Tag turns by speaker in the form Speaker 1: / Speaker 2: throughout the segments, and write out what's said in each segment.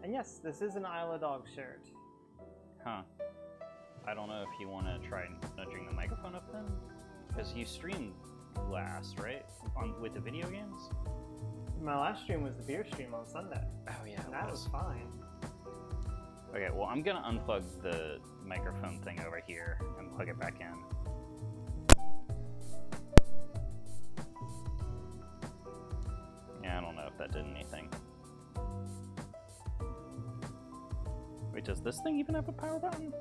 Speaker 1: And yes, this is an Isle of Dogs shirt.
Speaker 2: Huh. I don't know if you want to try nudging the microphone up then? Because you streamed last, right? With the video games?
Speaker 1: My last stream was the beer stream on Sunday.
Speaker 2: Oh yeah,
Speaker 1: And that was fine.
Speaker 2: Okay, well I'm gonna unplug the microphone thing over here and plug it back in. Yeah, I don't know if that did anything. Wait, does this thing even have a power button?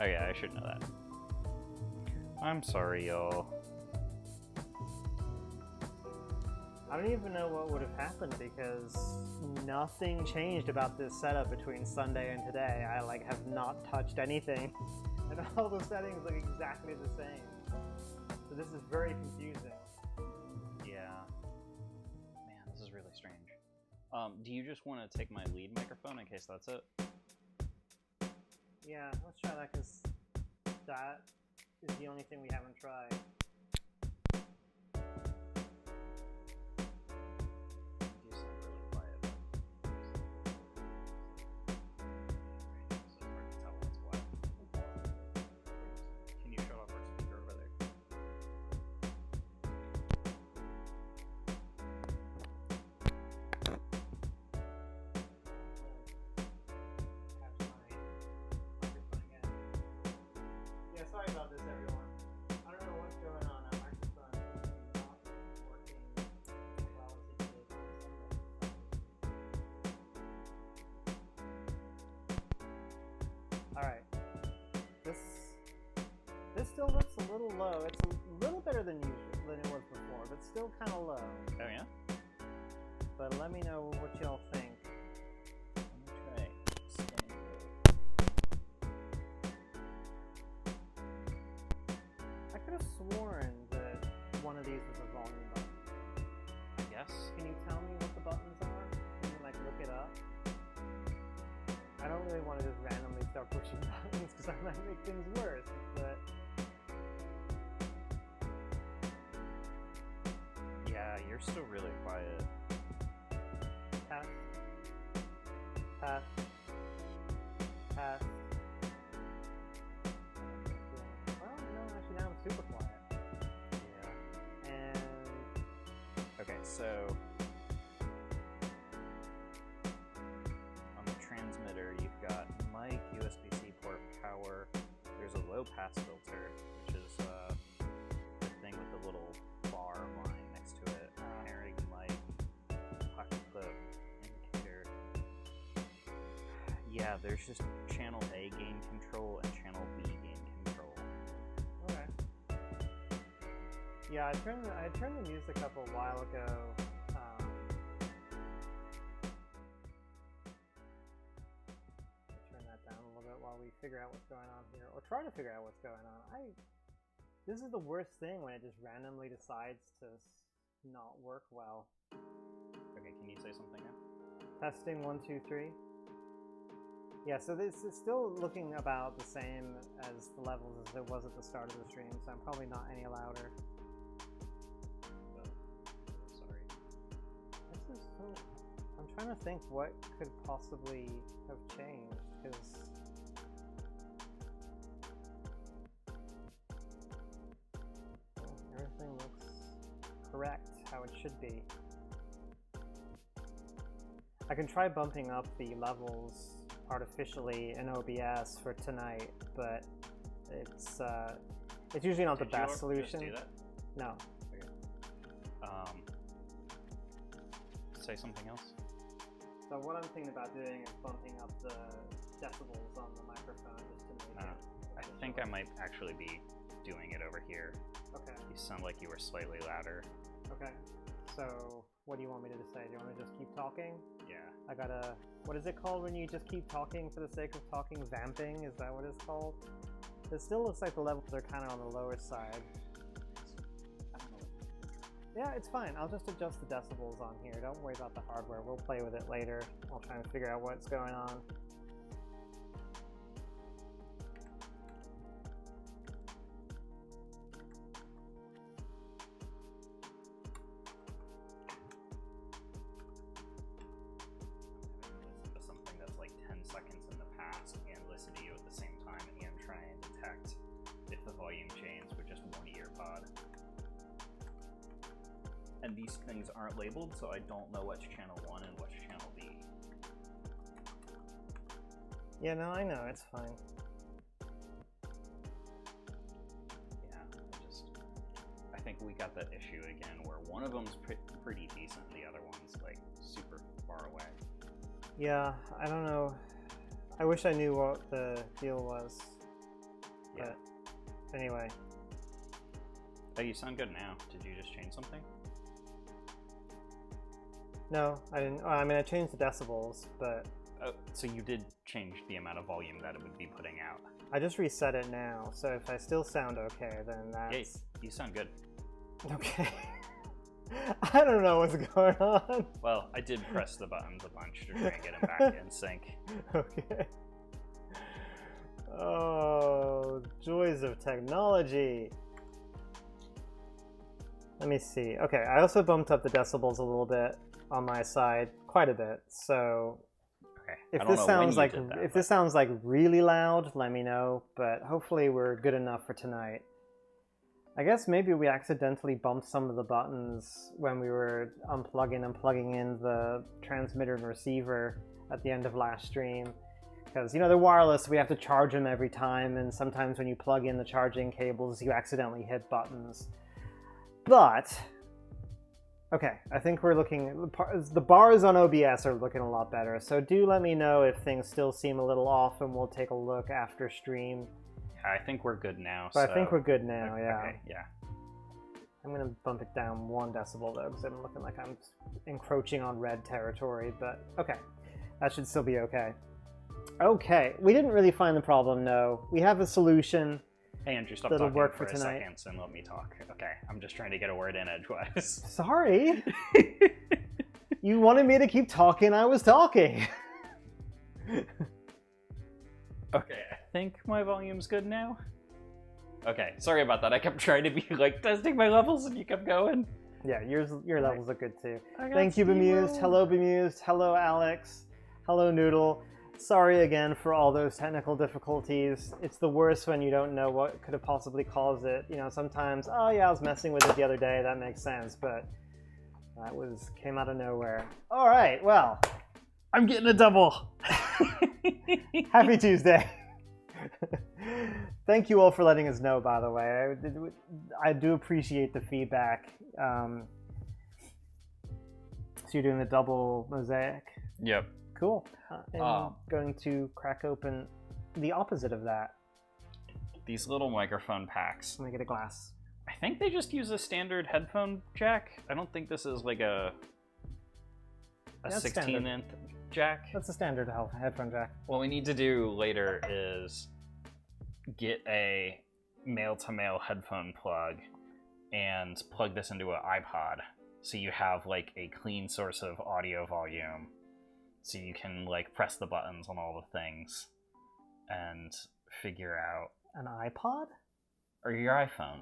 Speaker 2: Oh yeah, I should know that. I'm sorry, y'all.
Speaker 1: I don't even know what would have happened because nothing changed about this setup between Sunday and today. I have not touched anything, and all the settings look exactly the same. So this is very confusing.
Speaker 2: Yeah. Man, this is really strange. Do you just want to take my lead microphone in case that's it?
Speaker 1: Yeah, let's try that because that is the only thing we haven't tried.
Speaker 2: You sound really quiet. So it's hard to tell what's what. Can you shut off our speaker over there?
Speaker 1: Yeah, sorry about this, everyone. I don't know what's going on. Our microphone is not working well as it did on Sunday. Alright. This still looks a little low. It's a little better than usual than it was before, but still kind of low.
Speaker 2: Oh yeah?
Speaker 1: But let me know what y'all think.
Speaker 2: Let me try spinning
Speaker 1: I could have sworn that one of these was a volume button.
Speaker 2: I guess.
Speaker 1: Can you tell me what the buttons are? Can you look it up? I don't really want to just randomly start pushing buttons because I might make things worse, but
Speaker 2: Yeah, you're still really quiet.
Speaker 1: pass, pass, pass. Well, no, actually now I'm super quiet.
Speaker 2: Yeah.
Speaker 1: And
Speaker 2: Okay, so on the transmitter, you've got mic, USB-C port, power. There's a low pass filter, which is the thing with the little bar line next to it. Pairing mic, pocket clip, indicator. Yeah, there's just channel A gain control and channel B gain control.
Speaker 1: okay. Yeah, I turned the music up a while ago. Turn that down a little bit while we figure out what's going on here, or try to figure out what's going on. This is the worst thing when it just randomly decides to not work well.
Speaker 2: Okay, can you say something now?
Speaker 1: Testing 1, 2, 3. Yeah, so this is still looking about the same as the levels as it was at the start of the stream, so I'm probably not any louder.
Speaker 2: Sorry.
Speaker 1: This is so... I'm trying to think what could possibly have changed, because... everything looks correct, how it should be. I can try bumping up the levels artificially in OBS for tonight, but it's usually not the best solution.
Speaker 2: Just do that?
Speaker 1: No.
Speaker 2: Okay. Say something else.
Speaker 1: So what I'm thinking about doing is bumping up the decibels on the microphone just to make it.
Speaker 2: I think I might actually be doing it over here.
Speaker 1: Okay.
Speaker 2: You sound like you were slightly louder.
Speaker 1: Okay. So what do you want me to say? Do you want me to just keep talking?
Speaker 2: Yeah.
Speaker 1: I gotta... What is it called when you just keep talking for the sake of talking? Vamping? Is that what it's called? It still looks like the levels are kind of on the lower side.
Speaker 2: I don't know.
Speaker 1: Yeah, it's fine. I'll just adjust the decibels on here. Don't worry about the hardware. We'll play with it later. I'll try and figure out what's going on.
Speaker 2: and these things aren't labeled, so I don't know what's channel 1 and what's channel B.
Speaker 1: Yeah, no, I know, it's fine.
Speaker 2: I think we got that issue again where one of them's pretty decent, the other one's like super far away.
Speaker 1: Yeah, I don't know. I wish I knew what the deal was.
Speaker 2: Yeah.
Speaker 1: But anyway.
Speaker 2: Oh, you sound good now. Did you just change something?
Speaker 1: No, I didn't. I mean, I changed the decibels, but...
Speaker 2: Oh, so you did change the amount of volume that it would be putting out.
Speaker 1: I just reset it now, so if I still sound okay, then that's...
Speaker 2: Yeah, you sound good.
Speaker 1: Okay. I don't know what's going on.
Speaker 2: Well, I did press the buttons a bunch to try and get them back in sync.
Speaker 1: Okay. Oh, joys of technology. Let me see. Okay, I also bumped up the decibels a little bit on my side, quite a bit. So
Speaker 2: okay.
Speaker 1: if this sounds like really loud, let me know, but hopefully we're good enough for tonight. I guess maybe we accidentally bumped some of the buttons when we were unplugging and plugging in the transmitter and receiver at the end of last stream. Because, you know, they're wireless, we have to charge them every time, and sometimes when you plug in the charging cables, you accidentally hit buttons. But, okay, I think we're looking, the bars on OBS are looking a lot better, so do let me know if things still seem a little off, and we'll take a look after stream.
Speaker 2: I think we're good now.
Speaker 1: But I think we're good now, yeah.
Speaker 2: Okay, yeah.
Speaker 1: I'm going to bump it down 1 decibel, though, because I'm looking like I'm encroaching on red territory, but okay. That should still be okay. Okay, we didn't really find the problem, no. We have a solution.
Speaker 2: Hey, Andrew, stop
Speaker 1: that'll
Speaker 2: talking
Speaker 1: work
Speaker 2: for
Speaker 1: for
Speaker 2: a
Speaker 1: tonight.
Speaker 2: second and let me talk. Okay, I'm just trying to get a word in edgewise.
Speaker 1: Sorry. You wanted me to keep talking, I was talking.
Speaker 2: Okay, I think my volume's good now. Okay, sorry about that. I kept trying to be like testing my levels and you kept going.
Speaker 1: Yeah, your levels are good too.
Speaker 2: I got
Speaker 1: Thank you, Bemused. Hello, Bemused. Hello, Alex. Hello, Noodle. Sorry again for all those technical difficulties. It's the worst when you don't know what could have possibly caused it. You know, sometimes, oh yeah, I was messing with it the other day, that makes sense, but that came out of nowhere. All right, well, I'm getting a double. Happy Tuesday. Thank you all for letting us know, by the way. I do appreciate the feedback. So you're doing the double mosaic?
Speaker 2: Yep.
Speaker 1: Cool. I'm going to crack open the opposite of that.
Speaker 2: These little microphone packs.
Speaker 1: Let me get a glass.
Speaker 2: I think they just use a standard headphone jack. I don't think this is like a 16-inch jack.
Speaker 1: That's a standard headphone jack.
Speaker 2: What we need to do later is get a male-to-male headphone plug and plug this into an iPod so you have like a clean source of audio volume so you can like press the buttons on all the things and figure out
Speaker 1: an iPod
Speaker 2: or your iPhone.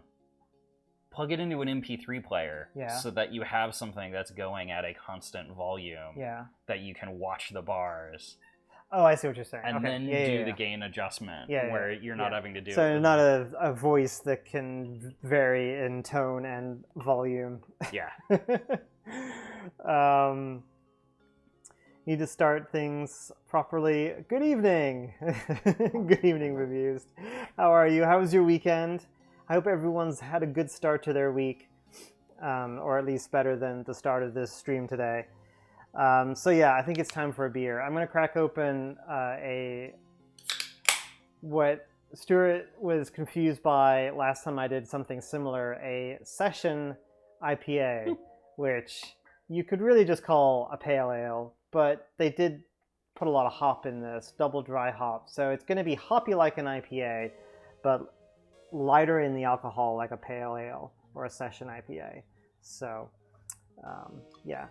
Speaker 2: Plug it into an MP3 player so that you have something that's going at a constant volume that you can watch the bars.
Speaker 1: Oh, I see what you're saying.
Speaker 2: And then do the gain adjustment where you're not having to do it.
Speaker 1: So not a voice that can vary in tone and volume.
Speaker 2: Yeah.
Speaker 1: Need to start things properly. Good evening. Good evening, Bemused. How are you? How was your weekend? I hope everyone's had a good start to their week, or at least better than the start of this stream today. So yeah, I think it's time for a beer. I'm going to crack open what Stuart was confused by last time I did something similar, a session IPA, which you could really just call a pale ale, but they did put a lot of hop in this, double dry hop. So it's going to be hoppy like an IPA, but lighter in the alcohol like a pale ale or a session IPA. So, yeah.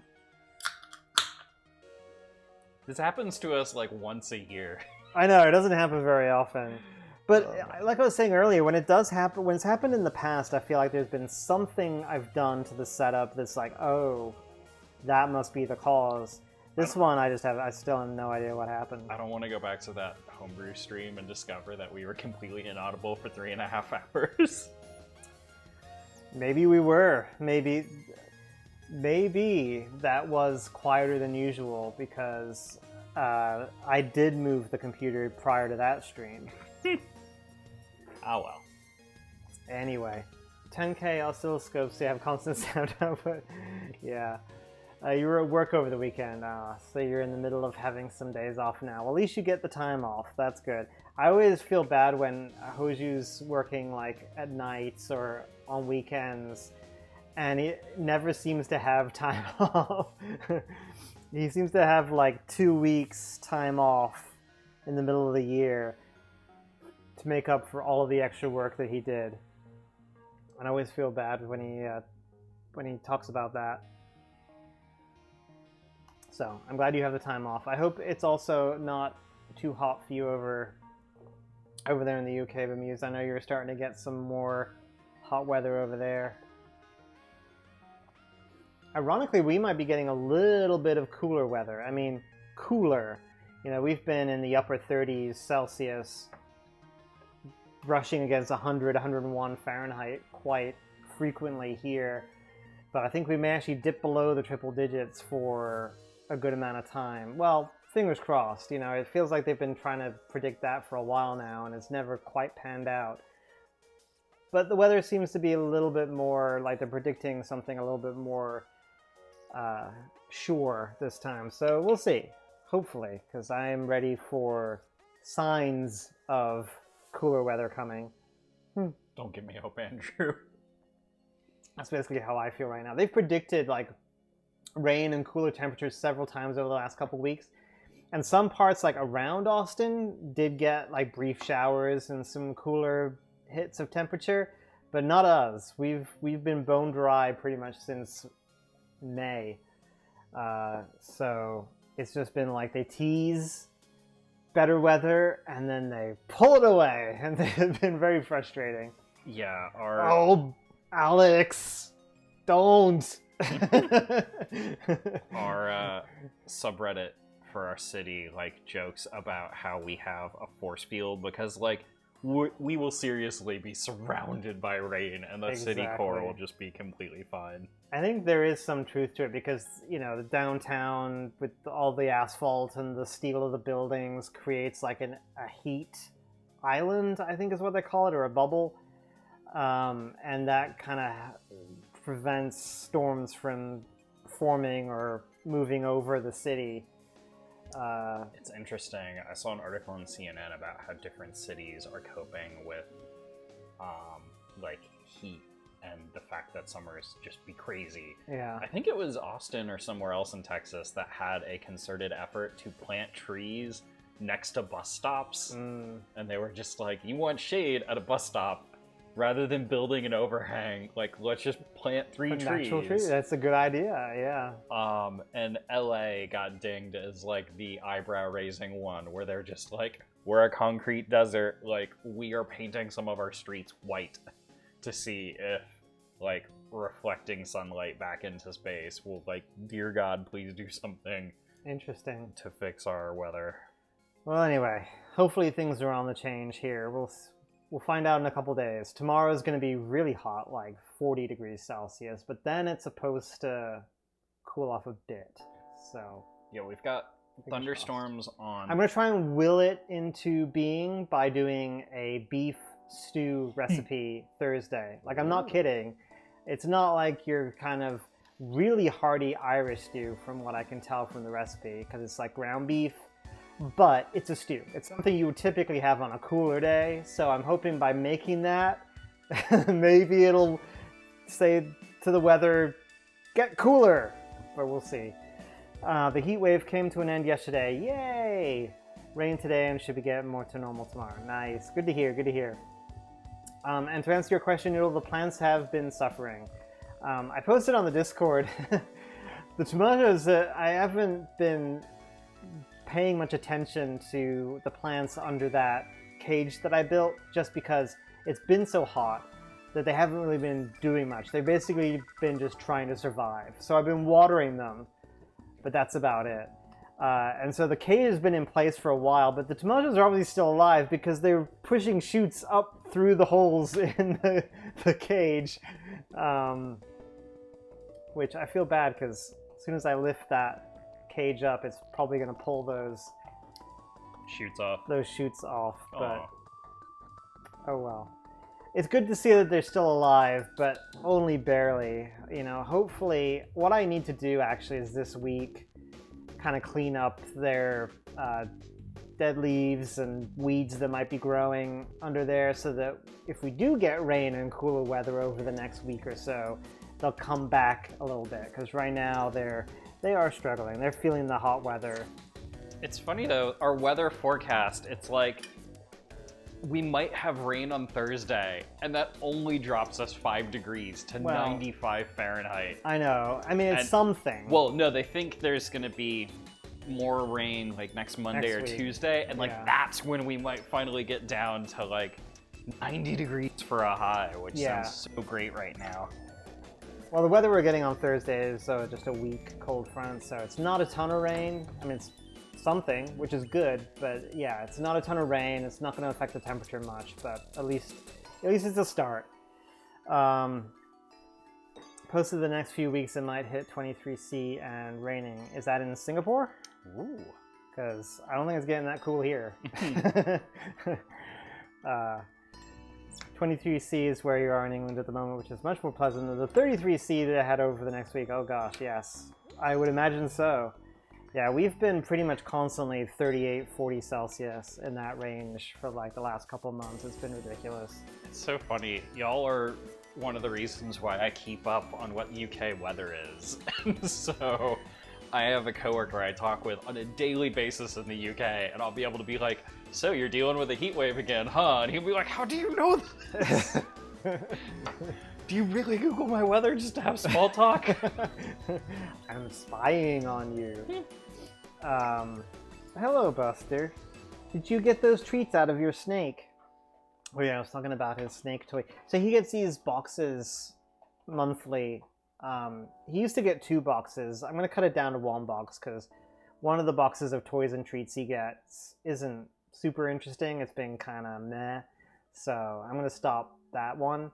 Speaker 2: This happens to us like once a year.
Speaker 1: I know, it doesn't happen very often. But like I was saying earlier, when it does happen, when it's happened in the past, I feel like there's been something I've done to the setup that's like, oh, that must be the cause. This one, I still have no idea what happened.
Speaker 2: I don't want to go back to that homebrew stream and discover that we were completely inaudible for 3.5 hours.
Speaker 1: Maybe we were. Maybe maybe that was quieter than usual because I did move the computer prior to that stream.
Speaker 2: Oh well.
Speaker 1: Anyway, 10K oscilloscopes, they have constant sound output. Yeah. You were at work over the weekend, so you're in the middle of having some days off now. Well, at least you get the time off. That's good. I always feel bad when Hoju's working like at nights or on weekends, and he never seems to have time off. He seems to have like 2 weeks time off in the middle of the year to make up for all of the extra work that he did. And I always feel bad when he talks about that. So I'm glad you have the time off. I hope it's also not too hot for you over there in the UK, Bemuse. I know you're starting to get some more hot weather over there. Ironically, we might be getting a little bit of cooler weather. I mean, cooler. You know, we've been in the upper 30s Celsius, brushing against 100, 101 Fahrenheit quite frequently here. But I think we may actually dip below the triple digits for a good amount of time. Well, fingers crossed. You know, it feels like they've been trying to predict that for a while now, and it's never quite panned out. But the weather seems to be a little bit more, like they're predicting something a little bit more sure this time. So we'll see, hopefully, because I am ready for signs of cooler weather coming.
Speaker 2: Don't give me hope, Andrew.
Speaker 1: That's basically how I feel right now. They've predicted like rain and cooler temperatures several times over the last couple weeks. And some parts like around Austin did get like brief showers and some cooler hits of temperature, but not us. We've been bone dry pretty much since May. So it's just been like they tease better weather and then they pull it away, and they've been very frustrating.
Speaker 2: Yeah,
Speaker 1: Oh, Alex, don't.
Speaker 2: Our subreddit for our city like jokes about how we have a force field because like we will seriously be surrounded by rain and the city core will just be completely fine.
Speaker 1: I think there is some truth to it because, you know, the downtown with all the asphalt and the steel of the buildings creates like a heat island, I think is what they call it, or a bubble. And that kind of prevents storms from forming or moving over the city.
Speaker 2: It's interesting. I saw an article on CNN about how different cities are coping with like heat and the fact that summers just be crazy.
Speaker 1: Yeah.
Speaker 2: I think it was Austin or somewhere else in Texas that had a concerted effort to plant trees next to bus stops. And they were just like, you want shade at a bus stop rather than building an overhang, like let's just plant three trees.
Speaker 1: That's a good idea, yeah.
Speaker 2: And LA got dinged as like the eyebrow raising one where they're just like, we're a concrete desert, like we are painting some of our streets white to see if like reflecting sunlight back into space will, like, dear God, please do something
Speaker 1: interesting
Speaker 2: to fix our weather.
Speaker 1: Well, anyway, hopefully things are on the change here. We'll find out in a couple days. Tomorrow's going to be really hot, like 40 degrees Celsius, but then it's supposed to cool off a bit. So
Speaker 2: yeah, we've got thunderstorms on.
Speaker 1: I'm going to try and will it into being by doing a beef stew recipe Thursday. Like, I'm not kidding. It's not like your kind of really hearty Irish stew from what I can tell from the recipe, because it's like ground beef, but it's a stew. It's something you would typically have on a cooler day, so I'm hoping by making that, maybe it'll say to the weather, get cooler, but we'll see. The heat wave came to an end yesterday. Yay! Rain today and should be getting more to normal tomorrow. Nice. Good to hear, good to hear. And to answer your question, Noodle, the plants have been suffering. I posted on the Discord the tomatoes. I haven't been paying much attention to the plants under that cage that I built just because it's been so hot that they haven't really been doing much. They've basically been just trying to survive. So I've been watering them, but that's about it. And so the cage has been in place for a while, but the tomatoes are obviously still alive because they're pushing shoots up through the holes in the cage. which I feel bad because as soon as I lift that cage up, it's probably going to pull those shoots off. But oh well. It's good to see that they're still alive, but only barely. You know, hopefully, what I need to do actually is this week kind of clean up their dead leaves and weeds that might be growing under there, so that if we do get rain and cooler weather over the next week or so, they'll come back a little bit. Because right now they are struggling. They're feeling the hot weather.
Speaker 3: It's funny though, our weather forecast, it's like we might have rain on Thursday, and that only drops us 5 degrees to 95 Fahrenheit.
Speaker 1: I know. I mean, it's something.
Speaker 3: Well, no, they think there's going to be more rain like next Monday or Tuesday, and like that's when we might finally get down to like 90 degrees for a high, which sounds so great right now.
Speaker 1: Well, the weather we're getting on Thursday is just a weak cold front, so it's not a ton of rain. I mean, it's something, which is good, but yeah, it's not a ton of rain. It's not going to affect the temperature much, but at least it's a start. Posted the next few weeks it might hit 23°C and raining. Is that in Singapore?
Speaker 3: Ooh.
Speaker 1: Because I don't think it's getting that cool here. 23°C is where you are in England at the moment, which is much more pleasant than the 33°C that I had over the next week. Oh gosh, yes. I would imagine so. Yeah, we've been pretty much constantly 38, 40 Celsius in that range for like the last couple months. It's been ridiculous.
Speaker 3: It's so funny. Y'all are one of the reasons why I keep up on what UK weather is. And so I have a coworker I talk with on a daily basis in the UK, and I'll be able to be like, so you're dealing with a heat wave again, huh? And he'll be like, how do you know this? Do you really Google my weather just to have small talk?
Speaker 1: I'm spying on you. Hello, Buster. Did you get those treats out of your snake? Oh yeah, I was talking about his snake toy. So he gets these boxes monthly. He used to get 2 boxes. I'm going to cut it down to 1 box because one of the boxes of toys and treats he gets isn't super interesting. It's been kind of meh. So I'm going to stop that one.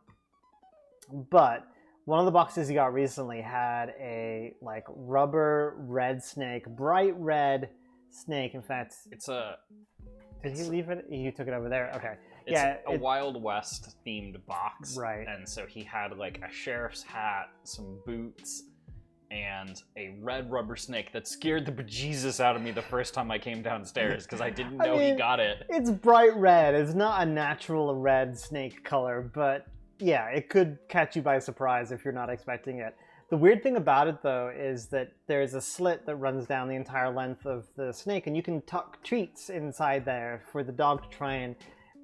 Speaker 1: But one of the boxes he got recently had a like rubber red snake, bright red snake. In fact, did he leave it? You took it over there. Okay.
Speaker 3: It's a Wild West themed box.
Speaker 1: Right.
Speaker 3: And so he had like a sheriff's hat, some boots, and a red rubber snake that scared the bejesus out of me the first time I came downstairs because I didn't know he got it.
Speaker 1: It's bright red. It's not a natural red snake color, but yeah, it could catch you by surprise if you're not expecting it. The weird thing about it, though, is that there's a slit that runs down the entire length of the snake, and you can tuck treats inside there for the dog to try and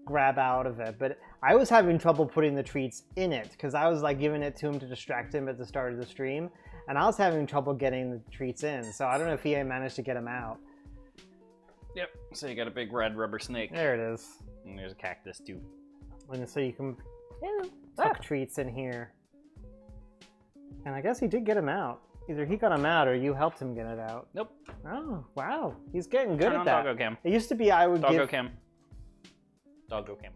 Speaker 1: grab out of it. But I was having trouble putting the treats in it because I was like giving it to him to distract him at the start of the stream, and I was having trouble getting the treats in. So I don't know if he managed to get them out.
Speaker 3: Yep. So you got a big red rubber snake.
Speaker 1: There it is.
Speaker 3: And there's a cactus too.
Speaker 1: And so you can tuck treats in here. And I guess he did get him out. Either he got him out or you helped him get it out.
Speaker 3: Nope.
Speaker 1: Oh, wow. He's getting good at that.
Speaker 3: Doggo cam.
Speaker 1: It used to be I would
Speaker 3: Doggo
Speaker 1: give...
Speaker 3: cam. Doggo cam.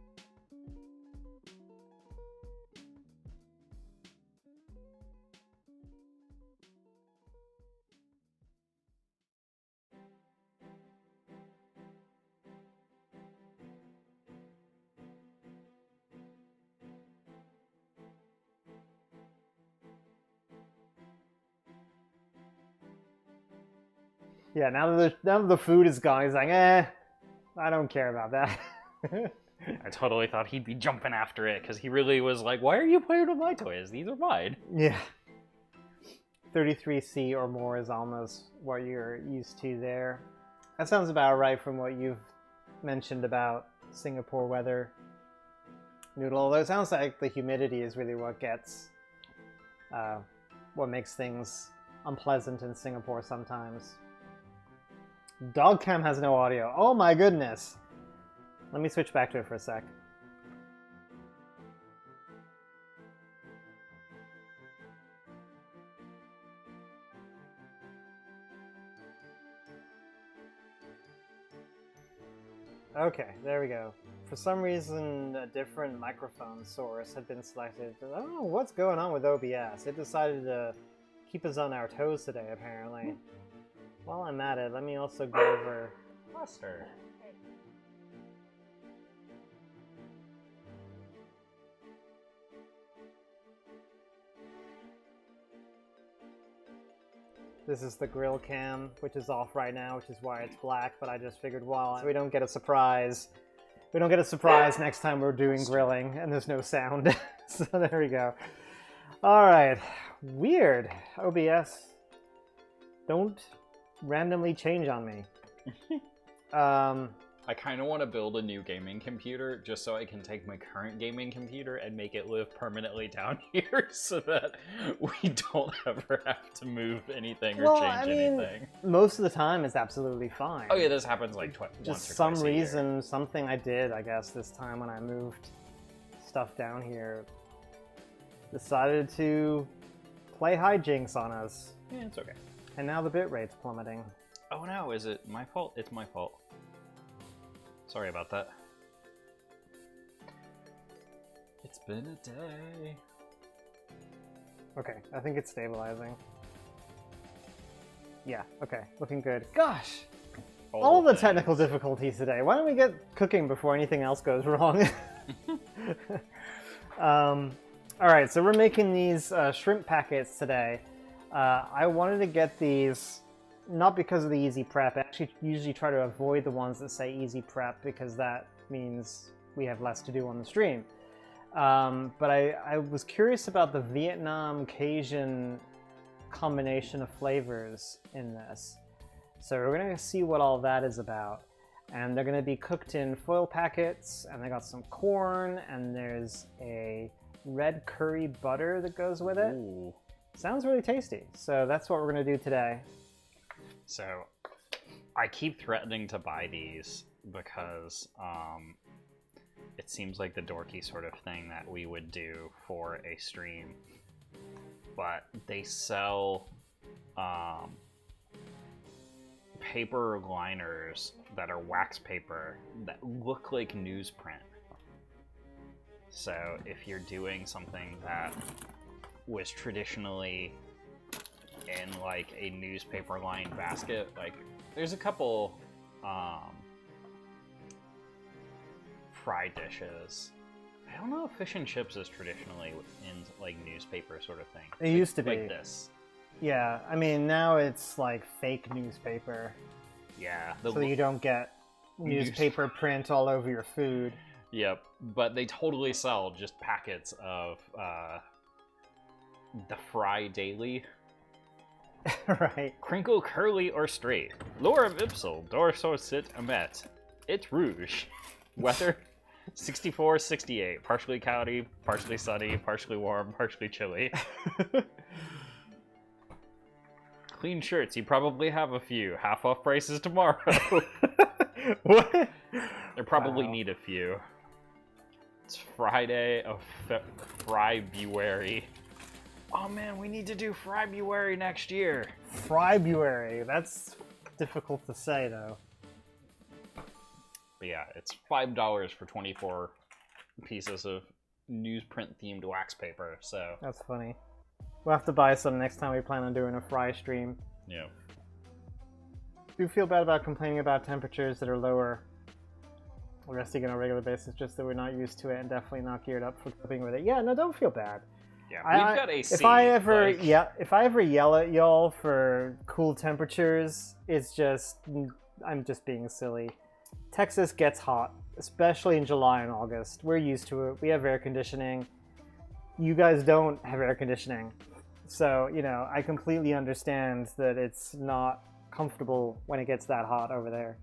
Speaker 1: Yeah, now that the food is gone, he's like, I don't care about that.
Speaker 3: I totally thought he'd be jumping after it because he really was like, why are you playing with my toys? These are mine.
Speaker 1: Yeah. 33°C or more is almost what you're used to there. That sounds about right from what you've mentioned about Singapore weather, Noodle. Although it sounds like the humidity is really what makes things unpleasant in Singapore sometimes. Dog cam has no audio. Oh my goodness. Let me switch back to it for a sec. Okay, there we go. For some reason, a different microphone source had been selected. I don't know what's going on with OBS. It decided to keep us on our toes today, apparently. While I'm at it, let me also go over...
Speaker 3: Buster.
Speaker 1: This is the grill cam, which is off right now, which is why it's black, but I just figured, well, we don't get a surprise. We don't get a surprise next time we're doing grilling, and there's no sound. So there we go. Alright. Weird. OBS. Don't randomly change on me.
Speaker 3: I kind of want to build a new gaming computer just so I can take my current gaming computer and make it live permanently down here so that we don't ever have to move anything or change anything.
Speaker 1: Most of the time it's absolutely fine.
Speaker 3: Oh yeah, this happens like once or twice
Speaker 1: Just some
Speaker 3: a year.
Speaker 1: reason, something I did, I guess, this time when I moved stuff down here, decided to play hijinks on us.
Speaker 3: Yeah, it's okay.
Speaker 1: And now the bitrate's plummeting.
Speaker 3: Oh no, is it my fault? It's my fault. Sorry about that. It's been a day.
Speaker 1: Okay, I think it's stabilizing. Yeah, okay, looking good. Gosh! All the technical difficulties today. Why don't we get cooking before anything else goes wrong? Alright, so we're making these shrimp packets today. I wanted to get these not because of the easy prep. I actually usually try to avoid the ones that say easy prep because that means we have less to do on the stream. But I was curious about the Vietnam Cajun combination of flavors in this. So we're going to see what all that is about. And they're going to be cooked in foil packets, and they got some corn, and there's a red curry butter that goes with it.
Speaker 3: Ooh.
Speaker 1: Sounds really tasty. So that's what we're going to do today.
Speaker 3: So, I keep threatening to buy these because it seems like the dorky sort of thing that we would do for a stream. But they sell paper liners that are wax paper that look like newsprint. So, if you're doing something that was traditionally in like a newspaper lined basket, like there's a couple fry dishes. I don't know if fish and chips is traditionally in like newspaper sort of thing.
Speaker 1: It used to be.
Speaker 3: Like this.
Speaker 1: Yeah, I mean, now it's like fake newspaper.
Speaker 3: Yeah.
Speaker 1: So you don't get newspaper print all over your food.
Speaker 3: Yep, but they totally sell just packets of the Fry Daily.
Speaker 1: Right.
Speaker 3: Crinkle, curly, or straight. Lorem ipsum, dorso sit emet. It's rouge. Weather 64, 68. Partially cloudy, partially sunny, partially warm, partially chilly. Clean shirts, you probably have a few. Half off prices tomorrow.
Speaker 1: What?
Speaker 3: They probably need a few. It's Friday of Frybuary. Oh man, we need to do Frybuary next year.
Speaker 1: Frybuary. That's difficult to say, though.
Speaker 3: But yeah, it's $5 for 24 pieces of newsprint-themed wax paper, so...
Speaker 1: That's funny. We'll have to buy some next time we plan on doing a fry stream.
Speaker 3: Yeah.
Speaker 1: Do feel bad about complaining about temperatures that are lower resting on a regular basis, just that we're not used to it and definitely not geared up for cooking with it. Yeah, no, don't feel bad.
Speaker 3: Yeah, we've got AC.
Speaker 1: If I ever yell at y'all for cool temperatures, it's just I'm just being silly. Texas gets hot, especially in July and August. We're used to it. We have air conditioning. You guys don't have air conditioning. So, you know, I completely understand that it's not comfortable when it gets that hot over there.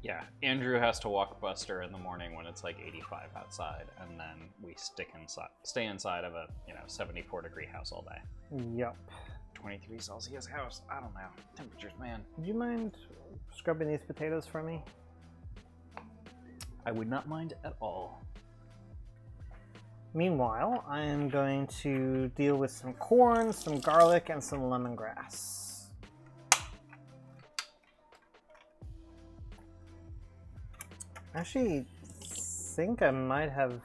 Speaker 3: Yeah, Andrew has to walk Buster in the morning when it's like 85 outside, and then we stay inside of a 74-degree house all day.
Speaker 1: Yep.
Speaker 3: 23 Celsius house. I don't know. Temperatures, man.
Speaker 1: Would you mind scrubbing these potatoes for me?
Speaker 3: I would not mind at all.
Speaker 1: Meanwhile, I am going to deal with some corn, some garlic, and some lemongrass. Actually, think I might have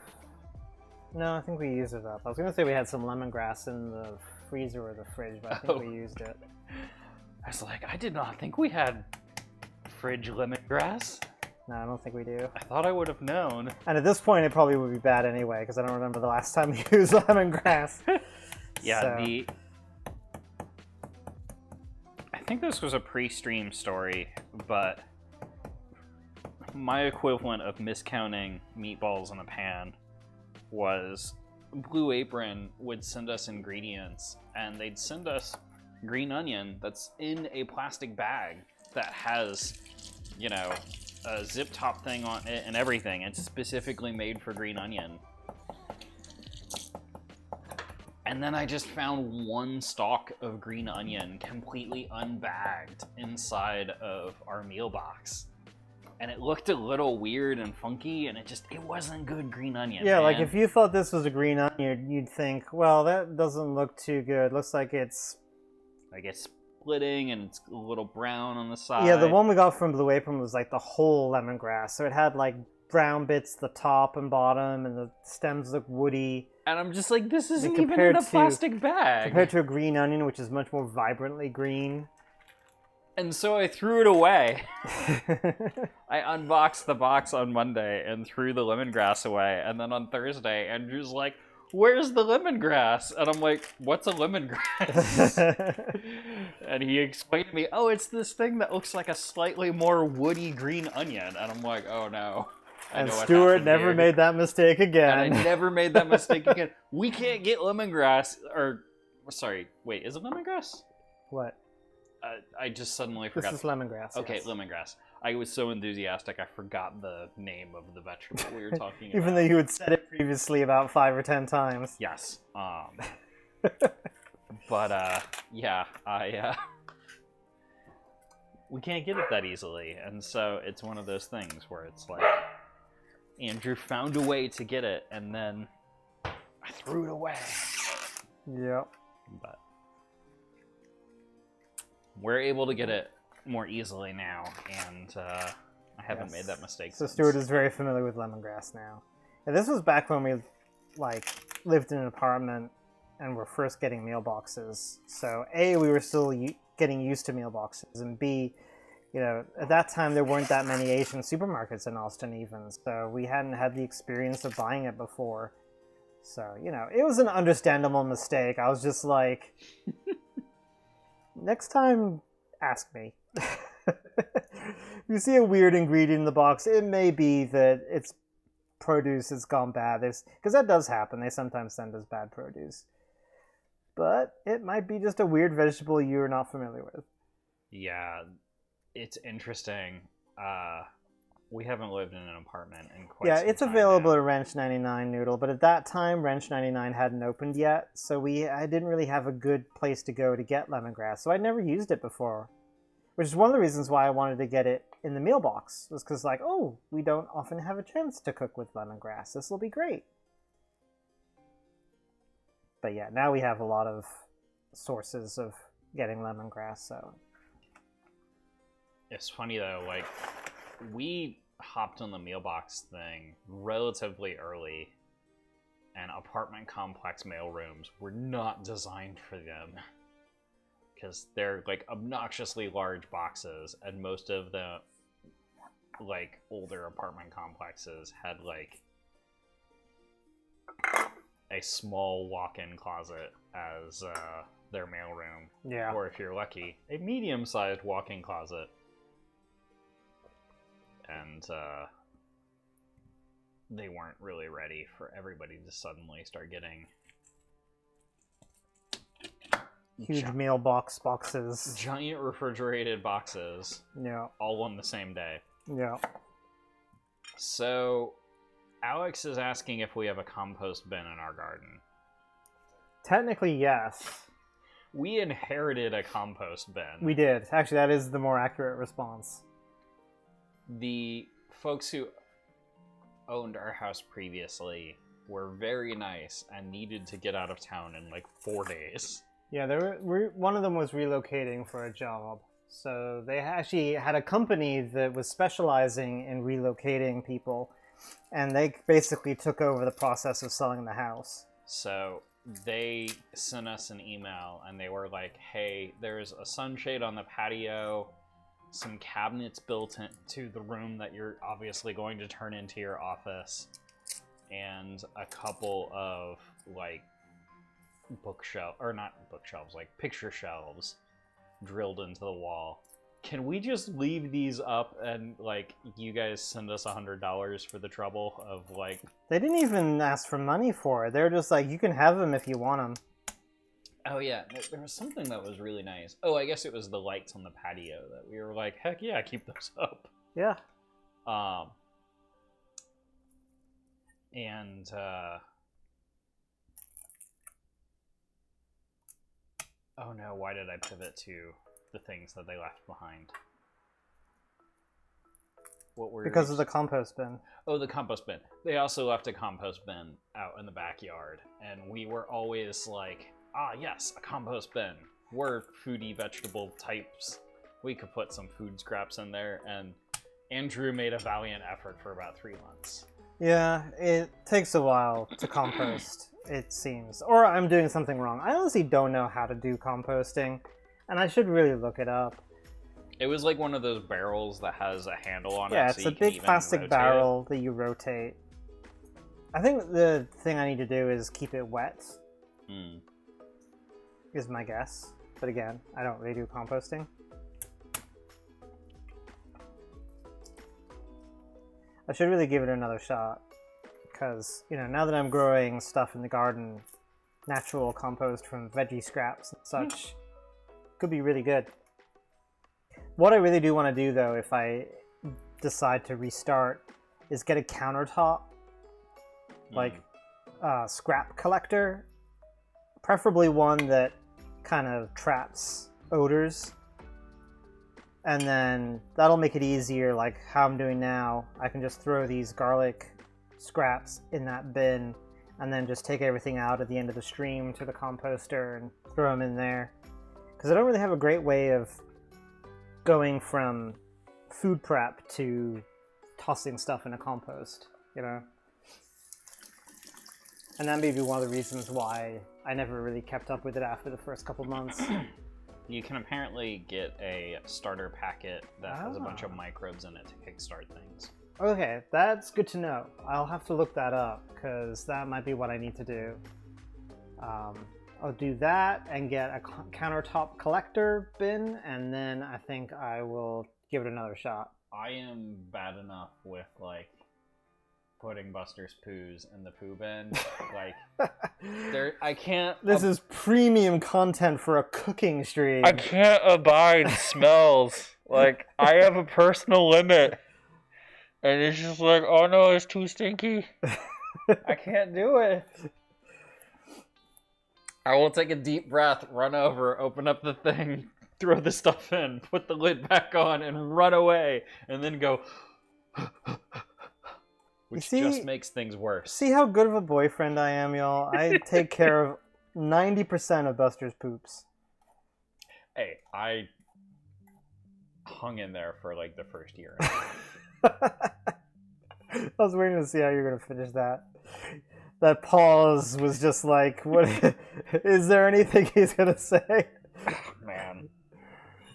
Speaker 1: No, I think we used it up. I was gonna say we had some lemongrass in the freezer or the fridge, but I think we used it.
Speaker 3: I was like, I did not think we had fridge lemongrass.
Speaker 1: No, I don't think we do.
Speaker 3: I thought I would have known.
Speaker 1: And at this point, it probably would be bad anyway, because I don't remember the last time we used lemongrass.
Speaker 3: Yeah,
Speaker 1: So-
Speaker 3: I think this was a pre-stream story, but my equivalent of miscounting meatballs in a pan was Blue Apron would send us ingredients, and they'd send us green onion that's in a plastic bag that has, you know, a zip top thing on it and everything. It's specifically made for green onion. And then I just found one stalk of green onion completely unbagged inside of our meal box. And it looked a little weird and funky, and it wasn't good green onion.
Speaker 1: Yeah,
Speaker 3: man.
Speaker 1: like if you thought this was a green onion, you'd think, well, that doesn't look too good. Looks like it's...
Speaker 3: Like it's splitting and it's a little brown on the side.
Speaker 1: Yeah, the one we got from Blue Apron was like the whole lemongrass. So it had like brown bits, the top and bottom, and the stems look woody.
Speaker 3: And I'm just like, this isn't
Speaker 1: And
Speaker 3: even in
Speaker 1: compared
Speaker 3: a
Speaker 1: to-
Speaker 3: plastic bag.
Speaker 1: Compared to a green onion, which is much more vibrantly green.
Speaker 3: And so I threw it away. I unboxed the box on Monday and threw the lemongrass away. And then on Thursday, Andrew's like, where's the lemongrass? And I'm like, what's a lemongrass? And he explained to me, oh, it's this thing that looks like a slightly more woody green onion. And I'm like, oh no. I
Speaker 1: And
Speaker 3: know what
Speaker 1: Stuart
Speaker 3: happened
Speaker 1: never
Speaker 3: here.
Speaker 1: made that mistake again.
Speaker 3: And I never made that mistake again. We can't get lemongrass, or, sorry, wait, is it lemongrass?
Speaker 1: What?
Speaker 3: I just suddenly
Speaker 1: This
Speaker 3: forgot.
Speaker 1: is lemongrass.
Speaker 3: Okay,
Speaker 1: yes.
Speaker 3: lemongrass. I was so enthusiastic, I forgot the name of the vegetable we were talking about.
Speaker 1: Even though you had said it previously about 5 or 10 times.
Speaker 3: Yes. But, yeah, we can't get it that easily, and so it's one of those things where it's like, Andrew found a way to get it, and then I threw it away.
Speaker 1: Yep.
Speaker 3: But we're able to get it more easily now, and I haven't
Speaker 1: Yes.
Speaker 3: made that mistake
Speaker 1: So
Speaker 3: since.
Speaker 1: Stuart is very familiar with lemongrass now. And this was back when we like lived in an apartment and were first getting meal boxes. So A, we were still getting used to meal boxes, and B, you know, at that time there weren't that many Asian supermarkets in Austin even, so we hadn't had the experience of buying it before. So, you know, it was an understandable mistake. I was just like, next time, ask me. If you see a weird ingredient in the box, it may be that its produce has gone bad. Because that does happen. They sometimes send us bad produce. But it might be just a weird vegetable you're not familiar with.
Speaker 3: Yeah, it's interesting. We haven't lived in an apartment in quite
Speaker 1: Yeah,
Speaker 3: some
Speaker 1: it's
Speaker 3: time
Speaker 1: available
Speaker 3: now.
Speaker 1: at Wrench 99 Noodle, but at that time, Wrench 99 hadn't opened yet, so I didn't really have a good place to go to get lemongrass, so I'd never used it before. Which is one of the reasons why I wanted to get it in the meal box, was because, like, oh, we don't often have a chance to cook with lemongrass. This will be great. But yeah, now we have a lot of sources of getting lemongrass, so...
Speaker 3: It's funny though, like, we hopped on the meal box thing relatively early, and apartment complex mailrooms were not designed for them. Because they're, like, obnoxiously large boxes, and most of the, like, older apartment complexes had, like, a small walk-in closet as their mailroom.
Speaker 1: Yeah.
Speaker 3: Or if you're lucky, a medium-sized walk-in closet. And they weren't really ready for everybody to suddenly start getting
Speaker 1: Huge mailbox boxes.
Speaker 3: giant refrigerated boxes
Speaker 1: Yeah,
Speaker 3: all on the same day.
Speaker 1: yeah.
Speaker 3: So Alex is asking if we have a compost bin in our garden.
Speaker 1: Technically, yes.
Speaker 3: We inherited a compost bin.
Speaker 1: We did. Actually, that is the more accurate response.
Speaker 3: The folks who owned our house previously were very nice and needed to get out of town in like 4 days.
Speaker 1: Yeah, one of them was relocating for a job. So they actually had a company that was specializing in relocating people. and they basically took over the process of selling the house.
Speaker 3: So they sent us an email and they were like, hey, there's a sunshade on the patio, some cabinets built into the room that you're obviously going to turn into your office, and a couple of like picture shelves drilled into the wall. Can we just leave these up and like you guys send us $100 for the trouble of like...
Speaker 1: They didn't even ask for money for it. They're just like, you can have them if you want them.
Speaker 3: Oh yeah, there was something that was really nice. Oh, I guess it was the lights on the patio that we were like, heck yeah, keep those up.
Speaker 1: Yeah.
Speaker 3: And oh no, why did I pivot to the things that they left behind? What were
Speaker 1: Because of the compost bin.
Speaker 3: Oh, the compost bin. They also left a compost bin out in the backyard, and we were always like, ah yes, a compost bin. We're foodie vegetable types. We could put some food scraps in there, and Andrew made a valiant effort for about 3 months.
Speaker 1: Yeah, it takes a while to compost, it seems. Or I'm doing something wrong. I honestly don't know how to do composting, and I should really look it up.
Speaker 3: It was like one of those barrels that has a handle on it.
Speaker 1: Yeah,
Speaker 3: so
Speaker 1: it's
Speaker 3: you
Speaker 1: a
Speaker 3: can
Speaker 1: big
Speaker 3: even
Speaker 1: plastic
Speaker 3: rotate
Speaker 1: barrel that you rotate. I think the thing I need to do is keep it wet, is my guess. But again, I don't really do composting. I should really give it another shot, because, you know, now that I'm growing stuff in the garden, natural compost from veggie scraps and such could be really good. What I really do want to do, though, if I decide to restart, is get a countertop, like scrap collector, preferably one that kind of traps odors. And then that'll make it easier, like how I'm doing now. I can just throw these garlic scraps in that bin and then just take everything out at the end of the stream to the composter and throw them in there. Because I don't really have a great way of going from food prep to tossing stuff in a compost, you know? And that may be one of the reasons why I never really kept up with it after the first couple months.
Speaker 3: You can apparently get a starter packet that has a bunch of microbes in it to kickstart things.
Speaker 1: Okay, that's good to know. I'll have to look that up, because that might be what I need to do. I'll do that and get a countertop collector bin, and then I think I will give it another shot.
Speaker 3: I am bad enough with, like, putting Buster's poos in the poo bin. Like, I can't...
Speaker 1: This is premium content for a cooking stream.
Speaker 4: I can't abide smells. Like, I have a personal limit. And it's just like, oh no, it's too stinky. I can't do it.
Speaker 3: I will take a deep breath, run over, open up the thing, throw the stuff in, put the lid back on, and run away. And then go... Which just makes things worse.
Speaker 1: See how good of a boyfriend I am, y'all? I take care of 90% of Buster's poops.
Speaker 3: Hey, I hung in there for like the first year.
Speaker 1: I was waiting to see how you were going to finish that. That pause was just like, what? Is there anything he's going to say?
Speaker 3: Man.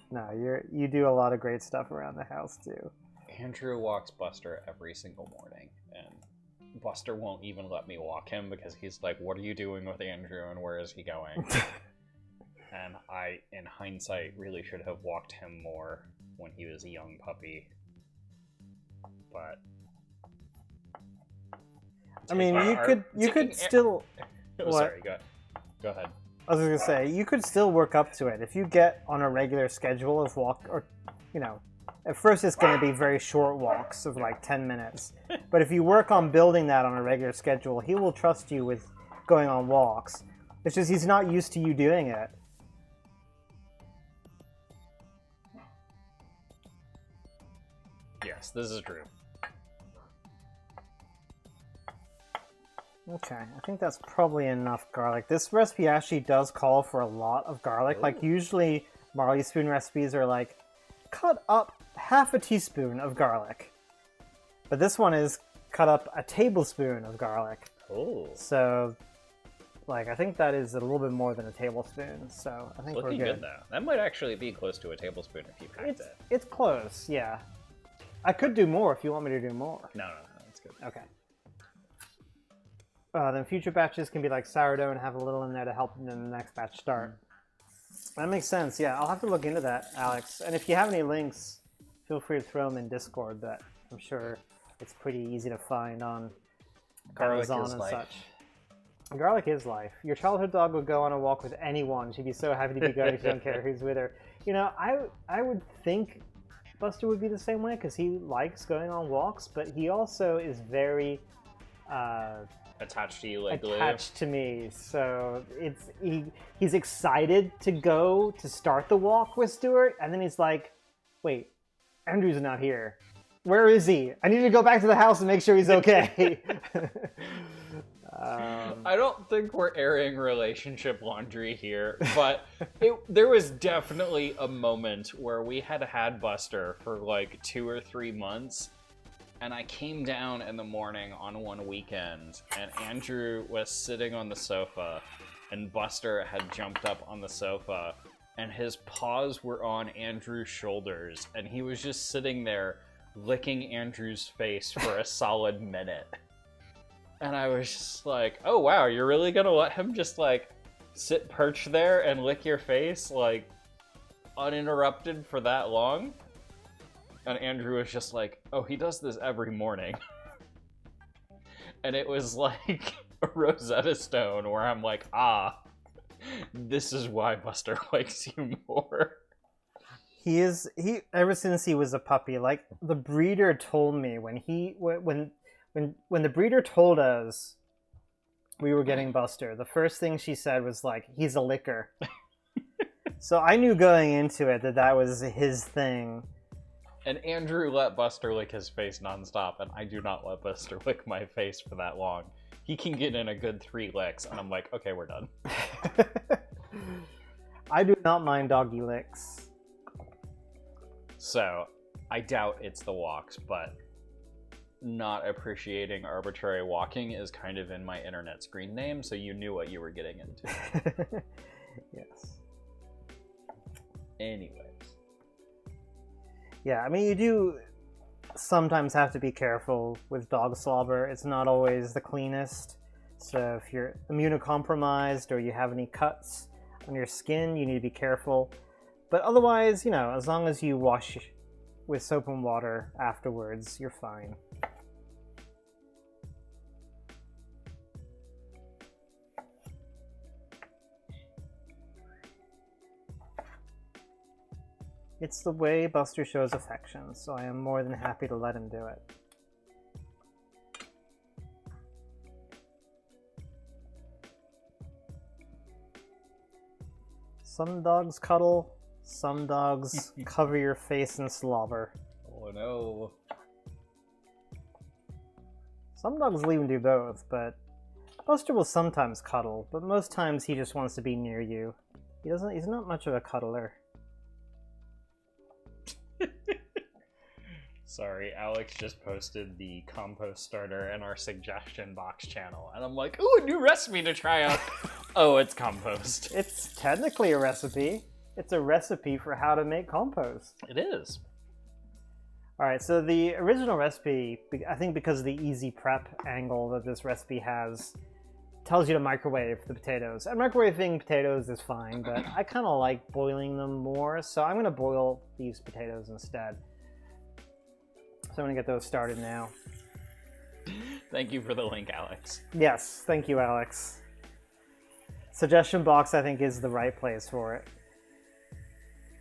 Speaker 1: No, you do a lot of great stuff around the house, too.
Speaker 3: Andrew walks Buster every single morning, and Buster won't even let me walk him because he's like, what are you doing with Andrew and where is he going? And I, in hindsight, really should have walked him more when he was a young puppy. But...
Speaker 1: I mean, you could still...
Speaker 3: Oh, sorry, go ahead.
Speaker 1: I was going to say, you could still work up to it. If you get on a regular schedule of walk, or, you know, at first it's going to be very short walks of like 10 minutes. But if you work on building that on a regular schedule, he will trust you with going on walks. It's just he's not used to you doing it.
Speaker 3: Yes, this is true.
Speaker 1: Okay, I think that's probably enough garlic. This recipe actually does call for a lot of garlic.
Speaker 3: Ooh.
Speaker 1: Like usually Marley Spoon recipes are like, cut up half a teaspoon of garlic. But this one is cut up a tablespoon of garlic.
Speaker 3: Oh,
Speaker 1: So, like, I think that is a little bit more than a tablespoon. So I think
Speaker 3: looking
Speaker 1: we're
Speaker 3: good though. That might actually be close to a tablespoon if you packed it.
Speaker 1: It's close, yeah. I could do more if you want me to do more.
Speaker 3: No, that's good.
Speaker 1: Okay. Then future batches can be like sourdough and have a little in there to help the next batch start. That makes sense. Yeah, I'll have to look into that, Alex. And if you have any links, feel free to throw them in Discord. But I'm sure it's pretty easy to find on
Speaker 3: Garlic
Speaker 1: Amazon
Speaker 3: is
Speaker 1: and
Speaker 3: life.
Speaker 1: such. Garlic is life. Your childhood dog would go on a walk with anyone. She'd be so happy to be going. She don't care who's with her. You know, I would think Buster would be the same way because he likes going on walks, but he also is very
Speaker 3: Attached to you like glue.
Speaker 1: attached to me. So he's excited to go to start the walk with Stuart, and then he's like, "Wait, Andrew's not here. Where is he? I need to go back to the house and make sure he's okay."
Speaker 3: I don't think we're airing relationship laundry here, but there was definitely a moment where we had Buster for like 2 or 3 months, and I came down in the morning on one weekend, and Andrew was sitting on the sofa, and Buster had jumped up on the sofa, and his paws were on Andrew's shoulders, and he was just sitting there licking Andrew's face for a solid minute. And I was just like, oh wow, you're really gonna let him just like sit perched there and lick your face like uninterrupted for that long? And Andrew was just like, oh, he does this every morning. And it was like a Rosetta Stone where I'm like, this is why Buster likes you more.
Speaker 1: He ever since he was a puppy, like the breeder told me when the breeder told us we were getting Buster, the first thing she said was like, he's a licker. So I knew going into it that was his thing.
Speaker 3: And Andrew let Buster lick his face nonstop, and I do not let Buster lick my face for that long. He can get in a good 3 licks, and I'm like, okay, we're done.
Speaker 1: I do not mind doggy licks.
Speaker 3: So, I doubt it's the walks, but not appreciating arbitrary walking is kind of in my internet screen name, so you knew what you were getting into.
Speaker 1: Yes.
Speaker 3: Anyways.
Speaker 1: Yeah, I mean, you do sometimes have to be careful with dog slobber. It's not always the cleanest. So if you're immunocompromised or you have any cuts on your skin, you need to be careful. But otherwise, you know, as long as you wash with soap and water afterwards, you're fine. It's the way Buster shows affection, so I am more than happy to let him do it. Some dogs cuddle, some dogs cover your face in slobber.
Speaker 3: Oh no.
Speaker 1: Some dogs leave and do both, but Buster will sometimes cuddle, but most times he just wants to be near you. He's not much of a cuddler.
Speaker 3: Sorry, Alex just posted the compost starter in our suggestion box channel, and I'm like, ooh, a new recipe to try out. Oh, it's compost.
Speaker 1: It's technically a recipe. It's a recipe for how to make compost.
Speaker 3: It is.
Speaker 1: Alright, so the original recipe, I think because of the easy prep angle that this recipe has, tells you to microwave the potatoes. And microwaving potatoes is fine, but I kind of like boiling them more, so I'm going to boil these potatoes instead. So I'm going to get those started now.
Speaker 3: Thank you for the link, Alex.
Speaker 1: Yes, thank you, Alex. Suggestion box, I think, is the right place for it.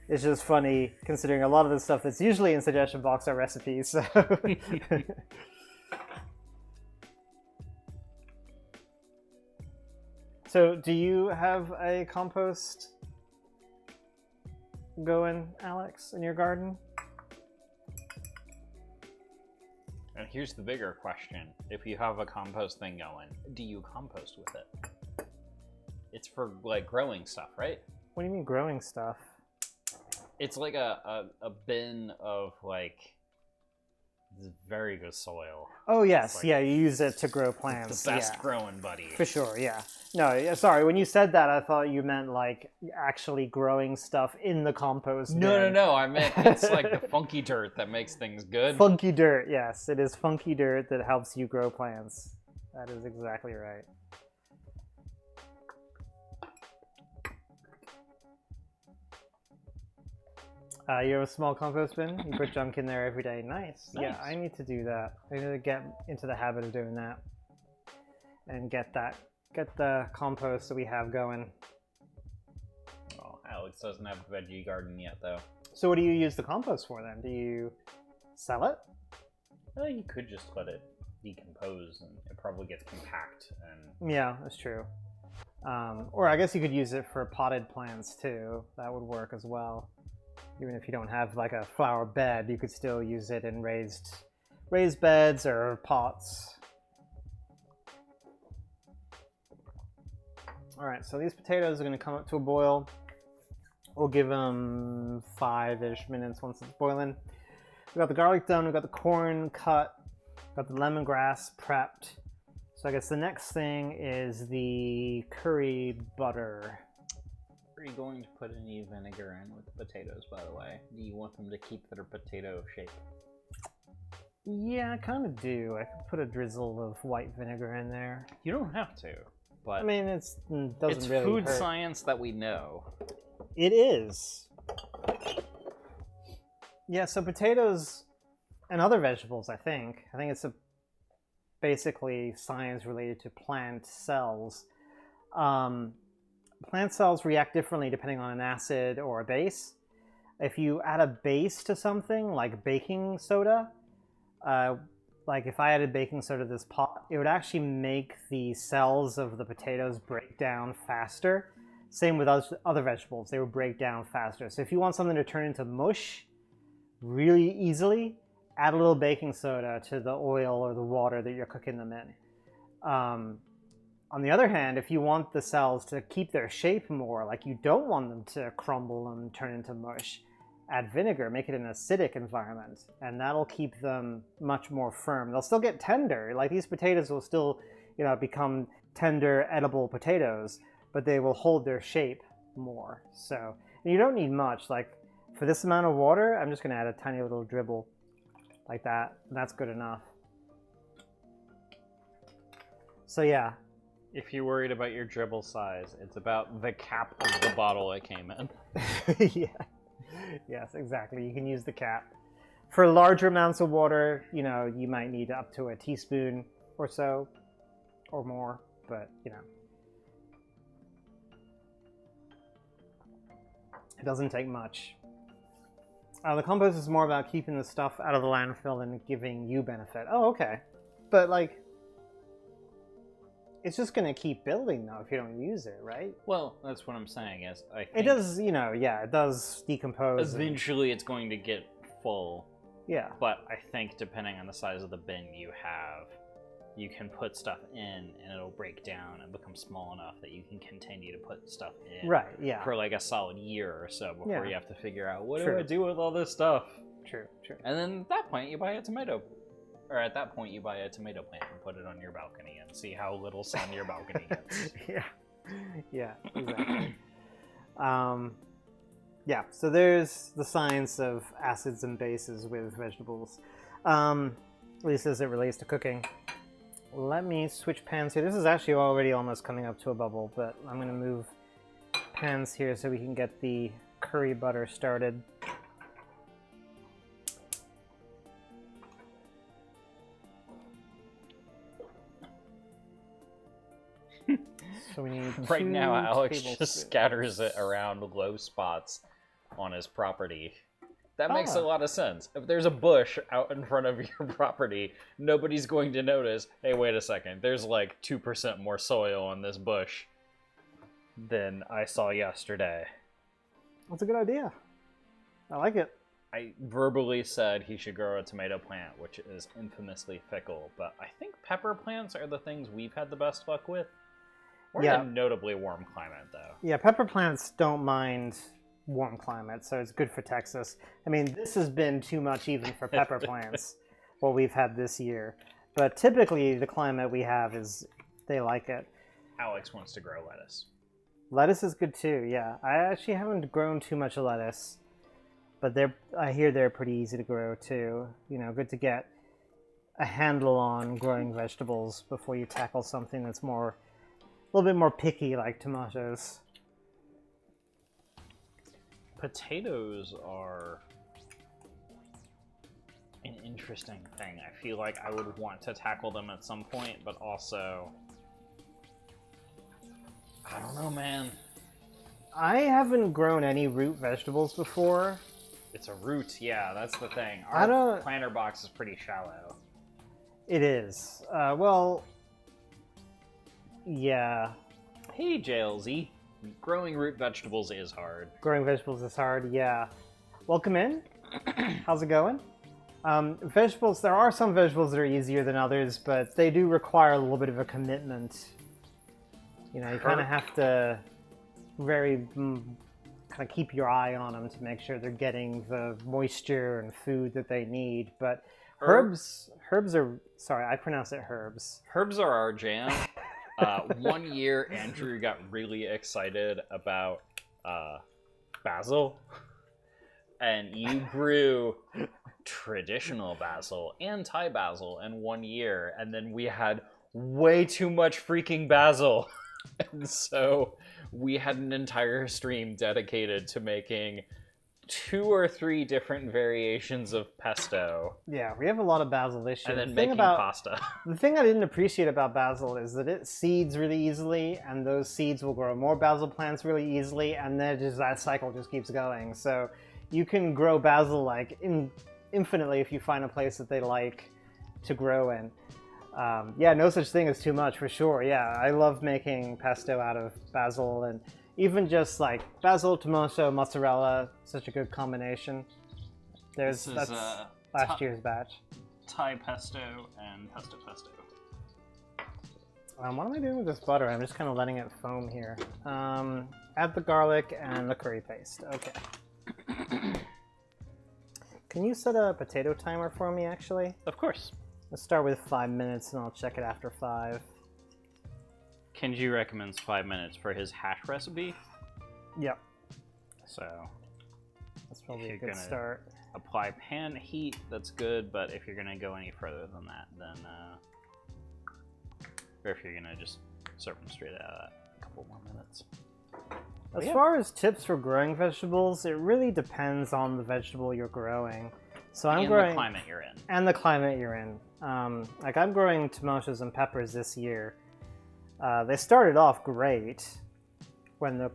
Speaker 1: It's just funny, considering a lot of the stuff that's usually in suggestion box are recipes, so... So, do you have a compost going, Alex, in your garden?
Speaker 3: And here's the bigger question. If you have a compost thing going, do you compost with it? It's for, like, growing stuff, right?
Speaker 1: What do you mean growing stuff?
Speaker 3: It's like a bin of, like, It's very good soil.
Speaker 1: Oh yes,
Speaker 3: like-
Speaker 1: yeah, you use it to grow
Speaker 3: It's
Speaker 1: plants.
Speaker 3: the best
Speaker 1: yeah.
Speaker 3: growing, buddy.
Speaker 1: For sure, yeah. No, yeah, sorry, when you said that, I thought you meant like actually growing stuff in the compost bin.
Speaker 3: No. I meant it's like the funky dirt that makes things good.
Speaker 1: Funky dirt, yes. It is funky dirt that helps you grow plants. That is exactly right. You have a small compost bin? You put junk in there every day. Nice. Yeah,
Speaker 3: Nice.
Speaker 1: I need to do that. I need to get into the habit of doing that. And get the compost that we have going.
Speaker 3: Oh, Alex doesn't have a veggie garden yet, though.
Speaker 1: So what do you use the compost for then? Do you sell it?
Speaker 3: Well, you could just let it decompose, and it probably gets compact. And
Speaker 1: Yeah, that's true. Or I guess you could use it for potted plants too. That would work as well. Even if you don't have like a flower bed, you could still use it in raised beds or pots. All right, so these potatoes are going to come up to a boil. We'll give them 5-ish minutes once it's boiling. We got the garlic done. We got the corn cut. Got the lemongrass prepped. So I guess the next thing is the curry butter.
Speaker 3: are you going to put any vinegar in with the potatoes, by the way? Do you want them to keep their potato shape?
Speaker 1: Yeah, I kind of do. I could put a drizzle of white vinegar in there.
Speaker 3: You don't have to, but
Speaker 1: I mean, doesn't
Speaker 3: it's
Speaker 1: really
Speaker 3: food
Speaker 1: hurt.
Speaker 3: science that we know.
Speaker 1: It is. Yeah, so potatoes and other vegetables, I think it's basically science related to plant cells. Plant cells react differently depending on an acid or a base. If you add a base to something like baking soda, like if I added baking soda to this pot, it would actually make the cells of the potatoes break down faster. Same with other vegetables, they would break down faster. So if you want something to turn into mush really easily, add a little baking soda to the oil or the water that you're cooking them in. On the other hand, if you want the cells to keep their shape more, like you don't want them to crumble and turn into mush, add vinegar, make it an acidic environment, and that'll keep them much more firm. They'll still get tender, like these potatoes will still, become tender, edible potatoes, but they will hold their shape more. So, and you don't need much. Like for this amount of water, I'm just gonna add a tiny little dribble like that, and that's good enough. So yeah.
Speaker 3: If you're worried about your dribble size, it's about the cap of the bottle it came in.
Speaker 1: Yeah. Yes, exactly. You can use the cap. For larger amounts of water, you might need up to a teaspoon or so, or more, but, it doesn't take much. The compost is more about keeping the stuff out of the landfill and giving you benefit. Oh, okay. But, it's just going to keep building, though, if you don't use it, right?
Speaker 3: Well, that's what I'm saying. Is I think
Speaker 1: It does, it does decompose.
Speaker 3: eventually it's going to get full.
Speaker 1: Yeah.
Speaker 3: But I think depending on the size of the bin you have, you can put stuff in and it'll break down and become small enough that you can continue to put stuff in.
Speaker 1: Right, yeah.
Speaker 3: For like a solid year or so before
Speaker 1: Yeah.
Speaker 3: you have to figure out what
Speaker 1: True.
Speaker 3: do I do with all this stuff.
Speaker 1: True.
Speaker 3: And then at that point you buy a tomato. Or at that point you buy a tomato plant and put it on your balcony and see how little sun your balcony gets.
Speaker 1: Yeah, exactly. Yeah, so there's the science of acids and bases with vegetables, at least as it relates to cooking. Let me switch pans here. This is actually already almost coming up to a bubble, but I'm going to move pans here so we can get the curry butter started. So we need
Speaker 3: Right now,
Speaker 1: 2
Speaker 3: Alex
Speaker 1: tablespoons.
Speaker 3: just scatters it around low spots on his property. That makes a
Speaker 1: Ah.
Speaker 3: lot of sense. If there's a bush out in front of your property, nobody's going to notice, hey, wait a second, there's like 2% more soil on this bush than I saw yesterday.
Speaker 1: That's a good idea. I like it.
Speaker 3: I verbally said he should grow a tomato plant, which is infamously fickle, but I think pepper plants are the things we've had the best luck with. We're
Speaker 1: Yeah.
Speaker 3: in a notably warm climate, though.
Speaker 1: Yeah, pepper plants don't mind warm climates, so it's good for Texas. I mean, this has been too much even for pepper plants. what we've had this year. But typically, the climate we have is they like it.
Speaker 3: Alex wants to grow lettuce.
Speaker 1: Lettuce is good too. Yeah, I actually haven't grown too much lettuce, but I hear they're pretty easy to grow too. You know, good to get a handle on growing vegetables before you tackle something that's a little bit more picky, like tomatoes.
Speaker 3: Potatoes are an interesting thing. I feel like I would want to tackle them at some point, but also, I don't know, man.
Speaker 1: I haven't grown any root vegetables before.
Speaker 3: It's a root, yeah, that's the thing.
Speaker 1: I
Speaker 3: Our
Speaker 1: don't-
Speaker 3: planter box is pretty shallow.
Speaker 1: It is. Well, yeah.
Speaker 3: Hey, JLZ. Growing root vegetables is hard.
Speaker 1: Growing vegetables is hard, yeah. Welcome in. How's it going? Vegetables, there are some vegetables that are easier than others, but they do require a little bit of a commitment. You know, you kind of have to kind of keep your eye on them to make sure they're getting the moisture and food that they need. But herbs are, sorry, I pronounce it herbs.
Speaker 3: Herbs are our jam. 1 year, Andrew got really excited about basil, and you grew traditional basil and Thai basil in 1 year, and then we had way too much freaking basil, and so we had an entire stream dedicated to making 2 or 3 different variations of pesto,
Speaker 1: Yeah, we have a lot of basil this year.
Speaker 3: and then
Speaker 1: The thing
Speaker 3: making
Speaker 1: about-
Speaker 3: pasta.
Speaker 1: The thing I didn't appreciate about basil is that it seeds really easily, and those seeds will grow more basil plants really easily, and then just that cycle just keeps going. So you can grow basil like infinitely if you find a place that they like to grow in. Yeah, no such thing as too much for sure. Yeah, I love making pesto out of basil, and even just like basil, tomato, mozzarella, such a good combination. That's last year's batch.
Speaker 3: Thai pesto and pesto.
Speaker 1: What am I doing with this butter? I'm just kind of letting it foam here. Add the garlic and the curry paste. Okay. Can you set a potato timer for me, actually?
Speaker 3: Of course.
Speaker 1: Let's start with 5 minutes, and I'll check it after 5.
Speaker 3: Kenji recommends 5 minutes for his hash recipe,
Speaker 1: Yep,
Speaker 3: so
Speaker 1: that's probably
Speaker 3: If
Speaker 1: a
Speaker 3: you're
Speaker 1: good
Speaker 3: gonna-
Speaker 1: start.
Speaker 3: apply pan heat, that's good, but if you're gonna go any further than that, then, or if you're gonna just serve them straight out, a couple more minutes.
Speaker 1: As
Speaker 3: yeah.
Speaker 1: far as tips for growing vegetables, it really depends on the vegetable you're growing. So I'm
Speaker 3: And
Speaker 1: growing
Speaker 3: the climate you're in.
Speaker 1: and the climate you're in. Like I'm growing tomatoes and peppers this year. They started off great when the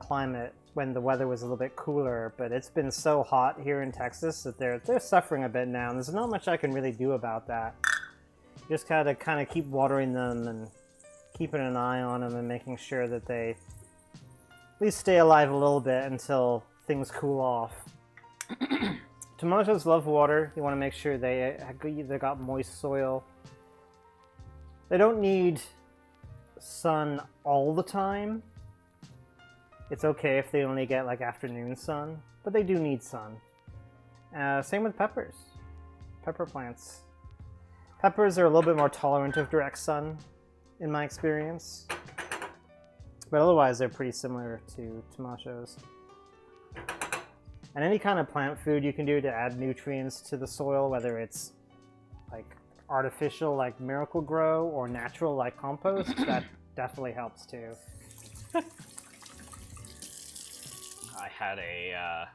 Speaker 1: weather was a little bit cooler, but it's been so hot here in Texas that they're suffering a bit now. And there's not much I can really do about that. Just gotta kind of keep watering them and keeping an eye on them and making sure that they at least stay alive a little bit until things cool off. Tomatoes love water. You want to make sure they got moist soil. They don't need sun all the time. It's okay if they only get like afternoon sun, but they do need sun. Same with peppers. Pepper plants. Peppers are a little bit more tolerant of direct sun, in my experience. But otherwise, they're pretty similar to tomatoes. And any kind of plant food you can do to add nutrients to the soil, whether it's like artificial like Miracle Grow or natural like compost, that definitely helps too.
Speaker 3: I had a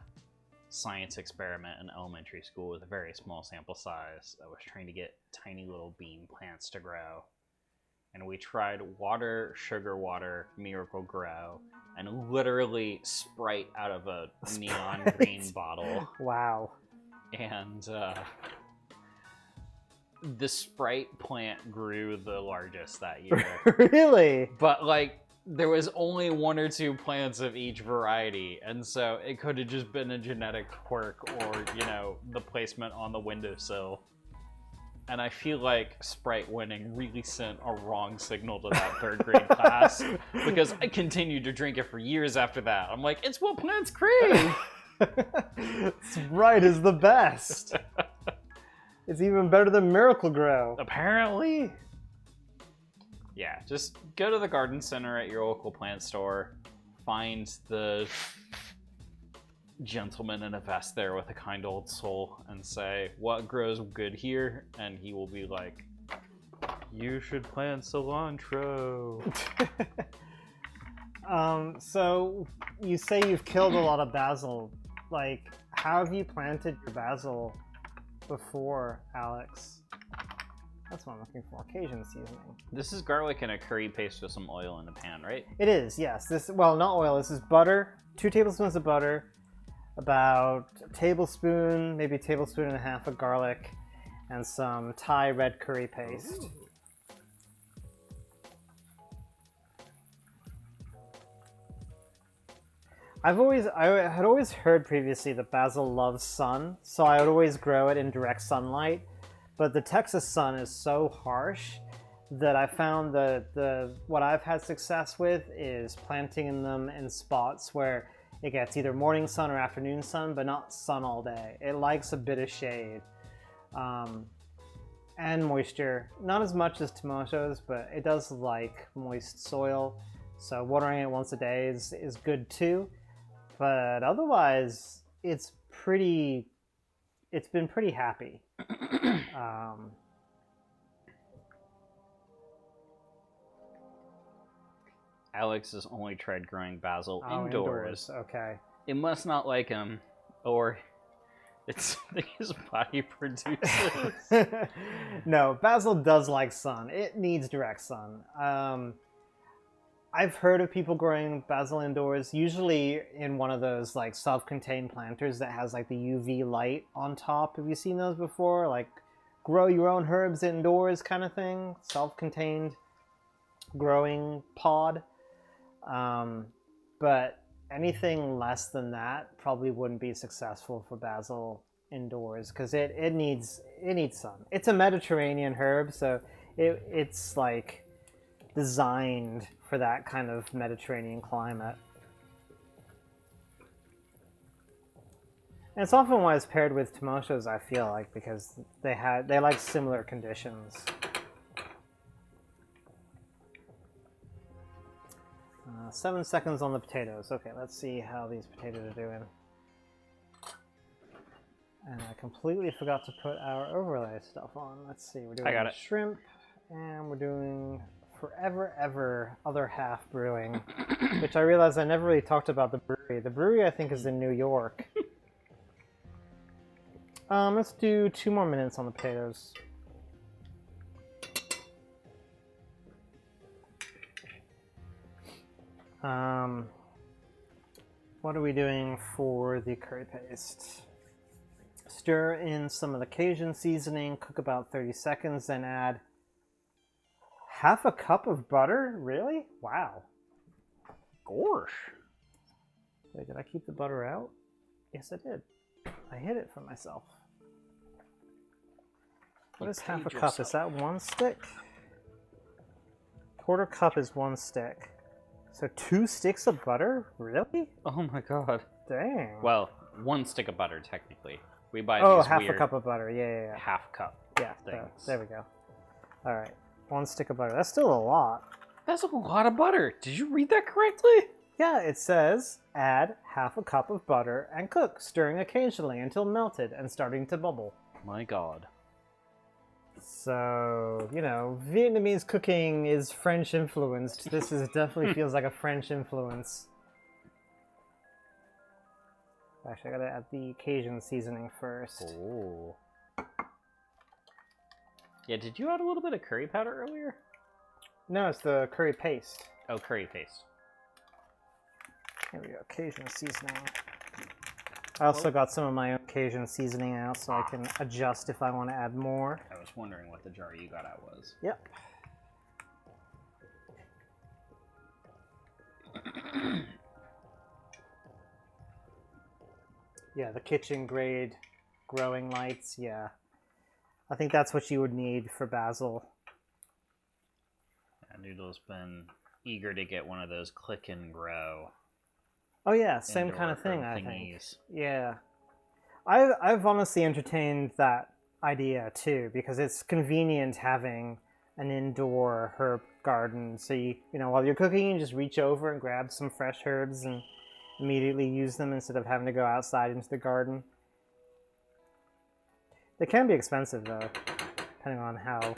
Speaker 3: science experiment in elementary school with a very small sample size. I was trying to get tiny little bean plants to grow. And we tried water, sugar water, Miracle Grow, and literally Sprite out of a neon green bottle.
Speaker 1: Wow.
Speaker 3: And the Sprite plant grew the largest that year.
Speaker 1: Really?
Speaker 3: But, like, there was only 1 or 2 plants of each variety, and so it could have just been a genetic quirk or, you know, the placement on the windowsill. And I feel like Sprite winning really sent a wrong signal to that 3rd grade class, because I continued to drink it for years after that. I'm like, it's what plants crave!
Speaker 1: Sprite is the best. It's even better than Miracle Grow.
Speaker 3: Apparently. Yeah, just go to the garden center at your local plant store, find the gentleman in a vest there with a kind old soul, and say, what grows good here? And he will be like, you should plant cilantro.
Speaker 1: So you say you've killed a lot of basil. Like, how have you planted your basil before, Alex? That's what I'm looking for. Cajun seasoning.
Speaker 3: This is garlic in a curry paste with some oil in a pan, right?
Speaker 1: It is, yes. This, well, not oil. This is butter. 2 tablespoons of butter, about a tablespoon, maybe a tablespoon and a half of garlic, and some Thai red curry paste.
Speaker 3: Ooh.
Speaker 1: I had always heard previously that basil loves sun, so I would always grow it in direct sunlight. But the Texas sun is so harsh that I found that what I've had success with is planting them in spots where it gets either morning sun or afternoon sun, but not sun all day. It likes a bit of shade and moisture. Not as much as tomatoes, but it does like moist soil. So watering it once a day is good too. But otherwise, it's been pretty happy.
Speaker 3: Alex has only tried growing basil indoors.
Speaker 1: Okay.
Speaker 3: It must not like him, or it's something his body produces.
Speaker 1: No, basil does like sun. It needs direct sun. I've heard of people growing basil indoors, usually in one of those like self-contained planters that has like the UV light on top. Have you seen those before? Like grow your own herbs indoors kind of thing. Self-contained growing pod. But anything less than that probably wouldn't be successful for basil indoors because it needs sun. It's a Mediterranean herb, so it's like designed for that kind of Mediterranean climate. And it's often why it's paired with tomatoes, I feel like, because they like similar conditions. 7 seconds on the potatoes. Okay, let's see how these potatoes are doing. And I completely forgot to put our overlay stuff on. Let's see, we're doing
Speaker 3: I got it.
Speaker 1: shrimp, and we're doing Forever Ever Other Half Brewing, which I realized I never really talked about the brewery. The brewery, I think, is in New York. Let's do 2 more minutes on the potatoes. What are we doing for the curry paste? Stir in some of the Cajun seasoning, cook about 30 seconds, then add half a cup of butter? Really? Wow.
Speaker 3: Gosh.
Speaker 1: Wait, did I keep the butter out? Yes, I did. I hid it from myself. What is half a cup? Is that 1 stick? Quarter cup is 1 stick. So 2 sticks of butter? Really?
Speaker 3: Oh my god.
Speaker 1: Dang.
Speaker 3: Well, 1 stick of butter, technically. We buy
Speaker 1: oh,
Speaker 3: these
Speaker 1: half
Speaker 3: weird
Speaker 1: a cup of butter. Yeah.
Speaker 3: half cup
Speaker 1: Yeah,
Speaker 3: things.
Speaker 1: there we go. All right. 1 stick of butter. That's still a lot.
Speaker 3: That's a lot of butter. Did you read that correctly?
Speaker 1: Yeah, it says add half a cup of butter and cook, stirring occasionally until melted and starting to bubble.
Speaker 3: My god.
Speaker 1: So, you know, Vietnamese cooking is French influenced. This is definitely feels like a French influence. Actually, I gotta add the Cajun seasoning first.
Speaker 3: Oh. Yeah, did you add a little bit of curry powder earlier?
Speaker 1: No, it's the curry paste.
Speaker 3: Oh, curry paste.
Speaker 1: Here we go, Cajun seasoning. I also got some of my own Cajun seasoning out so I can adjust if I want to add more.
Speaker 3: I was wondering what the jar you got out was.
Speaker 1: Yep. Yeah, the kitchen grade growing lights, yeah. I think that's what you would need for basil.
Speaker 3: Yeah, Noodle's been eager to get one of those click and grow.
Speaker 1: Oh yeah, same
Speaker 3: indoor
Speaker 1: kind of thing,
Speaker 3: herb
Speaker 1: I think.
Speaker 3: thingies.
Speaker 1: Yeah. I've honestly entertained that idea too, because it's convenient having an indoor herb garden. So you know, while you're cooking, you just reach over and grab some fresh herbs and immediately use them instead of having to go outside into the garden. They can be expensive though, depending on how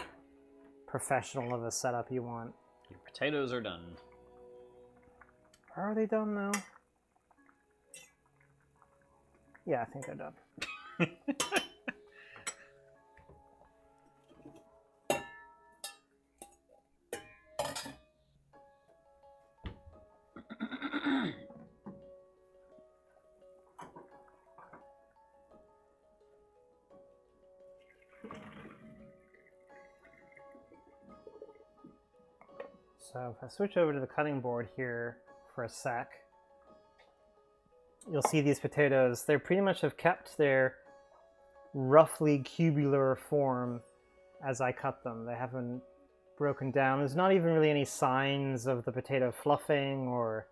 Speaker 1: professional of a setup you want.
Speaker 3: Your potatoes are done.
Speaker 1: Are they done though? Yeah, I think they're done. So if I switch over to the cutting board here for a sec, you'll see these potatoes, they pretty much have kept their roughly cubular form as I cut them. They haven't broken down. There's not even really any signs of the potato fluffing or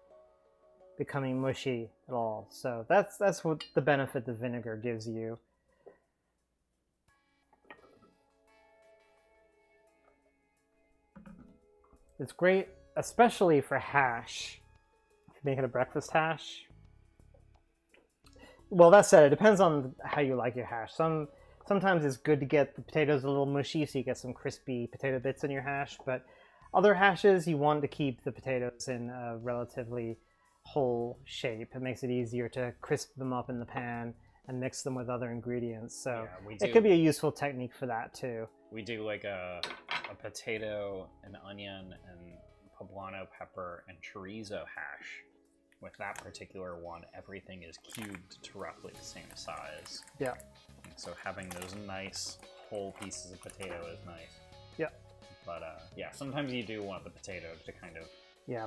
Speaker 1: becoming mushy at all. So that's what the benefit the vinegar gives you. It's great, especially for hash. If you make it a breakfast hash. Well, that said, it depends on how you like your hash. Sometimes it's good to get the potatoes a little mushy so you get some crispy potato bits in your hash, but other hashes you want to keep the potatoes in a relatively whole shape. It makes it easier to crisp them up in the pan and mix them with other ingredients. So
Speaker 3: yeah,
Speaker 1: it could be a useful technique for that too.
Speaker 3: We do like a potato, an onion, and poblano pepper and chorizo hash. With that particular one, everything is cubed to roughly the same size.
Speaker 1: Yeah.
Speaker 3: So having those nice whole pieces of potato is nice.
Speaker 1: Yeah.
Speaker 3: But yeah, sometimes you do want the potato to kind of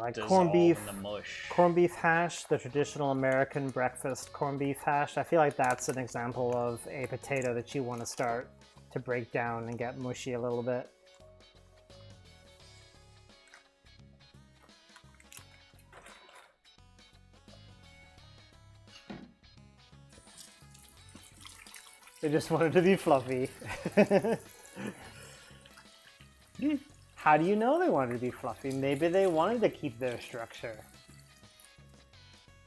Speaker 1: like
Speaker 3: dissolve
Speaker 1: corned beef,
Speaker 3: in the mush.
Speaker 1: corned beef hash, the traditional American breakfast corned beef hash. I feel like that's an example of a potato that you want to start to break down and get mushy a little bit. They just wanted to be fluffy. How do you know they wanted to be fluffy? Maybe they wanted to keep their structure.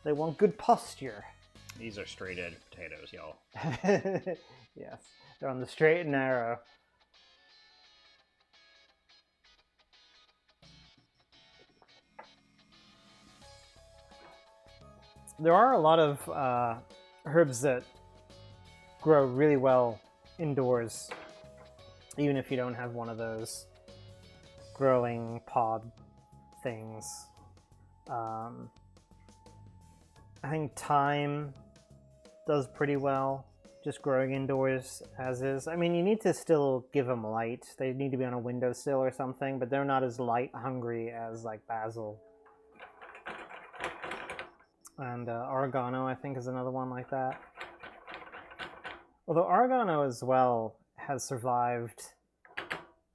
Speaker 1: They want good posture.
Speaker 3: These are straight edge potatoes, y'all.
Speaker 1: Yes, they're on the straight and narrow. There are a lot of herbs that grow really well indoors, even if you don't have one of those growing pod things. I think thyme does pretty well just growing indoors as is. I mean, you need to still give them light. They need to be on a windowsill or something, but they're not as light hungry as like basil. And oregano, I think, is another one like that. Although oregano as well has survived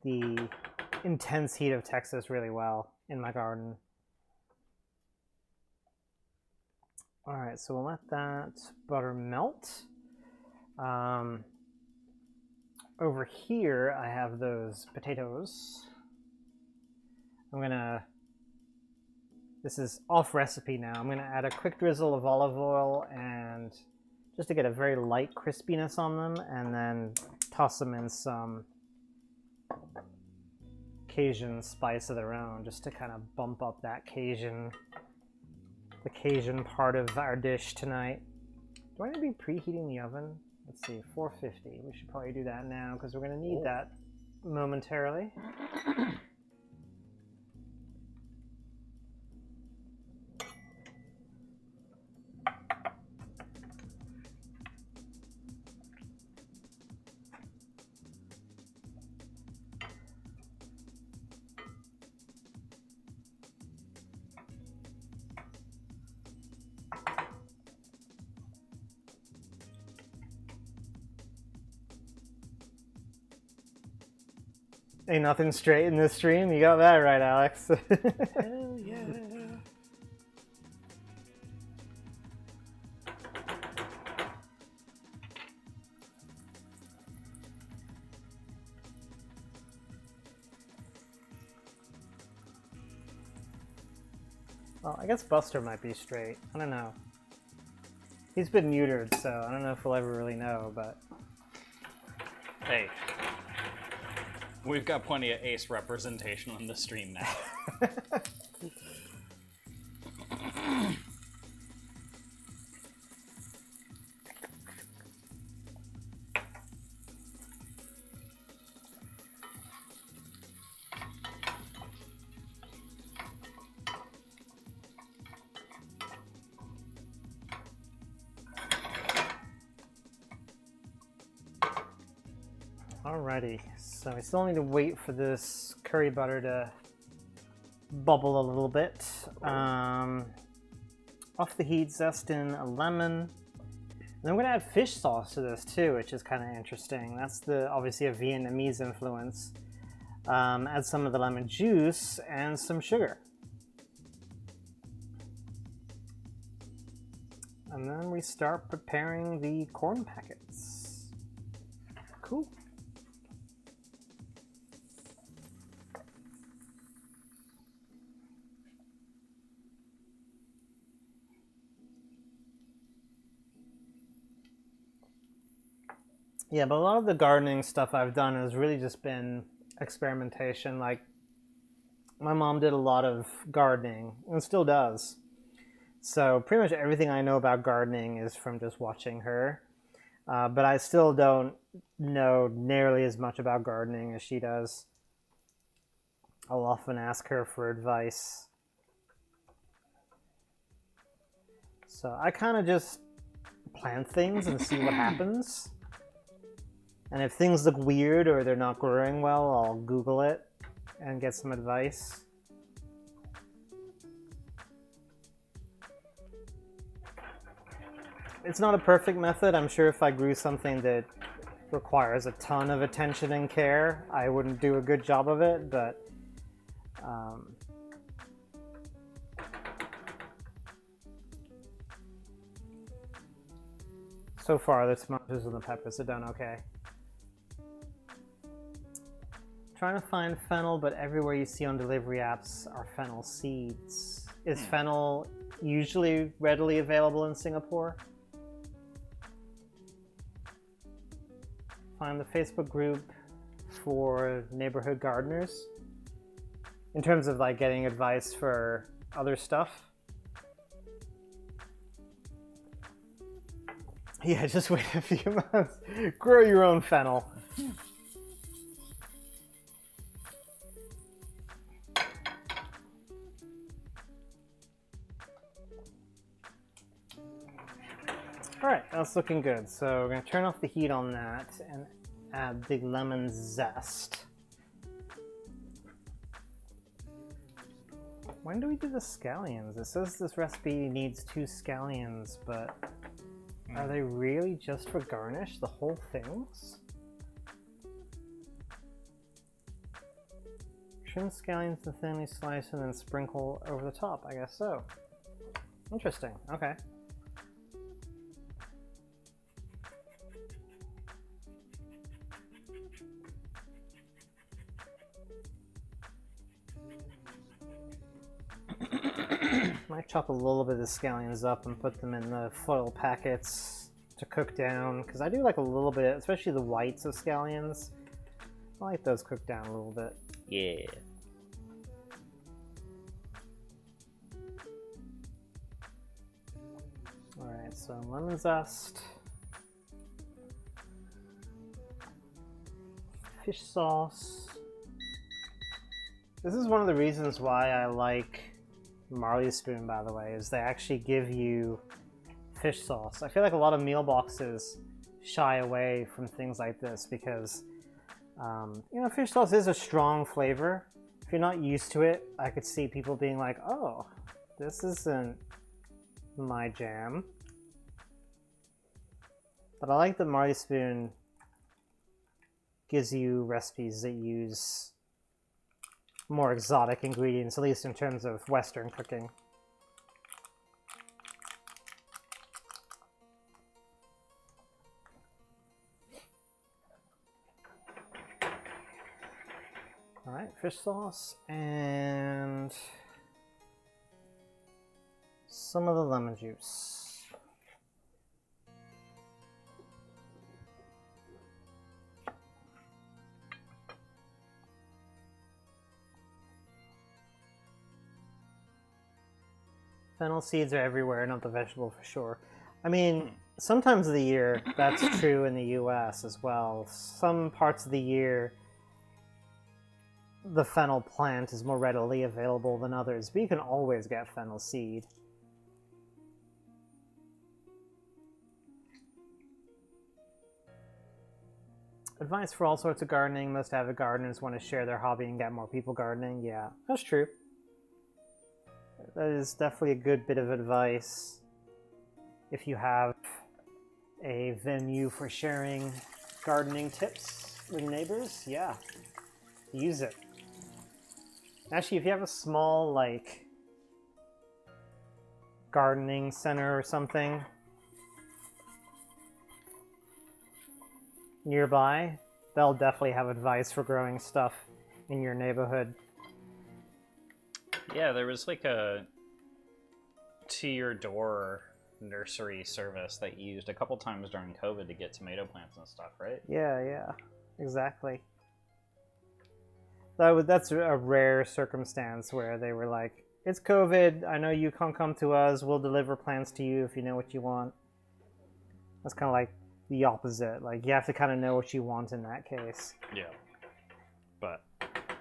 Speaker 1: the intense heat of Texas really well in my garden. Alright, so we'll let that butter melt. Over here I have those potatoes. This is off recipe now. I'm gonna add a quick drizzle of olive oil and just to get a very light crispiness on them, and then toss them in some Cajun spice of their own, just to kind of bump up that Cajun part of our dish tonight. Do I need to be preheating the oven? Let's see, 450. We should probably do that now because we're going to need that momentarily. Ain't nothing straight in this stream. You got that right, Alex.
Speaker 3: Hell yeah.
Speaker 1: Well, I guess Buster might be straight. I don't know. He's been neutered, so I don't know if we'll ever really know, but...
Speaker 3: Hey, we've got plenty of ace representation on the stream now.
Speaker 1: Alrighty, so we still need to wait for this curry butter to bubble a little bit. Off the heat, zest in a lemon. And I'm going to add fish sauce to this too, which is kind of interesting. That's obviously a Vietnamese influence. Add some of the lemon juice and some sugar. And then we start preparing the corn packets. Cool. Yeah, but a lot of the gardening stuff I've done has really just been experimentation. Like, my mom did a lot of gardening, and still does. So pretty much everything I know about gardening is from just watching her. But I still don't know nearly as much about gardening as she does. I'll often ask her for advice. So I kind of just plant things and see what happens. And if things look weird or they're not growing well, I'll Google it and get some advice. It's not a perfect method. I'm sure if I grew something that requires a ton of attention and care, I wouldn't do a good job of it, but so far the tomatoes and the peppers have done okay. Trying to find fennel, but everywhere you see on delivery apps are fennel seeds. Is fennel usually readily available in Singapore? Find the Facebook group for neighborhood gardeners in terms of like getting advice for other stuff. Yeah, just wait a few months. Grow your own fennel. Alright, that's looking good. So we're going to turn off the heat on that and add the lemon zest. When do we do the scallions? It says this recipe needs 2 scallions, but are they really just for garnish, the whole things? Trim scallions to thinly slice and then sprinkle over the top. I guess so. Interesting. Okay. Might chop a little bit of the scallions up and put them in the foil packets to cook down, because I do like a little bit, especially the whites of scallions. I like those cooked down a little bit.
Speaker 4: Yeah.
Speaker 1: Alright, so lemon zest, fish sauce. This is one of the reasons why I like Marley Spoon, by the way, is they actually give you fish sauce. I feel like a lot of meal boxes shy away from things like this because, you know, fish sauce is a strong flavor. If you're not used to it, I could see people being like, oh, this isn't my jam. But I like that Marley Spoon gives you recipes that use more exotic ingredients, at least in terms of Western cooking. Alright, fish sauce, and some of the lemon juice. Fennel seeds are everywhere, not the vegetable for sure. I mean, sometimes of the year, that's true in the US as well. Some parts of the year, the fennel plant is more readily available than others, but you can always get fennel seed. Advice for all sorts of gardening. Most avid gardeners want to share their hobby and get more people gardening. Yeah, that's true. That is definitely a good bit of advice. If you have a venue for sharing gardening tips with neighbors, yeah, use it. Actually, if you have a small, like, gardening center or something nearby, they'll definitely have advice for growing stuff in your neighborhood.
Speaker 3: Yeah, there was like a to-your-door nursery service that you used a couple times during COVID to get tomato plants and stuff, right?
Speaker 1: Yeah, exactly. That's a rare circumstance where they were like, it's COVID, I know you can't come to us, we'll deliver plants to you if you know what you want. That's kind of like the opposite. Like, you have to kind of know what you want in that case.
Speaker 3: Yeah. But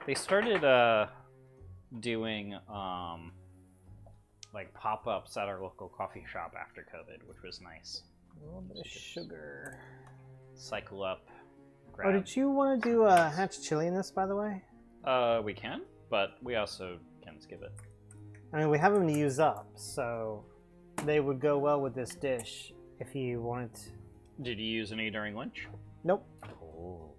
Speaker 3: they started doing like pop-ups at our local coffee shop after COVID, which was nice.
Speaker 1: A little bit of sugar.
Speaker 3: Cycle up.
Speaker 1: Oh, did you want to do a hatch chili in this, by the way?
Speaker 3: We can, but we also can skip it.
Speaker 1: I mean, we have them to use up, so they would go well with this dish if you wanted to.
Speaker 3: Did you use any during lunch?
Speaker 1: Nope.
Speaker 3: Oh.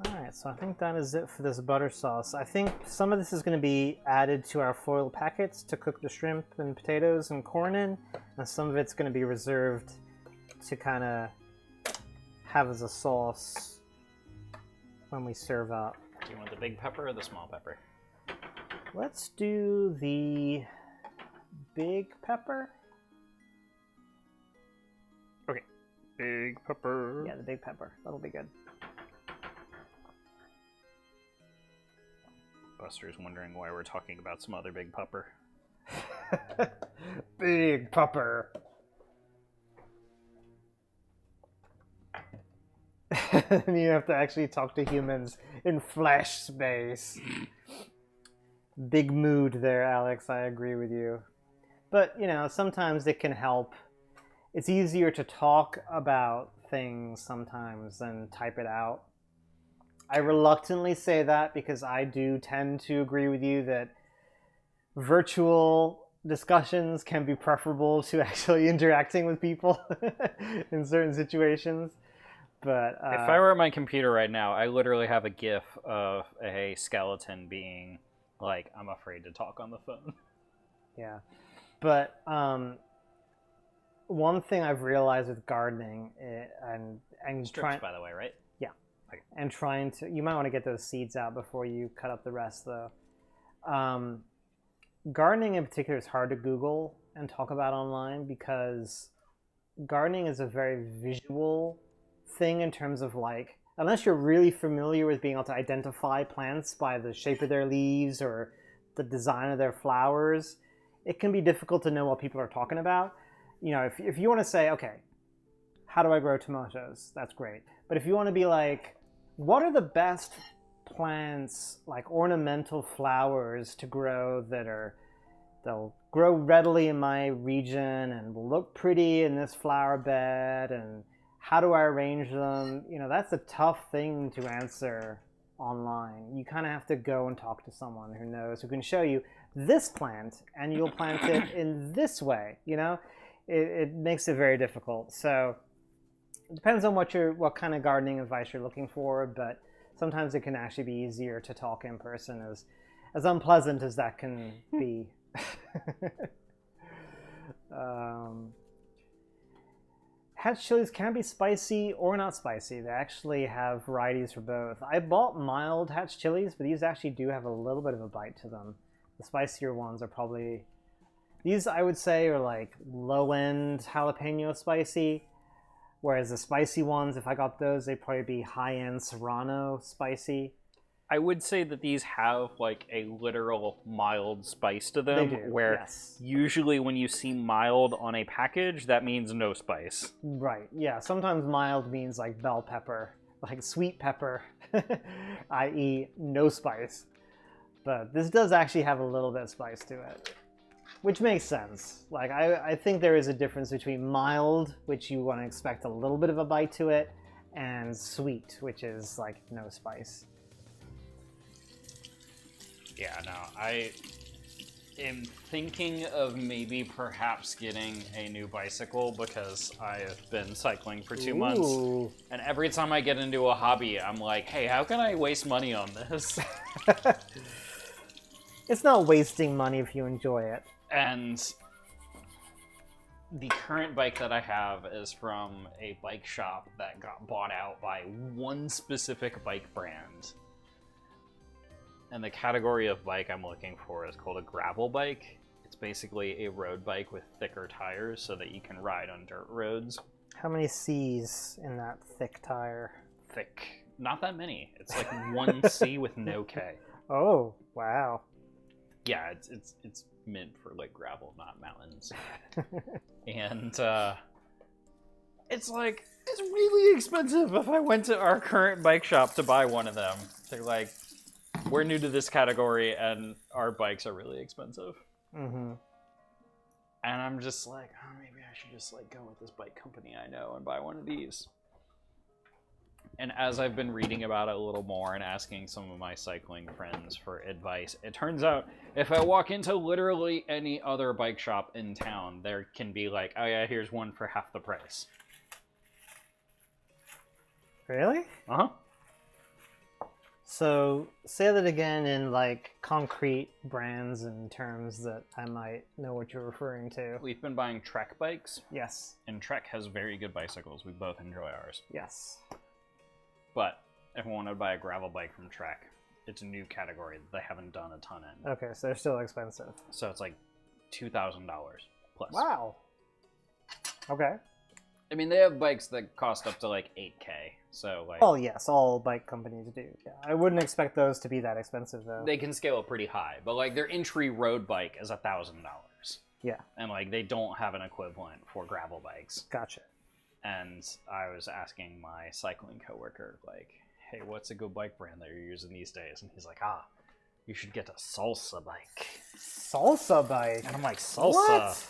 Speaker 1: Alright, so I think that is it for this butter sauce. I think some of this is going to be added to our foil packets to cook the shrimp and potatoes and corn in, and some of it's going to be reserved to kind of have as a sauce when we serve up.
Speaker 3: Do you want the big pepper or the small pepper?
Speaker 1: Let's do the big pepper.
Speaker 3: Okay. Big pepper.
Speaker 1: Yeah, the big pepper. That'll be good.
Speaker 3: Buster's wondering why we're talking about some other big pepper.
Speaker 1: Big pepper. And you have to actually talk to humans in flesh space. Big mood there, Alex. I agree with you. But, you know, sometimes it can help. It's easier to talk about things sometimes than type it out. I reluctantly say that because I do tend to agree with you that virtual discussions can be preferable to actually interacting with people in certain situations. But
Speaker 3: if I were at my computer right now, I literally have a GIF of a skeleton being like, I'm afraid to talk on the phone.
Speaker 1: Yeah. But one thing I've realized with gardening and
Speaker 3: Strips, by the way, right?
Speaker 1: And trying to, you might want to get those seeds out before you cut up the rest, though. Gardening in particular is hard to Google and talk about online because gardening is a very visual thing in terms of, like, unless you're really familiar with being able to identify plants by the shape of their leaves or the design of their flowers, it can be difficult to know what people are talking about. You know, if you want to say, okay, how do I grow tomatoes? That's great. But if you want to be like, what are the best plants, like ornamental flowers to grow they'll grow readily in my region and will look pretty in this flower bed, and how do I arrange them? You know, that's a tough thing to answer online. You kind of have to go and talk to someone who knows, who can show you this plant and you'll plant it in this way, you know? It makes it very difficult. So it depends on what kind of gardening advice you're looking for, but sometimes it can actually be easier to talk in person, as unpleasant as that can be. Hatch chilies can be spicy or not spicy. They actually have varieties for both. I bought mild hatch chilies, but these actually do have a little bit of a bite to them. The spicier ones are probably These, I would say, are like low-end jalapeno spicy, whereas the spicy ones, if I got those, they'd probably be high-end serrano spicy.
Speaker 3: I would say that these have like a literal mild spice to
Speaker 1: They
Speaker 3: them,
Speaker 1: do,
Speaker 3: where
Speaker 1: yes.
Speaker 3: usually when you see mild on a package, that means no spice.
Speaker 1: Right, yeah. Sometimes mild means like bell pepper, like sweet pepper, i.e. no spice. But this does actually have a little bit of spice to it, which makes sense. Like, I think there is a difference between mild, which you want to expect a little bit of a bite to it, and sweet, which is like no spice.
Speaker 3: Yeah, no, I am thinking of maybe perhaps getting a new bicycle because I have been cycling for 2 months.
Speaker 1: Ooh.
Speaker 3: And every time I get into a hobby, I'm like, hey, how can I waste money on this?
Speaker 1: It's not wasting money if you enjoy it.
Speaker 3: And the current bike that I have is from a bike shop that got bought out by one specific bike brand. And the category of bike I'm looking for is called a gravel bike. It's basically a road bike with thicker tires so that you can ride on dirt roads.
Speaker 1: How many C's in that thick tire?
Speaker 3: Thick. Not that many. It's like 1 C with no K.
Speaker 1: Oh, wow.
Speaker 3: Yeah, it's meant for like gravel, not mountains. And it's like, it's really expensive if I went to our current bike shop to buy one of them. They're like, we're new to this category and our bikes are really expensive.
Speaker 1: Mm-hmm.
Speaker 3: And I'm just like, oh, maybe I should just like go with this bike company I know and buy one of these. And as I've been reading about it a little more and asking some of my cycling friends for advice, it turns out if I walk into literally any other bike shop in town, there can be like, oh yeah, here's one for half the price.
Speaker 1: Really?
Speaker 3: Uh-huh.
Speaker 1: So, say that again in like concrete brands and terms that I might know what you're referring to.
Speaker 3: We've been buying Trek bikes,
Speaker 1: Yes.
Speaker 3: and Trek has very good bicycles. We both enjoy ours.
Speaker 1: Yes.
Speaker 3: But if I wanted to buy a gravel bike from Trek, it's a new category that they haven't done a ton in.
Speaker 1: Okay, so they're still expensive.
Speaker 3: So it's like $2,000 plus.
Speaker 1: Wow. Okay.
Speaker 3: I mean, they have bikes that cost up to like 8K. So like,
Speaker 1: Oh yes, all bike companies do. Yeah, I wouldn't expect those to be that expensive though.
Speaker 3: they can scale it pretty high. But like their entry road bike is $1,000.
Speaker 1: Yeah,
Speaker 3: And like they don't have an equivalent for gravel bikes.
Speaker 1: gotcha.
Speaker 3: And I was asking my cycling coworker, like, hey, what's a good bike brand that you're using these days? And he's like, you should get a salsa bike.
Speaker 1: Salsa bike.
Speaker 3: And I'm like, salsa?
Speaker 1: What?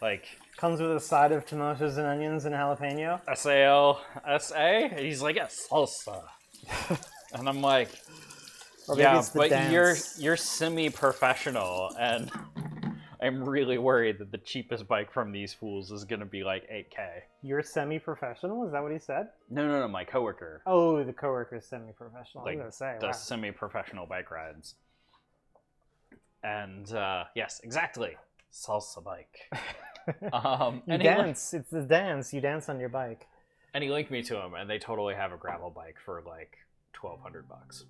Speaker 3: Like,
Speaker 1: Comes with a side of tomatoes and onions and jalapeno.
Speaker 3: SALSA? And he's like, yeah, salsa. And I'm like,
Speaker 1: Or maybe
Speaker 3: yeah,
Speaker 1: it's the
Speaker 3: but
Speaker 1: dance.
Speaker 3: you're semi-professional, and I'm really worried that the cheapest bike from these fools is gonna be like 8K.
Speaker 1: You're semi-professional. Is that what he said?
Speaker 3: No, my coworker
Speaker 1: Oh, the coworker's semi-professional. I
Speaker 3: like
Speaker 1: was gonna say.
Speaker 3: does
Speaker 1: Wow.
Speaker 3: semi-professional bike rides. And yes, exactly, salsa bike.
Speaker 1: You
Speaker 3: and
Speaker 1: dance. It's the dance. You dance on your bike.
Speaker 3: And he linked me to him, and they totally have a gravel bike for like $1,200,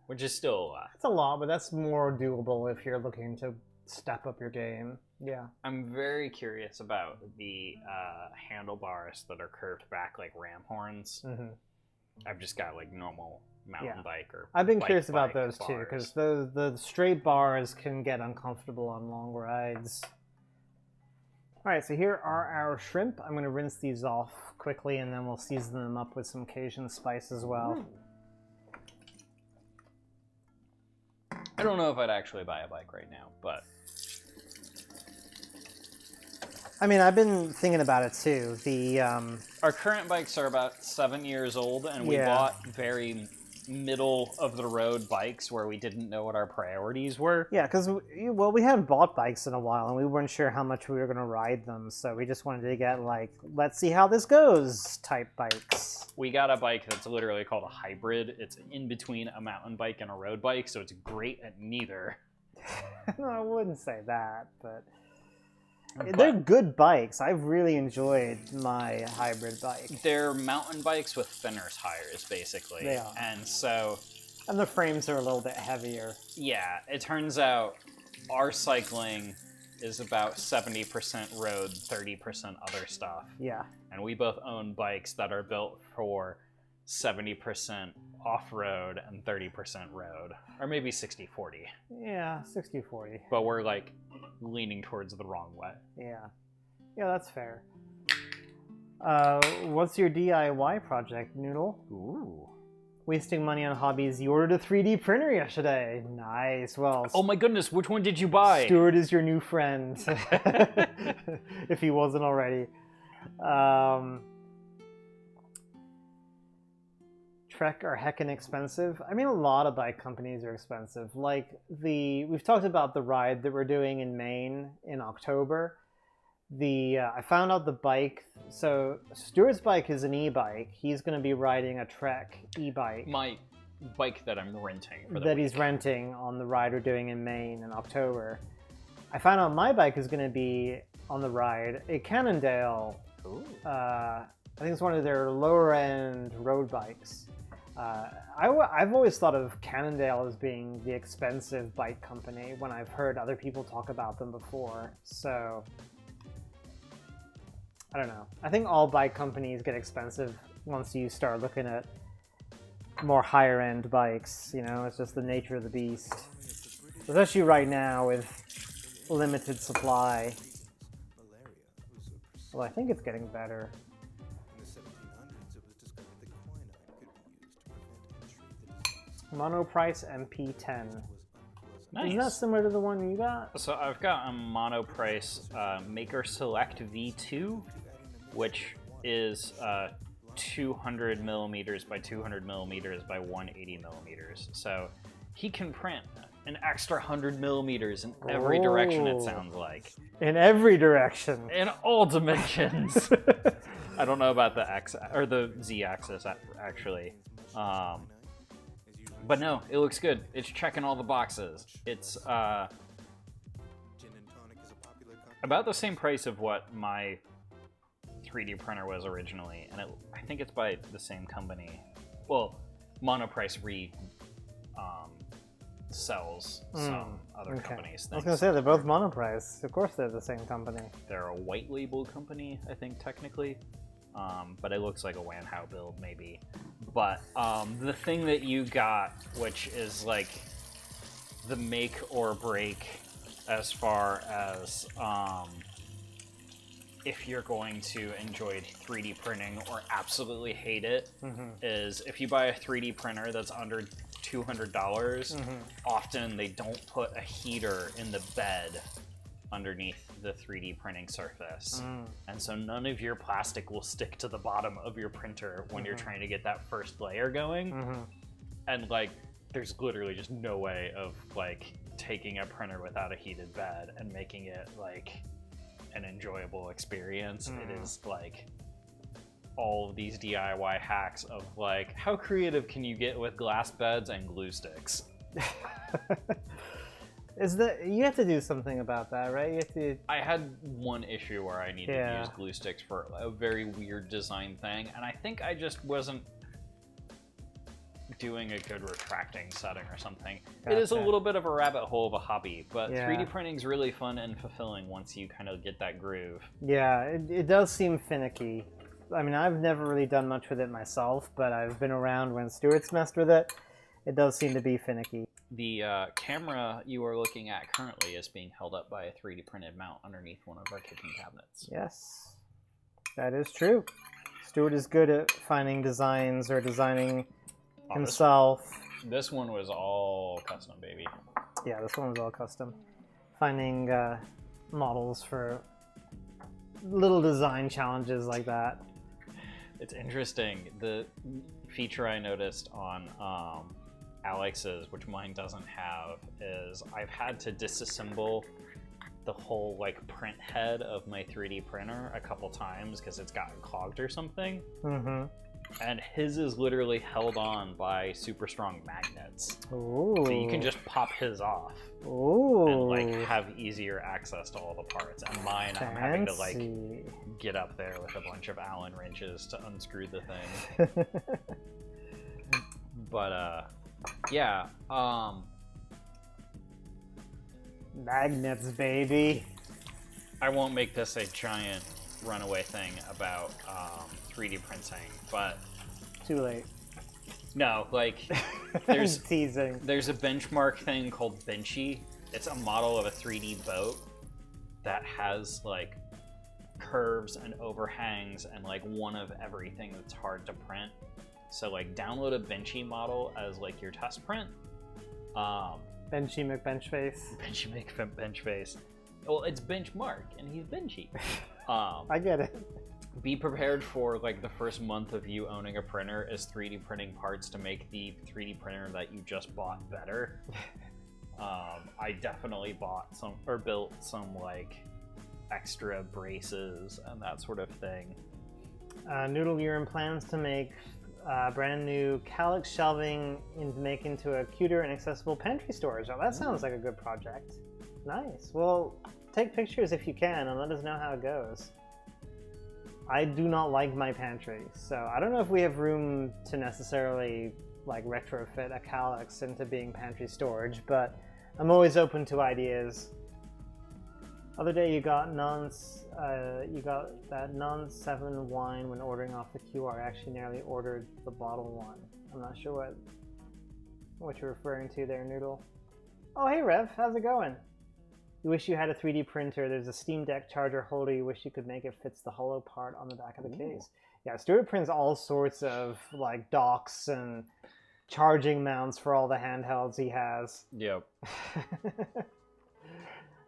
Speaker 3: which is still a lot.
Speaker 1: It's a lot, but that's more doable if you're looking to step up your game. Yeah.
Speaker 3: I'm very curious about the handlebars that are curved back like ram horns.
Speaker 1: hmm
Speaker 3: I've just got like normal mountain
Speaker 1: Yeah.
Speaker 3: bike or
Speaker 1: I've been
Speaker 3: bike
Speaker 1: curious about
Speaker 3: bike
Speaker 1: those too,
Speaker 3: bars.
Speaker 1: because the straight bars can get uncomfortable on long rides. All right, so here are our shrimp. I'm going to rinse these off quickly, and then we'll season them up with some Cajun spice as well.
Speaker 3: I don't know if I'd actually buy a bike right now, but
Speaker 1: I mean, I've been thinking about it too.
Speaker 3: our current bikes are about 7 years old, and we
Speaker 1: Yeah.
Speaker 3: bought very middle of the road bikes where we didn't know what our priorities were.
Speaker 1: Yeah, because we hadn't bought bikes in a while, and we weren't sure how much we were going to ride them, so we just wanted to get like, let's see how this goes type bikes.
Speaker 3: We got a bike that's literally called a hybrid. It's in between a mountain bike and a road bike, so it's great at neither.
Speaker 1: No, I wouldn't say that, but
Speaker 3: But
Speaker 1: they're good bikes. I've really enjoyed my hybrid bike.
Speaker 3: they're mountain bikes with thinner tires, basically.
Speaker 1: They are.
Speaker 3: And so,
Speaker 1: And the frames are a little bit heavier.
Speaker 3: yeah, it turns out our cycling is about 70% road, 30% other stuff.
Speaker 1: Yeah.
Speaker 3: And we both own bikes that are built for 70% off-road and 30% road. Or maybe 60-40.
Speaker 1: Yeah, 60-40.
Speaker 3: But we're like leaning towards the wrong way.
Speaker 1: Yeah. Yeah, that's fair. What's your DIY project, Noodle?
Speaker 3: Ooh.
Speaker 1: Wasting money on hobbies. You ordered a 3D printer yesterday. Nice. Well,
Speaker 3: Oh my goodness, which one did you buy?
Speaker 1: Stuart is your new friend. If he wasn't already. Trek are heckin' expensive. I mean, a lot of bike companies are expensive. Like we've talked about the ride that we're doing in Maine in October. I found out the bike. So Stuart's bike is an e-bike. He's going to be riding a Trek e-bike.
Speaker 3: My bike that I'm renting for the
Speaker 1: that
Speaker 3: week.
Speaker 1: he's renting on the ride we're doing in Maine in October. I found out my bike is going to be on the ride a Cannondale.
Speaker 3: Ooh.
Speaker 1: I think it's one of their lower end road bikes. I've always thought of Cannondale as being the expensive bike company when I've heard other people talk about them before. So I don't know. I think all bike companies get expensive once you start looking at more higher end bikes. You know, it's just the nature of the beast. Especially right now with limited supply. Well, I think it's getting better. Monoprice MP10.
Speaker 3: Nice.
Speaker 1: Isn't that similar to the one you got?
Speaker 3: So I've got a Monoprice Maker Select V2, which is 200 millimeters by 200 millimeters by 180 millimeters. So he can print an extra 100 millimeters in every direction, it sounds like.
Speaker 1: In every direction.
Speaker 3: In all dimensions. I don't know about the X or the Z axis actually. But no, it looks good. It's checking all the boxes. It's about the same price of what my 3D printer was originally, and I think it's by the same company. Well, Monoprice sells some other companies' things.
Speaker 1: I was going to say, they're both Monoprice. Of course they're the same company.
Speaker 3: They're a white label company, I think, technically. But it looks like a Wanhao build, maybe. But the thing that you got, which is like the make or break as far as if you're going to enjoy 3D printing or absolutely hate it, is if you buy a 3D printer that's under $200, often they don't put a heater in the bed underneath the 3D printing surface. And so none of your plastic will stick to the bottom of your printer when you're trying to get that first layer going. And like, there's literally just no way of like taking a printer without a heated bed and making it like an enjoyable experience. It is like all of these DIY hacks of like, how creative can you get with glass beds and glue sticks?
Speaker 1: You have to do something about that, right? You have to.
Speaker 3: I had one issue where I needed to use glue sticks for a very weird design thing, and I think I just wasn't doing a good retracting setting or something. It is a little bit of a rabbit hole of a hobby, but 3D printing is really fun and fulfilling once you kind of get that groove.
Speaker 1: Yeah, it does seem finicky. I mean, I've never really done much with it myself, but I've been around when Stuart's messed with it. It does seem to be finicky.
Speaker 3: The camera you are looking at currently is being held up by a 3D printed mount underneath one of our kitchen cabinets.
Speaker 1: Yes, that is true. Stuart is good at finding designs or designing himself.
Speaker 3: This one was all custom, baby.
Speaker 1: Yeah, this one was all custom. Finding models for little design challenges like that.
Speaker 3: It's interesting. The feature I noticed on Alex's, which mine doesn't have, is I've had to disassemble the whole like print head of my 3D printer a couple times because it's gotten clogged or something. And his is literally held on by super strong magnets.
Speaker 1: Ooh.
Speaker 3: So you can just pop his off.
Speaker 1: Ooh.
Speaker 3: And like have easier access to all the parts. And mine, I'm having to like get up there with a bunch of Allen wrenches to unscrew the thing. But yeah,
Speaker 1: Magnets, baby.
Speaker 3: I won't make this a giant runaway thing about 3D printing, but
Speaker 1: Too late.
Speaker 3: no, like there's
Speaker 1: Teasing.
Speaker 3: there's a benchmark thing called Benchy. It's a model of a 3D boat that has like curves and overhangs and like one of everything that's hard to print. So like download a Benchy model as like your test print.
Speaker 1: Benchy McBenchface.
Speaker 3: Benchy make Benchface. Well, it's Benchmark and he's Benchy.
Speaker 1: I get it.
Speaker 3: Be prepared for like the first month of you owning a printer is 3D printing parts to make the 3D printer that you just bought better. I definitely bought some or built some like extra braces and that sort of thing.
Speaker 1: Noodle Urine plans to make brand new Calyx shelving and make into a cuter and accessible pantry storage. Oh, that sounds like a good project. Nice. Well, take pictures if you can and let us know how it goes. I do not like my pantry, so I don't know if we have room to necessarily like retrofit a Calyx into being pantry storage, but I'm always open to ideas. Other day you got that non-7 wine when ordering off the QR. I actually nearly ordered the bottle one. I'm not sure what you're referring to there, Noodle. Oh, hey Rev, how's it going? You wish you had a 3D printer. There's a Steam Deck charger holder. You wish you could make it fits the hollow part on the back of the case. Yeah, Stuart prints all sorts of like docks and charging mounts for all the handhelds he has.
Speaker 3: Yep.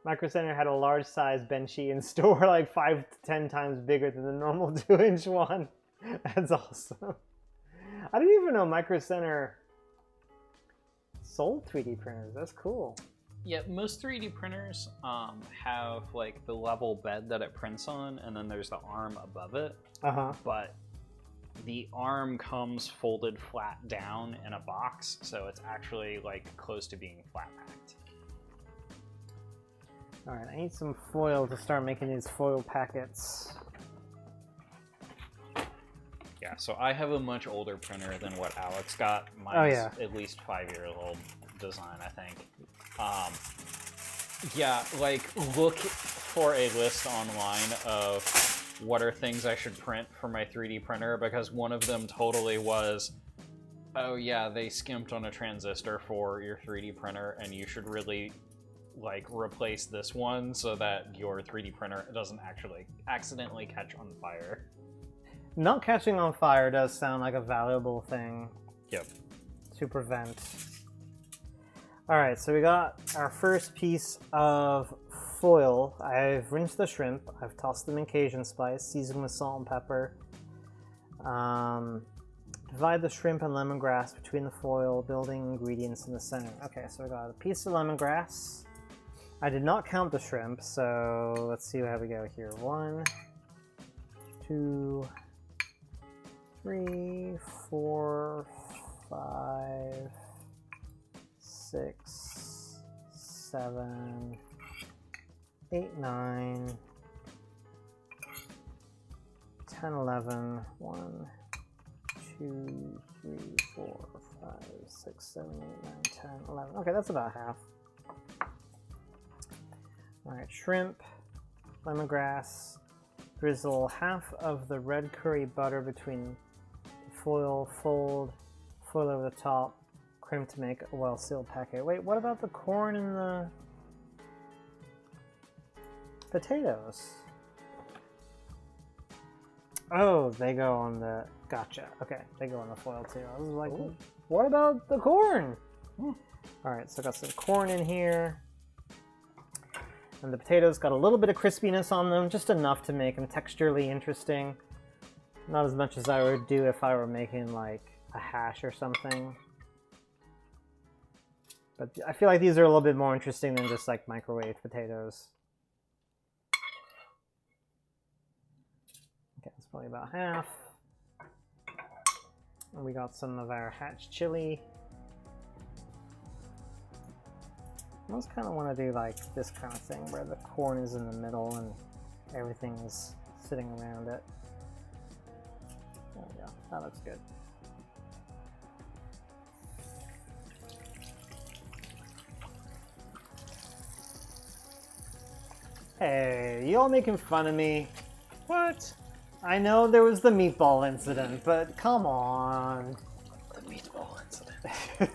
Speaker 1: Micro Center had a large size Benchy in store, like 5 to 10 times bigger than the normal 2-inch one. That's awesome. I didn't even know Micro Center sold 3D printers. That's cool.
Speaker 3: Yeah, most 3D printers have like the level bed that it prints on, and then there's the arm above it. But the arm comes folded flat down in a box, so it's actually like close to being flat packed.
Speaker 1: All right, I need some foil to start making these foil packets.
Speaker 3: Yeah, so I have a much older printer than what Alex got. Mine's at least 5 years old design, I think. Yeah, like look for a list online of what are things I should print for my 3D printer, because one of them totally was, oh yeah, they skimped on a transistor for your 3D printer and you should really like replace this one so that your 3D printer doesn't actually accidentally catch on fire.
Speaker 1: Not catching on fire does sound like a valuable thing.
Speaker 3: Yep.
Speaker 1: To prevent. Alright, so we got our first piece of foil. I've rinsed the shrimp. I've tossed them in Cajun spice, seasoned with salt and pepper. Divide the shrimp and lemongrass between the foil, building ingredients in the center. Okay, so we got a piece of lemongrass. I did not count the shrimp, so let's see how we go here. 1, 2, 3, 4, 5, 6, 7, 8, 9, 10, 11, 1, 2, 3, 4, 5, 6, 7, 8, 9, 10, 11. Okay, that's about half. Alright, shrimp, lemongrass, drizzle half of the red curry butter between the foil, fold, foil over the top, crimp to make a well-sealed packet. Wait, what about the corn and the potatoes? Oh, they go on the... Gotcha. Okay, they go on the foil too. I was like, ooh, what about the corn? Alright, so I got some corn in here. And the potatoes got a little bit of crispiness on them, just enough to make them texturally interesting. Not as much as I would do if I were making like a hash or something. But I feel like these are a little bit more interesting than just like microwave potatoes. Okay, that's probably about half. And we got some of our hatch chili. I just kind of want to do like this kind of thing where the corn is in the middle and everything is sitting around it. There we go. That looks good. Hey, you all making fun of me?
Speaker 3: What?
Speaker 1: I know there was the meatball incident, but come on.
Speaker 3: The meatball incident. This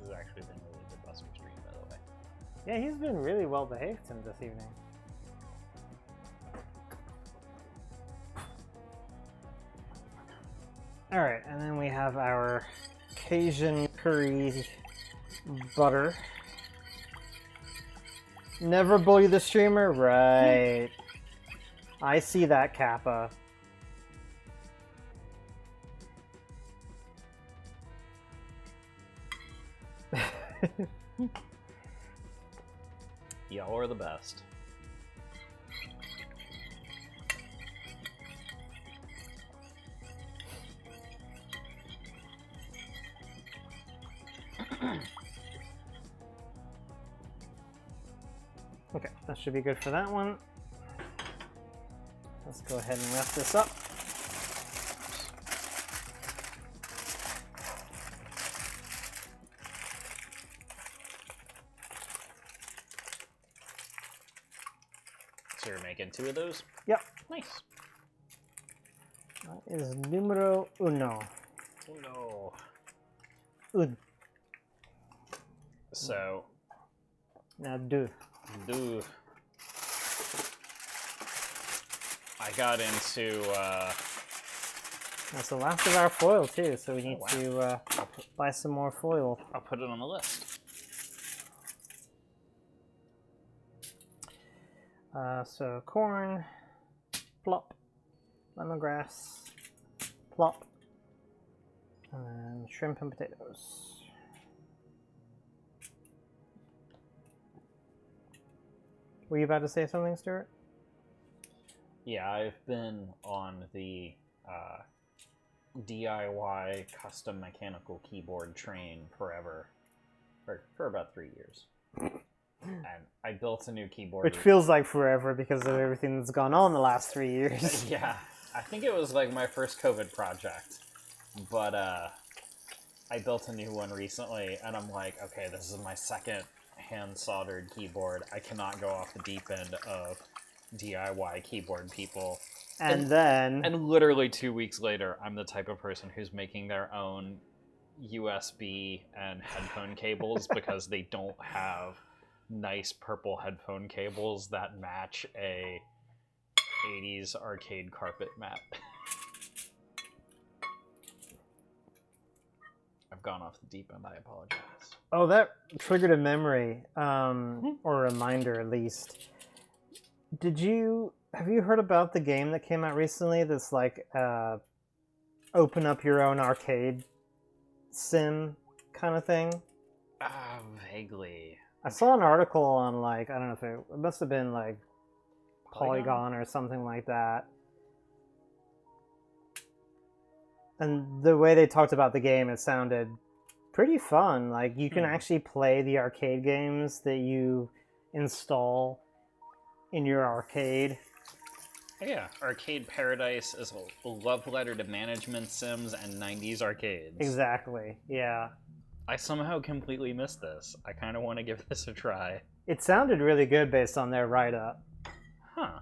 Speaker 3: has actually been a really good Buster stream, by the way.
Speaker 1: Yeah, he's been really well behaved since this evening. Alright, and then we have our Cajun curry butter. Never bully the streamer? Right. I see that, Kappa.
Speaker 3: Y'all are the best.
Speaker 1: Okay, that should be good for that one. Let's go ahead and wrap this up.
Speaker 3: So you're making 2 of those?
Speaker 1: Yep,
Speaker 3: Nice.
Speaker 1: that is numero uno.
Speaker 3: Oh no.
Speaker 1: Un.
Speaker 3: So,
Speaker 1: Now do.
Speaker 3: I got into,
Speaker 1: That's the last of our foil too, so we need
Speaker 3: wow.
Speaker 1: to buy some more foil.
Speaker 3: I'll put it on the list.
Speaker 1: So corn, plop, lemongrass, plop, and then shrimp and potatoes. Were you about to say something, Stuart?
Speaker 3: Yeah, I've been on the DIY custom mechanical keyboard train forever, for about 3 years. And I built a new keyboard.
Speaker 1: Which feels like forever because of everything that's gone on the last 3 years.
Speaker 3: Yeah, I think it was like my first COVID project, but I built a new one recently, and I'm like, okay, this is my second hand-soldered keyboard. I cannot go off the deep end of DIY keyboard people.
Speaker 1: And then...
Speaker 3: And literally 2 weeks later, I'm the type of person who's making their own USB and headphone cables because they don't have nice purple headphone cables that match a 80s arcade carpet mat. I've gone off the deep end, I apologize.
Speaker 1: Oh, that triggered a memory, or a reminder at least. Have you heard about the game that came out recently that's like, open up your own arcade sim kind of thing?
Speaker 3: Vaguely.
Speaker 1: I saw an article on like, I don't know if it must have been like Polygon or something like that. And the way they talked about the game, it sounded pretty fun. Like, you can actually play the arcade games that you install in your arcade.
Speaker 3: Yeah, Arcade Paradise is a love letter to management sims and 90s arcades.
Speaker 1: Exactly, yeah.
Speaker 3: I somehow completely missed this. I kind of want to give this a try.
Speaker 1: It sounded really good based on their write-up.
Speaker 3: Huh.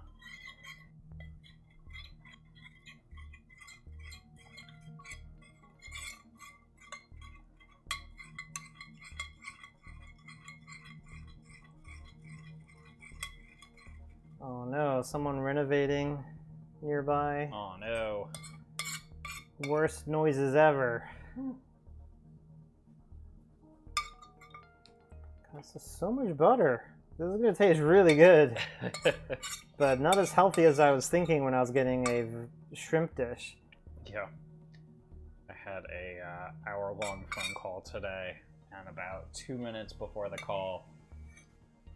Speaker 1: Oh no, someone renovating nearby.
Speaker 3: Oh no.
Speaker 1: Worst noises ever. This is so much butter. This is gonna taste really good, but not as healthy as I was thinking when I was getting a shrimp dish.
Speaker 3: Yeah. I had a hour-long phone call today, and about 2 minutes before the call,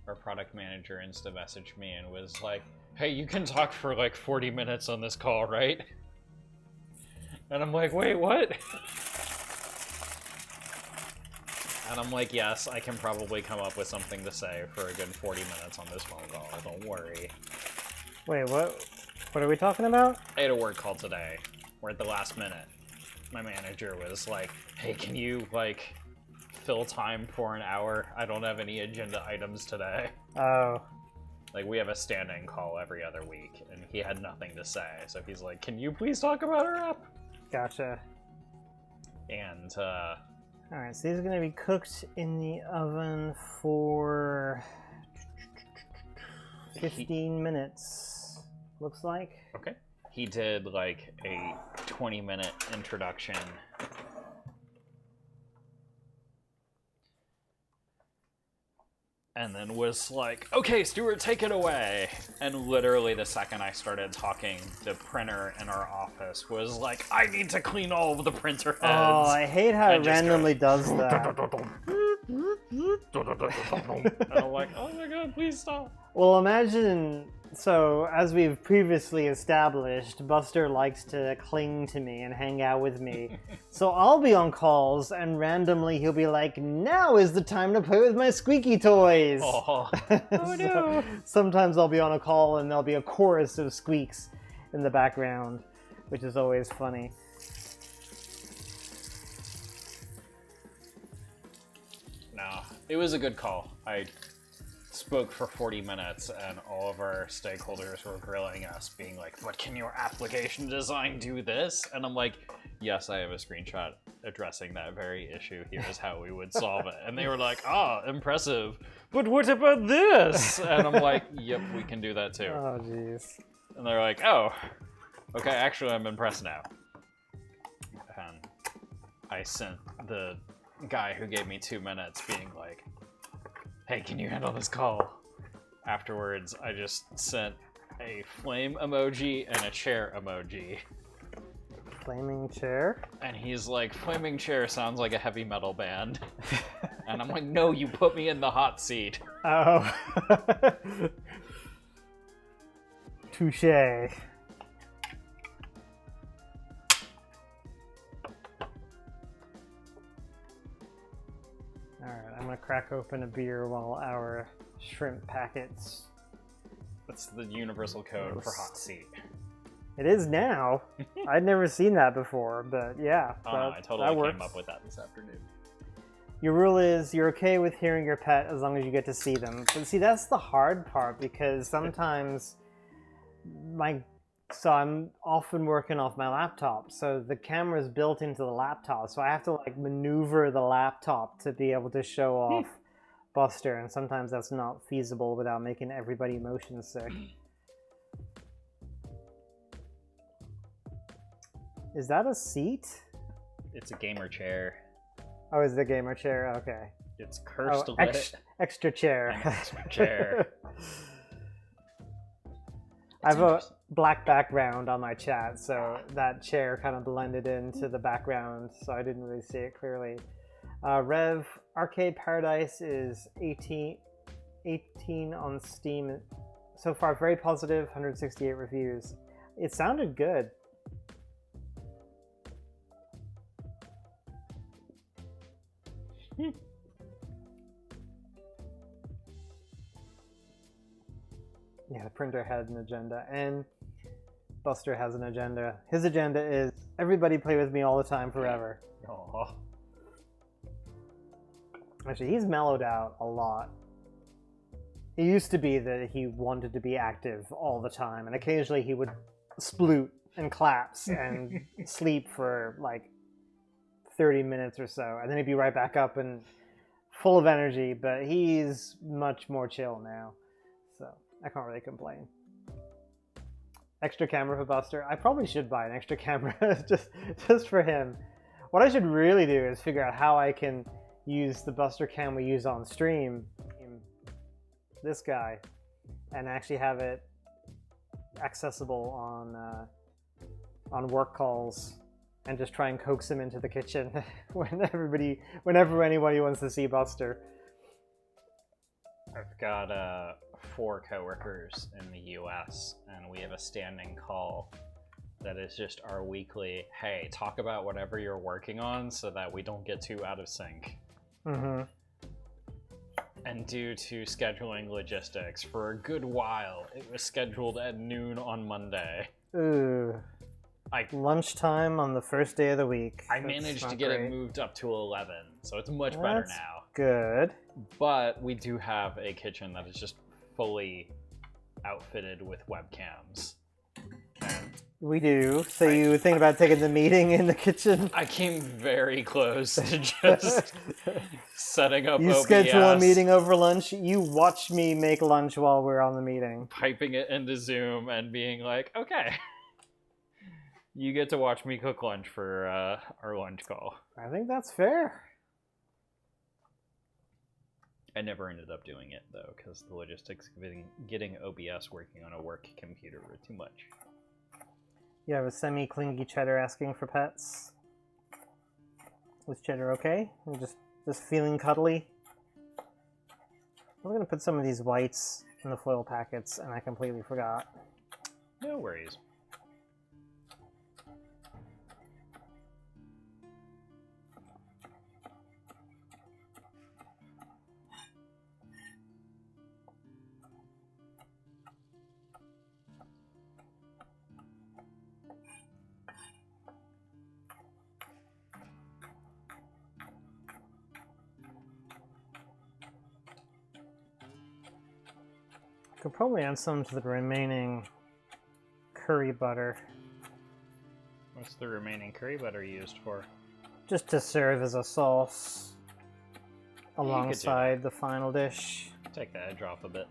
Speaker 3: our product manager insta-messaged me and was like, hey, you can talk for like 40 minutes on this call, right? And I'm like, wait, what? And I'm like, yes, I can probably come up with something to say for a good 40 minutes on this phone call, don't worry.
Speaker 1: Wait, what? What are we talking about?
Speaker 3: I had a work call today. We're at the last minute. my manager was like, hey, can you, like, fill time for an hour? I don't have any agenda items today.
Speaker 1: Oh,
Speaker 3: Like, we have a standing call every other week, and he had nothing to say, so he's like, can you please talk about our app?
Speaker 1: gotcha.
Speaker 3: And,
Speaker 1: Alright, so these are going to be cooked in the oven for 15 minutes, looks like.
Speaker 3: okay. He did, like, a 20-minute introduction. And then was like, okay, Stuart, take it away. And literally the second I started talking, the printer in our office was like, I need to clean all of the printer heads.
Speaker 1: Oh, I hate how it
Speaker 3: And just
Speaker 1: randomly does that.
Speaker 3: And I'm like, oh my god, please stop.
Speaker 1: Well, imagine, so as we've previously established, Buster likes to cling to me and hang out with me. So I'll be on calls and randomly he'll be like, now is the time to play with my squeaky toys.
Speaker 3: Oh,
Speaker 1: So sometimes I'll be on a call and there'll be a chorus of squeaks in the background, which is always funny.
Speaker 3: no, it was a good call. I spoke for 40 minutes and all of our stakeholders were grilling us, being like, but can your application design do this? And I'm like, yes, I have a screenshot addressing that very issue. Here's how we would solve it. And they were like, ah, impressive, but what about this? And I'm like, yep, we can do that too.
Speaker 1: Oh, jeez.
Speaker 3: And they're like, oh, okay, actually I'm impressed now. And I sent the guy who gave me 2 minutes being like, hey, can you handle this call? Afterwards, I just sent a flame emoji and a chair emoji.
Speaker 1: Flaming chair?
Speaker 3: And he's like, flaming chair sounds like a heavy metal band. And I'm like, no, you put me in the hot seat.
Speaker 1: Oh. Touche. Alright, I'm gonna crack open a beer while our shrimp packets.
Speaker 3: That's the universal code for hot seat.
Speaker 1: It is now. I'd never seen that before, but yeah.
Speaker 3: Oh no, I
Speaker 1: that
Speaker 3: totally
Speaker 1: works.
Speaker 3: came up with that this afternoon.
Speaker 1: Your rule is you're okay with hearing your pet as long as you get to see them. But see, that's the hard part because sometimes so I'm often working off my laptop, so the camera's built into the laptop, so I have to like maneuver the laptop to be able to show off Buster, and sometimes that's not feasible without making everybody motion sick. Is that a seat?
Speaker 3: It's a gamer chair.
Speaker 1: Oh, is the gamer chair? Okay.
Speaker 3: It's cursed
Speaker 1: Oh,
Speaker 3: lit.
Speaker 1: extra chair.
Speaker 3: An extra chair.
Speaker 1: I have a black background on my chat, so that chair kind of blended into the background, so I didn't really see it clearly. Rev, Arcade Paradise is 18 on Steam. So far, very positive, 168 reviews. It sounded good. Yeah, the printer had an agenda, and Buster has an agenda. His agenda is everybody play with me all the time forever.
Speaker 3: Aw.
Speaker 1: Actually, he's mellowed out a lot. It used to be that he wanted to be active all the time, and occasionally he would sploot and collapse and sleep for like 30 minutes or so, and then he'd be right back up and full of energy, but he's much more chill now, so I can't really complain. Extra camera for Buster. I probably should buy an extra camera just for him. What I should really do is figure out how I can use the Buster cam we use on stream, this guy, and actually have it accessible on work calls, and just try and coax him into the kitchen whenever anybody wants to see Buster.
Speaker 3: I've got 4 coworkers in the US, and we have a standing call that is just our weekly, hey, talk about whatever you're working on so that we don't get too out of sync.
Speaker 1: Mm-hmm.
Speaker 3: And due to scheduling logistics, for a good while, it was scheduled at noon on Monday.
Speaker 1: Ooh. Lunchtime on the first day of the week.
Speaker 3: I
Speaker 1: That's
Speaker 3: managed to
Speaker 1: not
Speaker 3: get
Speaker 1: great.
Speaker 3: it moved up to 11, so it's much better
Speaker 1: That's
Speaker 3: now.
Speaker 1: Good.
Speaker 3: But we do have a kitchen that is just fully outfitted with webcams. And
Speaker 1: We do. So you think about taking the meeting in the kitchen?
Speaker 3: I came very close to just setting up
Speaker 1: You
Speaker 3: OBS,
Speaker 1: schedule a meeting over lunch. You watch me make lunch while we're on the meeting.
Speaker 3: piping it into Zoom, and being like, okay, you get to watch me cook lunch for our lunch call.
Speaker 1: I think that's fair.
Speaker 3: I never ended up doing it, though, because the logistics of getting OBS working on a work computer were too much.
Speaker 1: You have a semi-clingy Cheddar asking for pets. Was Cheddar okay? Or just feeling cuddly? I'm gonna put some of these whites in the foil packets, and I completely forgot.
Speaker 3: No worries.
Speaker 1: Could probably add some to the remaining curry butter,
Speaker 3: What's the remaining curry butter used for?
Speaker 1: just to serve as a sauce
Speaker 3: do
Speaker 1: alongside the final dish.
Speaker 3: Take the edge off a bit.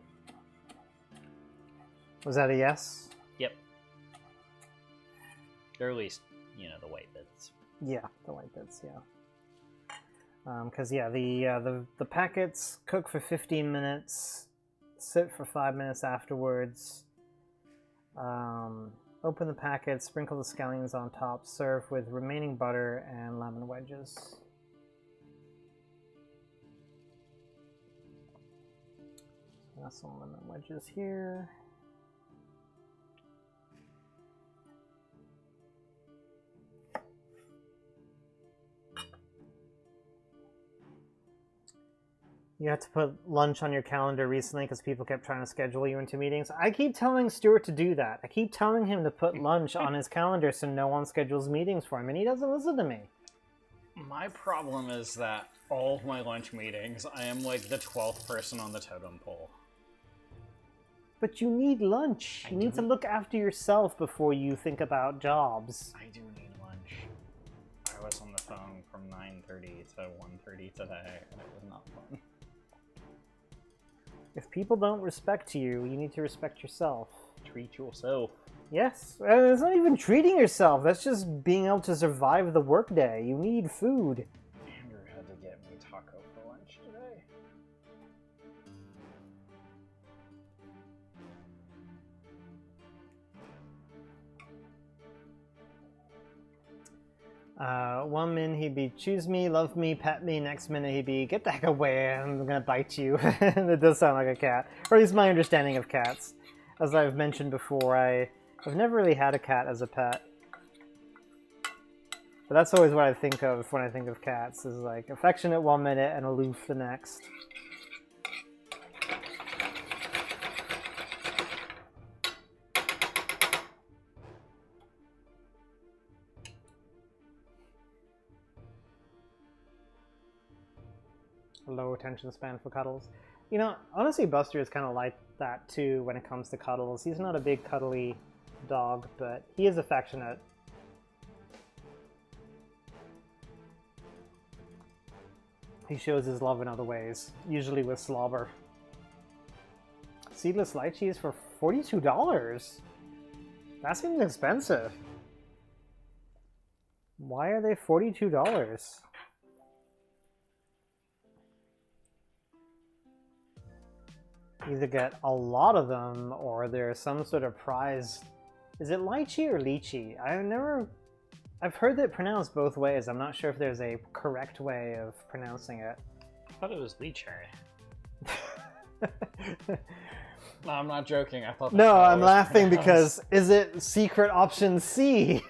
Speaker 1: Was that a yes?
Speaker 3: Yep. Or at least, the white bits.
Speaker 1: Yeah, the white bits, yeah. Because the packets cook for 15 minutes, sit for 5 minutes afterwards. Open the packets, sprinkle the scallions on top, serve with remaining butter and lemon wedges. So got some lemon wedges here. You had to put lunch on your calendar recently because people kept trying to schedule you into meetings. I keep telling Stuart to do that. I keep telling him to put lunch on his calendar so no one schedules meetings for him, and he doesn't listen to me.
Speaker 3: My problem is that all of my lunch meetings, I am like the 12th person on the totem pole.
Speaker 1: But you need lunch. You need to look after yourself before you think about jobs.
Speaker 3: I do need lunch. I was on the phone from 9:30 to 1:30 today, and it was not fun.
Speaker 1: If people don't respect you, you need to respect yourself.
Speaker 3: Treat yourself.
Speaker 1: Yes, and it's not even treating yourself. That's just being able to survive the workday. You need food.
Speaker 3: Andrew had to get me taco for lunch today.
Speaker 1: One minute he'd be choose me, love me, pet me. Next minute he'd be get the heck away, I'm gonna bite you. It does sound like a cat, or at least my understanding of cats. As I've mentioned before, I've never really had a cat as a pet. But that's always what I think of when I think of cats, is like affectionate one minute and aloof the next. Low attention span for cuddles. You know, honestly, Buster is kind of like that too when it comes to cuddles. He's not a big cuddly dog, but he is affectionate. He shows his love in other ways, usually with slobber. Seedless lychees for $42? That seems expensive. Why are they $42? Either get a lot of them or there's some sort of prize. Is it lychee or lychee? I've heard it pronounced both ways. I'm not sure if there's a correct way of pronouncing it.
Speaker 3: I thought it was lychee. No, I'm not joking. I thought.
Speaker 1: No, I'm laughing because is it secret option C?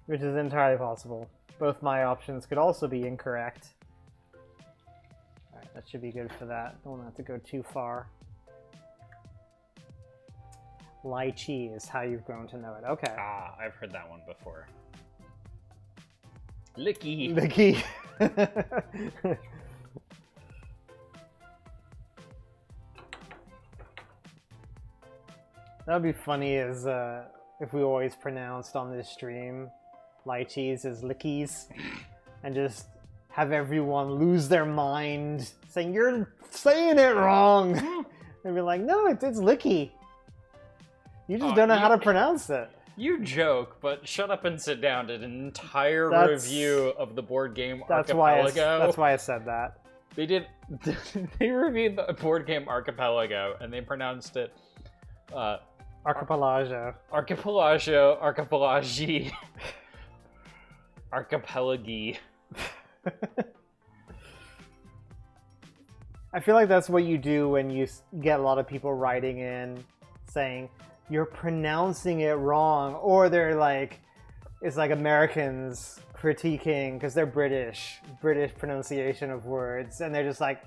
Speaker 1: Which is entirely possible. Both my options could also be incorrect. Alright, let's should be good for that. Don't have to go too far. Lychee is how you've grown to know it. Okay.
Speaker 3: Ah, I've heard that one before. Licky.
Speaker 1: The key. That would be funny is if we always pronounced on this stream lychees as lickies and just have everyone lose their mind saying you're saying it wrong. And be like, no, it's licky. You just don't know how to pronounce it.
Speaker 3: You joke, but Shut Up and Sit Down did an entire review of the board game Archipelago.
Speaker 1: That's why I said that.
Speaker 3: They did. They reviewed the board game Archipelago, and they pronounced it
Speaker 1: Archipelago.
Speaker 3: Archipelago, Archipelagi, Archipelagi.
Speaker 1: I feel like that's what you do when you get a lot of people writing in saying you're pronouncing it wrong, or they're like, it's like Americans critiquing because they're British pronunciation of words, and they're just like,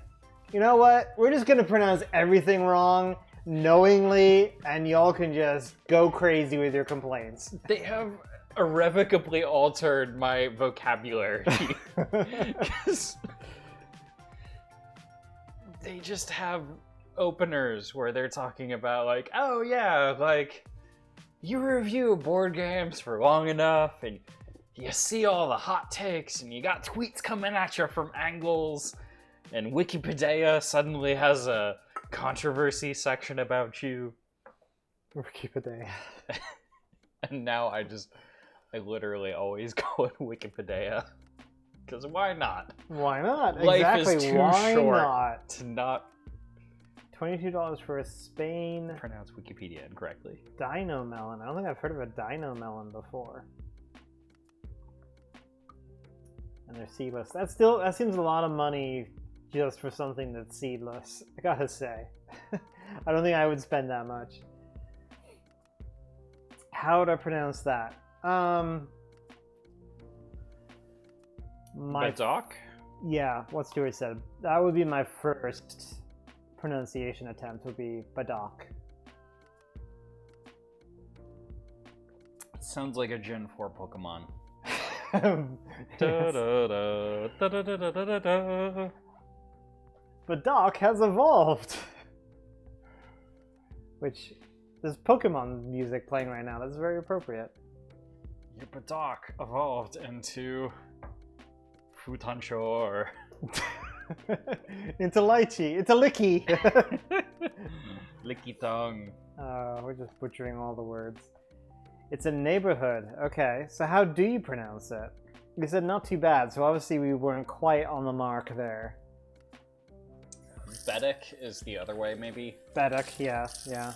Speaker 1: you know what, we're just gonna pronounce everything wrong knowingly, and y'all can just go crazy with your complaints.
Speaker 3: They have irrevocably altered my vocabulary. 'Cause they just have openers where they're talking about like, oh yeah, like you review board games for long enough and you see all the hot takes and you got tweets coming at you from angles, and Wikipedia suddenly has a controversy section about you.
Speaker 1: Wikipedia.
Speaker 3: And now I literally always go on Wikipedia. Because why not?
Speaker 1: Why not?
Speaker 3: Life
Speaker 1: exactly.
Speaker 3: is too
Speaker 1: Why
Speaker 3: short
Speaker 1: not?
Speaker 3: to not
Speaker 1: $22 for a Spain
Speaker 3: pronounce Wikipedia incorrectly.
Speaker 1: Dino Melon. I don't think I've heard of a Dino Melon before. And they're seedless. That seems a lot of money just for something that's seedless, I gotta say. I don't think I would spend that much. How would I pronounce that?
Speaker 3: Badoc?
Speaker 1: Yeah, what Stuart said. That would be my first pronunciation attempt, would be Badoc.
Speaker 3: Sounds like a Gen 4 Pokemon.
Speaker 1: Badoc has evolved! Which, there's Pokemon music playing right now, that's very appropriate.
Speaker 3: Your Badoc evolved into Futanchor.
Speaker 1: Into Lychee, into Licky!
Speaker 3: Licky tongue.
Speaker 1: We're just butchering all the words. It's a neighborhood. Okay, so how do you pronounce it? You said not too bad, so obviously we weren't quite on the mark there.
Speaker 3: Bedek is the other way, maybe?
Speaker 1: Bedek, yeah, yeah.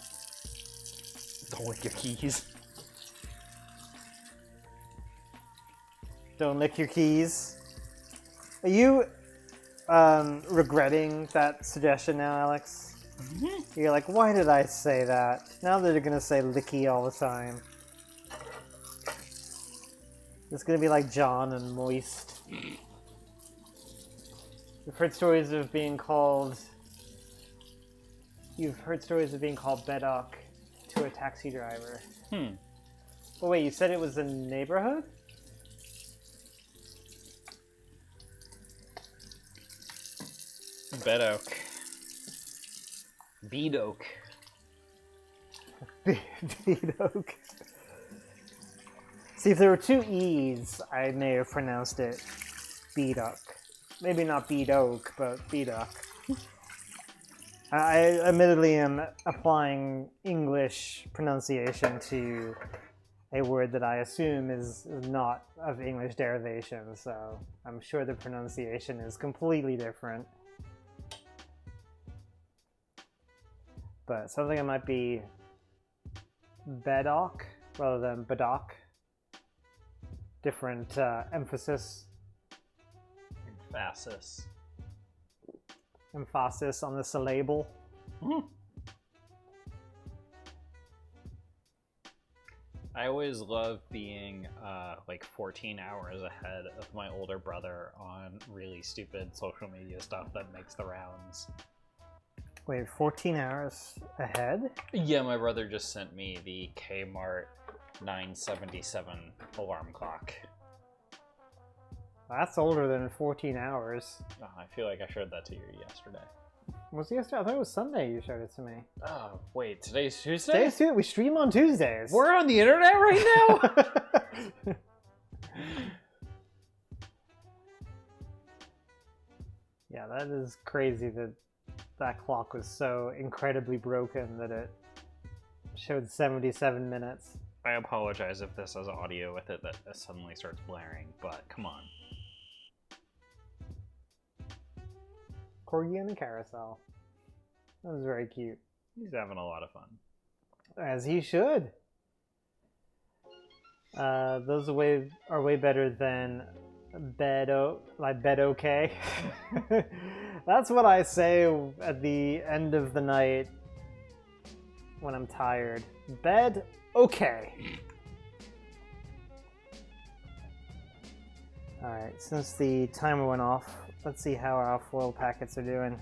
Speaker 3: Don't lick your keys.
Speaker 1: Don't lick your keys. Are you regretting that suggestion now, Alex? Mm-hmm. You're like, why did I say that? Now they're gonna say licky all the time. It's gonna be like John and Moist. You've heard stories of being called Bedok to a taxi driver. Oh wait, you said it was a neighborhood?
Speaker 3: Bedok. Bedoak.
Speaker 1: Bedoak. See, if there were two E's, I may have pronounced it Bedoak. Maybe not Bedoak, but Bedoak. I admittedly am applying English pronunciation to a word that I assume is not of English derivation, so I'm sure the pronunciation is completely different. But something that might be Bedok rather than Badoc. Different emphasis. Emphasis on the syllable.
Speaker 3: I always love being like 14 hours ahead of my older brother on really stupid social media stuff that makes the rounds.
Speaker 1: Wait, 14 hours ahead?
Speaker 3: Yeah, my brother just sent me the Kmart 977 alarm clock.
Speaker 1: That's older than 14 hours.
Speaker 3: Oh, I feel like I showed that to you yesterday.
Speaker 1: Was it yesterday? I thought it was Sunday you showed it to me.
Speaker 3: Oh, wait, today's Tuesday?
Speaker 1: Today's Tuesday. We stream on Tuesdays.
Speaker 3: We're on the internet right now?
Speaker 1: Yeah, that is crazy that that clock was so incredibly broken that it showed 77 minutes.
Speaker 3: I apologize if this has audio with it that suddenly starts blaring, but come on.
Speaker 1: Corgi and a carousel. That was very cute.
Speaker 3: He's having a lot of fun.
Speaker 1: As he should. Those are way better than bed okay. That's what I say at the end of the night when I'm tired. Bed okay. Alright, since the timer went off, let's see how our foil packets are doing.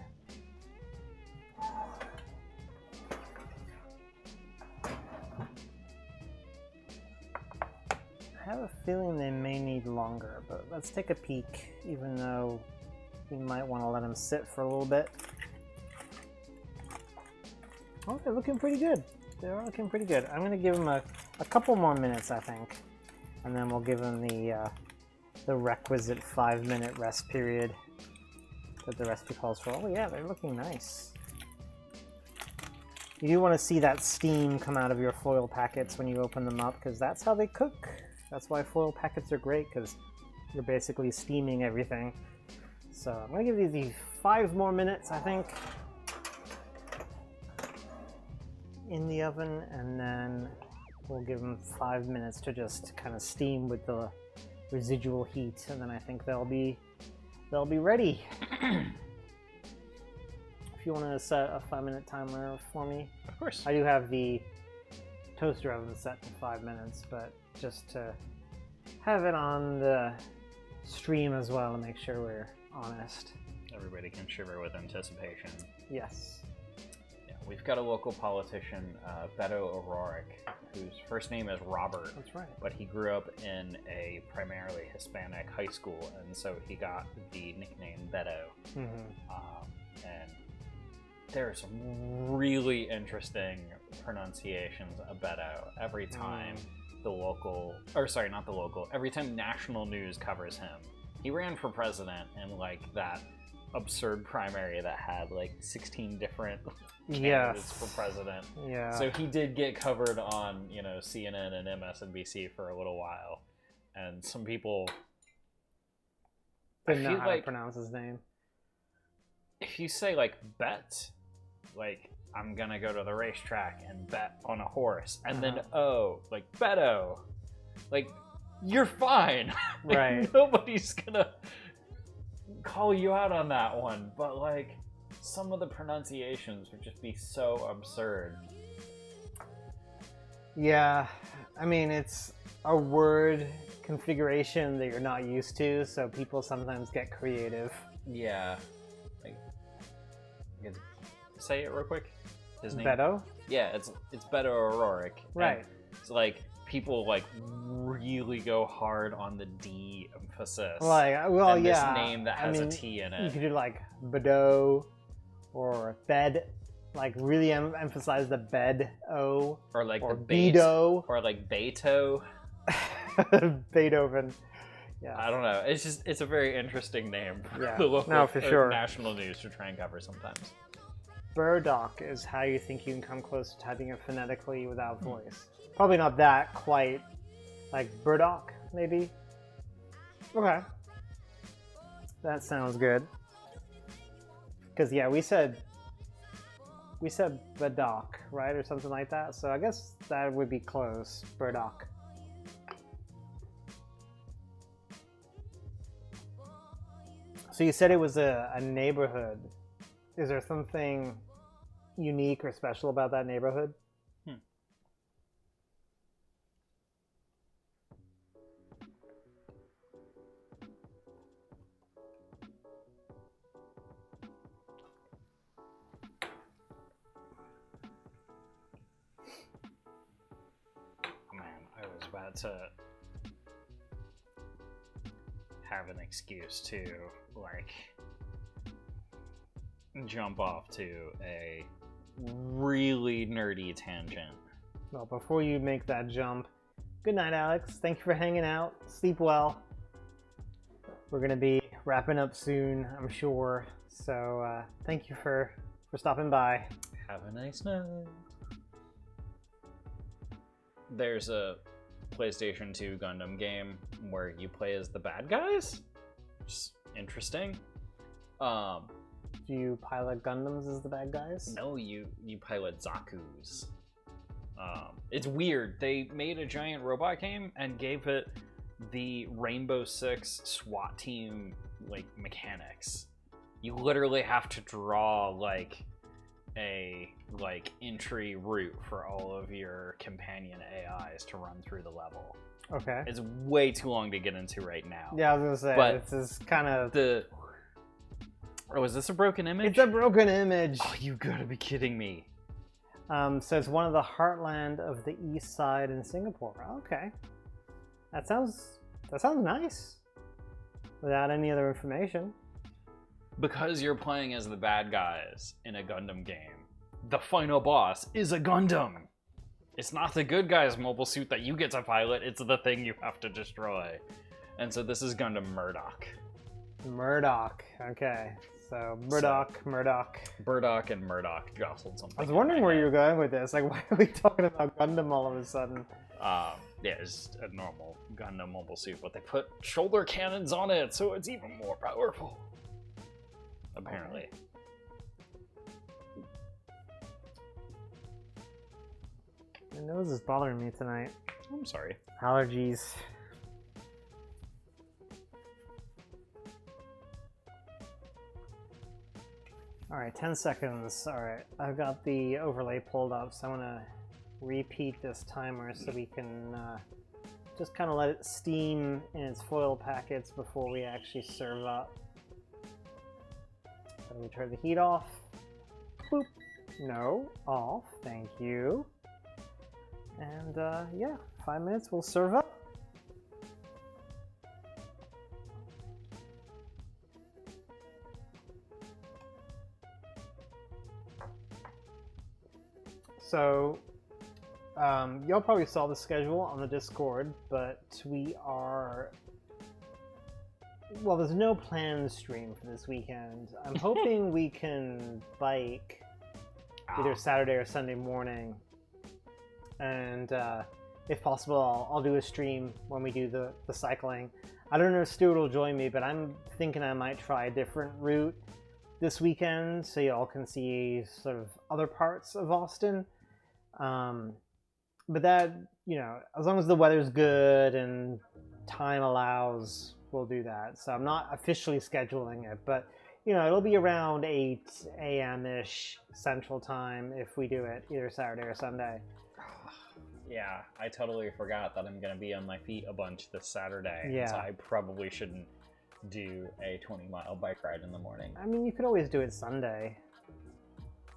Speaker 1: I have a feeling they may need longer, but let's take a peek, even though we might want to let them sit for a little bit. Oh, they're looking pretty good. They're looking pretty good. I'm going to give them a couple more minutes, I think, and then we'll give them the requisite 5-minute rest period that the recipe calls for. Oh yeah, they're looking nice. You do want to see that steam come out of your foil packets when you open them up, because that's how they cook. That's why foil packets are great, because you're basically steaming everything. So I'm going to give these 5 more minutes, I think, in the oven, and then we'll give them 5 minutes to just kind of steam with the residual heat, and then I think they'll be ready. If you want to set a 5-minute timer for me.
Speaker 3: Of course.
Speaker 1: I do have the toaster oven set to 5 minutes, but just to have it on the stream as well to make sure we're honest.
Speaker 3: Everybody can shiver with anticipation.
Speaker 1: Yes.
Speaker 3: Yeah, we've got a local politician, Beto O'Rourke, whose first name is Robert.
Speaker 1: That's right.
Speaker 3: But he grew up in a primarily Hispanic high school, and so he got the nickname Beto. And there are some really interesting pronunciations of Beto every time every time national news covers him. He ran for president in like that absurd primary that had like 16 different candidates for president.
Speaker 1: Yeah.
Speaker 3: So he did get covered on, CNN and MSNBC for a little while. And some people
Speaker 1: didn't know how to pronounce his name.
Speaker 3: If you say like bet, like I'm gonna go to the racetrack and bet on a horse, and then like Beto, like you're fine. Like,
Speaker 1: right.
Speaker 3: Nobody's gonna call you out on that one, but like some of the pronunciations would just be so absurd.
Speaker 1: Yeah, I mean, it's a word configuration that you're not used to, so people sometimes get creative.
Speaker 3: Yeah. Like, say it real quick. His name.
Speaker 1: Beto?
Speaker 3: Yeah, it's Beto O'Rourke.
Speaker 1: Right.
Speaker 3: And it's like people like really go hard on the D emphasis.
Speaker 1: Like, well,
Speaker 3: and
Speaker 1: yeah.
Speaker 3: This name that has a T in it.
Speaker 1: You could do like Bedo or Bed, like really emphasize the Bed-O.
Speaker 3: Or like
Speaker 1: or
Speaker 3: the
Speaker 1: Beto.
Speaker 3: Or like Beto.
Speaker 1: Beethoven. Yeah.
Speaker 3: I don't know. It's a very interesting name for
Speaker 1: Yeah.
Speaker 3: the local
Speaker 1: No, for sure.
Speaker 3: national news to try and cover sometimes.
Speaker 1: Burdock is how you think you can come close to typing it phonetically without voice. Probably not that quite, like Burdock, maybe? Okay. That sounds good. Because, yeah, we said Burdock, right? Or something like that. So I guess that would be close. Burdock. So you said it was a neighborhood. Is there something unique or special about that neighborhood?
Speaker 3: to have an excuse to, like, jump off to a really nerdy tangent.
Speaker 1: Well, before you make that jump, good night, Alex. Thank you for hanging out. Sleep well. We're gonna be wrapping up soon, I'm sure. So thank you for stopping by.
Speaker 3: Have a nice night. There's a PlayStation 2 Gundam game where you play as the bad guys. Just interesting.
Speaker 1: Do you pilot Gundams as the bad guys?
Speaker 3: No, you pilot Zaku's. It's weird. They made a giant robot game and gave it the Rainbow Six SWAT team like mechanics. You literally have to draw like a entry route for all of your companion AIs to run through the level.
Speaker 1: Okay.
Speaker 3: It's way too long to get into right now.
Speaker 1: Yeah, I was gonna say,
Speaker 3: But
Speaker 1: this is kind of...
Speaker 3: Oh, is this a broken image?
Speaker 1: It's a broken image!
Speaker 3: Oh, you gotta be kidding me.
Speaker 1: So it's one of the heartland of the east side in Singapore. Okay. That sounds nice. Without any other information.
Speaker 3: Because you're playing as the bad guys in a Gundam game, the final boss is a Gundam. It's not the good guy's mobile suit that you get to pilot, it's the thing you have to destroy. And so this is Gundam Murdoch.
Speaker 1: Murdoch. Okay. So Murdoch.
Speaker 3: Burdock and Murdoch jostled something.
Speaker 1: I was wondering where you were going with this. Like, why are we talking about Gundam all of a sudden?
Speaker 3: Yeah, it's a normal Gundam mobile suit, but they put shoulder cannons on it, so it's even more powerful. Apparently.
Speaker 1: My nose is bothering me tonight.
Speaker 3: I'm sorry.
Speaker 1: Allergies. Alright, 10 seconds. Alright, I've got the overlay pulled up, so I'm gonna repeat this timer so we can just kind of let it steam in its foil packets before we actually serve up. Let me turn the heat off. Boop. No, off. Thank you. And yeah, 5 minutes, we'll serve up. So, y'all probably saw the schedule on the Discord, but we are... Well, there's no planned stream for this weekend. I'm hoping we can bike either Saturday or Sunday morning. And if possible, I'll do a stream when we do the cycling. I don't know if Stuart will join me, but I'm thinking I might try a different route this weekend so y'all can see sort of other parts of Austin. But that, you know, as long as the weather's good and time allows, we'll do that. So I'm not officially scheduling it, but, you know, it'll be around 8 a.m.-ish Central Time if we do it either Saturday or Sunday.
Speaker 3: Yeah, I totally forgot that I'm going to be on my feet a bunch this Saturday.
Speaker 1: Yeah.
Speaker 3: So I probably shouldn't do a 20-mile bike ride in the morning.
Speaker 1: I mean, you could always do it Sunday.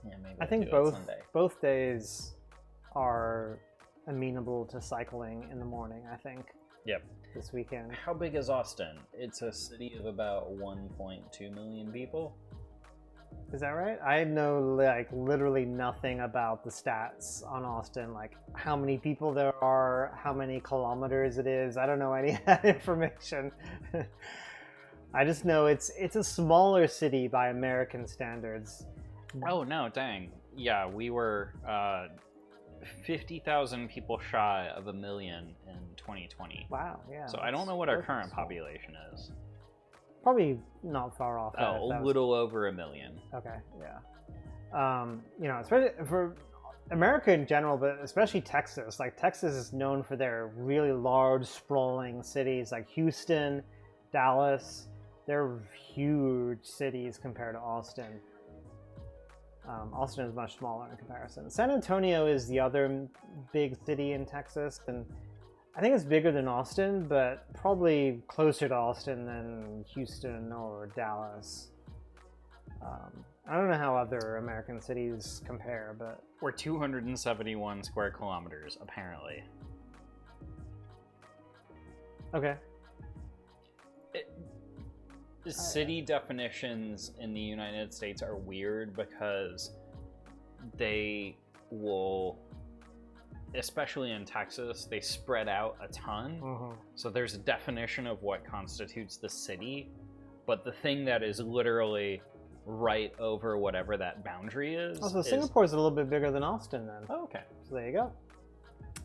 Speaker 3: Yeah, maybe
Speaker 1: I
Speaker 3: I'll
Speaker 1: think
Speaker 3: do it
Speaker 1: both
Speaker 3: Sunday.
Speaker 1: both days are amenable to cycling in the morning, I think,
Speaker 3: Yep.
Speaker 1: this weekend.
Speaker 3: How big is Austin? It's a city of about 1.2 million people.
Speaker 1: Is that right? I know like literally nothing about the stats on Austin, like how many people there are, how many kilometers it is. I don't know any of that information. I just know it's a smaller city by American standards.
Speaker 3: Oh, no, dang. Yeah, we were 50,000 people shy of 1 million in 2020.
Speaker 1: Wow, yeah.
Speaker 3: So I don't know what our current population is.
Speaker 1: Probably not far off. that,
Speaker 3: Oh,
Speaker 1: if
Speaker 3: a
Speaker 1: that was-
Speaker 3: little over 1 million.
Speaker 1: Okay, yeah. You know, especially for America in general, but especially Texas. Like, Texas is known for their really large, sprawling cities like Houston, Dallas. They're huge cities compared to Austin. Austin is much smaller in comparison. San Antonio is the other big city in Texas, and I think it's bigger than Austin, but probably closer to Austin than Houston or Dallas. I don't know how other American cities compare, but
Speaker 3: We're 271 square kilometers, apparently.
Speaker 1: Okay.
Speaker 3: City definitions in the United States are weird because they will, especially in Texas, they spread out a ton.
Speaker 1: Mm-hmm.
Speaker 3: So there's a definition of what constitutes the city, but the thing that is literally right over whatever that boundary is.
Speaker 1: Also, Singapore's a little bit bigger than Austin then.
Speaker 3: Oh, okay.
Speaker 1: So there you go.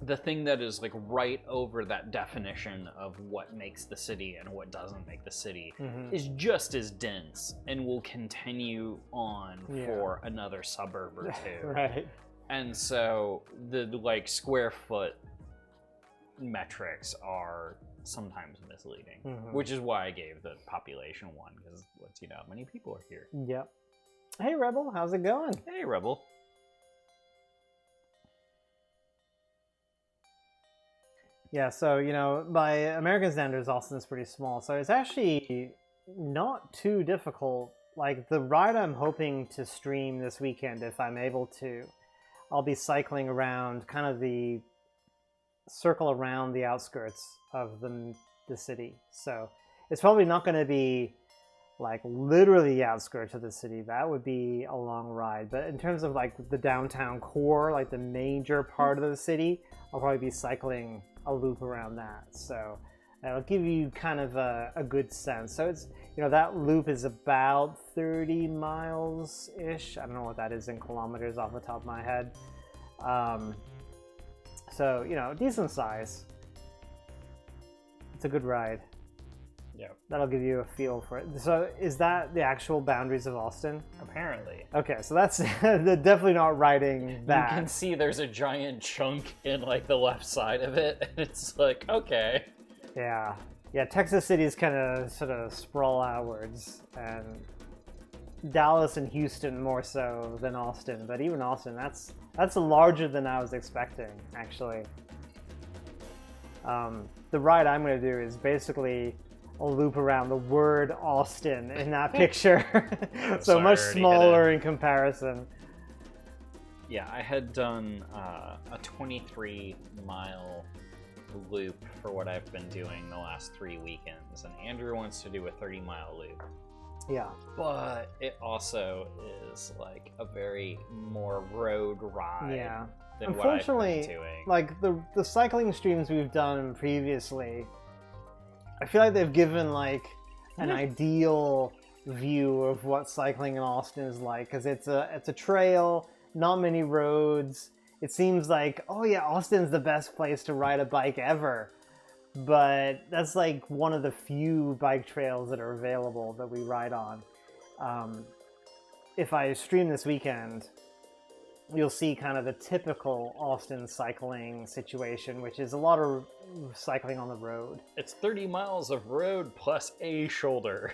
Speaker 3: The thing that is like right over that definition of what makes the city and what doesn't make the city
Speaker 1: Mm-hmm.
Speaker 3: is just as dense and will continue on
Speaker 1: Yeah.
Speaker 3: for another suburb or two.
Speaker 1: Right.
Speaker 3: And so the like square foot metrics are sometimes misleading,
Speaker 1: Mhm.
Speaker 3: which is why I gave the population one, because it lets you know how many people are here.
Speaker 1: Yep. Hey, Rebel, how's it going?
Speaker 3: Hey, Rebel.
Speaker 1: Yeah, so, you know, by American standards, Austin's pretty small, so it's actually not too difficult. Like, the ride I'm hoping to stream this weekend, if I'm able to, I'll be cycling around kind of the circle around the outskirts of the city. So it's probably not going to be like literally the outskirts of the city. That would be a long ride. But in terms of like the downtown core, like the major part of the city, I'll probably be cycling a loop around that. So it'll give you kind of a good sense. So it's, you know, that loop is about 30 miles ish. I don't know what that is in kilometers off the top of my head. So, you know, decent size. It's a good ride.
Speaker 3: Yeah.
Speaker 1: That'll give you a feel for it. So is that the actual boundaries of Austin?
Speaker 3: Apparently.
Speaker 1: Okay, so that's they're definitely not riding that.
Speaker 3: You can see there's a giant chunk in like the left side of it, and it's like, okay.
Speaker 1: Yeah. Yeah, Texas cities kind of sort of sprawl outwards, and Dallas and Houston more so than Austin. But even Austin, that's larger than I was expecting, actually. The ride I'm going to do is basically a loop around the word Austin in that picture. So
Speaker 3: Sorry,
Speaker 1: much
Speaker 3: I already
Speaker 1: smaller in comparison.
Speaker 3: Yeah, I had done a 23-mile loop for what I've been doing the last 3 weekends, and Andrew wants to do a 30-mile loop.
Speaker 1: Yeah.
Speaker 3: But it also is like a very more road ride
Speaker 1: Yeah.
Speaker 3: than what I've
Speaker 1: Unfortunately,
Speaker 3: been doing.
Speaker 1: like the cycling streams we've done previously, I feel like they've given like an ideal view of what cycling in Austin is like, because it's a trail, not many roads. It seems like, oh yeah, Austin's the best place to ride a bike ever, but that's like one of the few bike trails that are available that we ride on. If I stream this weekend, you'll see kind of the typical Austin cycling situation, which is a lot of cycling on the road.
Speaker 3: It's 30 miles of road plus a shoulder.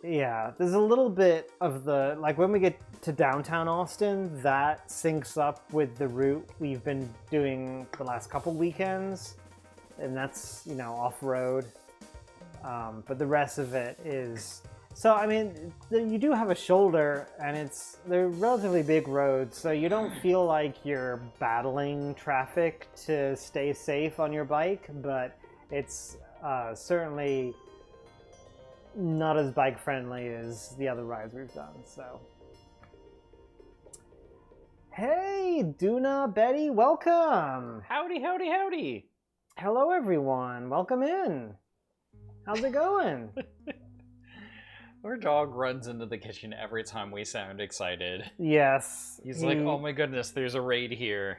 Speaker 1: Yeah, there's a little bit of the, like when we get to downtown Austin, that syncs up with the route we've been doing the last couple weekends, and that's, you know, off-road. But the rest of it is... So, I mean, you do have a shoulder, and they're relatively big roads, so you don't feel like you're battling traffic to stay safe on your bike, but it's certainly not as bike friendly as the other rides we've done. So, hey, Duna, Betty, welcome.
Speaker 3: Howdy, howdy, howdy.
Speaker 1: Hello, everyone. Welcome in. How's it going?
Speaker 3: Our dog runs into the kitchen every time we sound excited.
Speaker 1: Yes.
Speaker 3: He's like, oh my goodness, there's a raid here.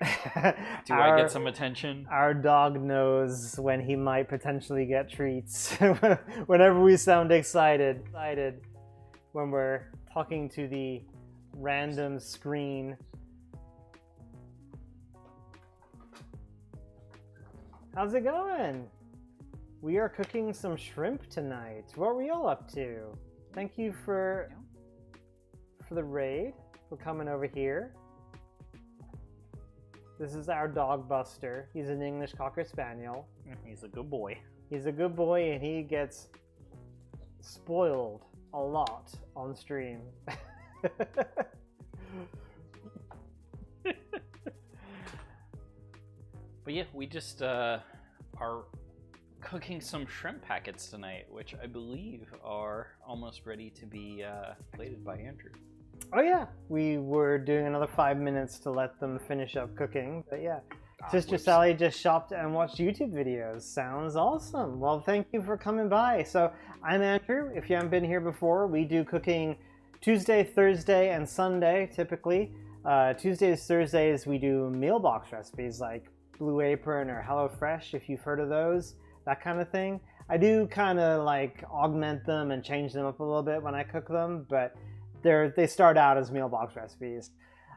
Speaker 3: Do
Speaker 1: Our-
Speaker 3: I get some attention?
Speaker 1: Our dog knows when he might potentially get treats. Whenever we sound excited, when we're talking to the random screen. How's it going? We are cooking some shrimp tonight. What were y'all up to? Thank you for the raid, for coming over here. This is our dog Buster. He's an English Cocker Spaniel.
Speaker 3: He's a good boy.
Speaker 1: He's a good boy, and he gets spoiled a lot on stream.
Speaker 3: But yeah, we just are cooking some shrimp packets tonight, which I believe are almost ready to be plated by Andrew.
Speaker 1: Oh yeah, we were doing another 5 minutes to let them finish up cooking, but yeah. Sister
Speaker 3: Whoops.
Speaker 1: Sally just shopped and watched YouTube videos. Sounds awesome. Well, thank you for coming by. So I'm Andrew. If you haven't been here before, we do cooking Tuesday, Thursday, and Sunday typically. Tuesdays, Thursdays, we do meal box recipes like Blue Apron or HelloFresh, if you've heard of those, that kind of thing. I do kind of like augment them and change them up a little bit when I cook them, but they start out as meal box recipes.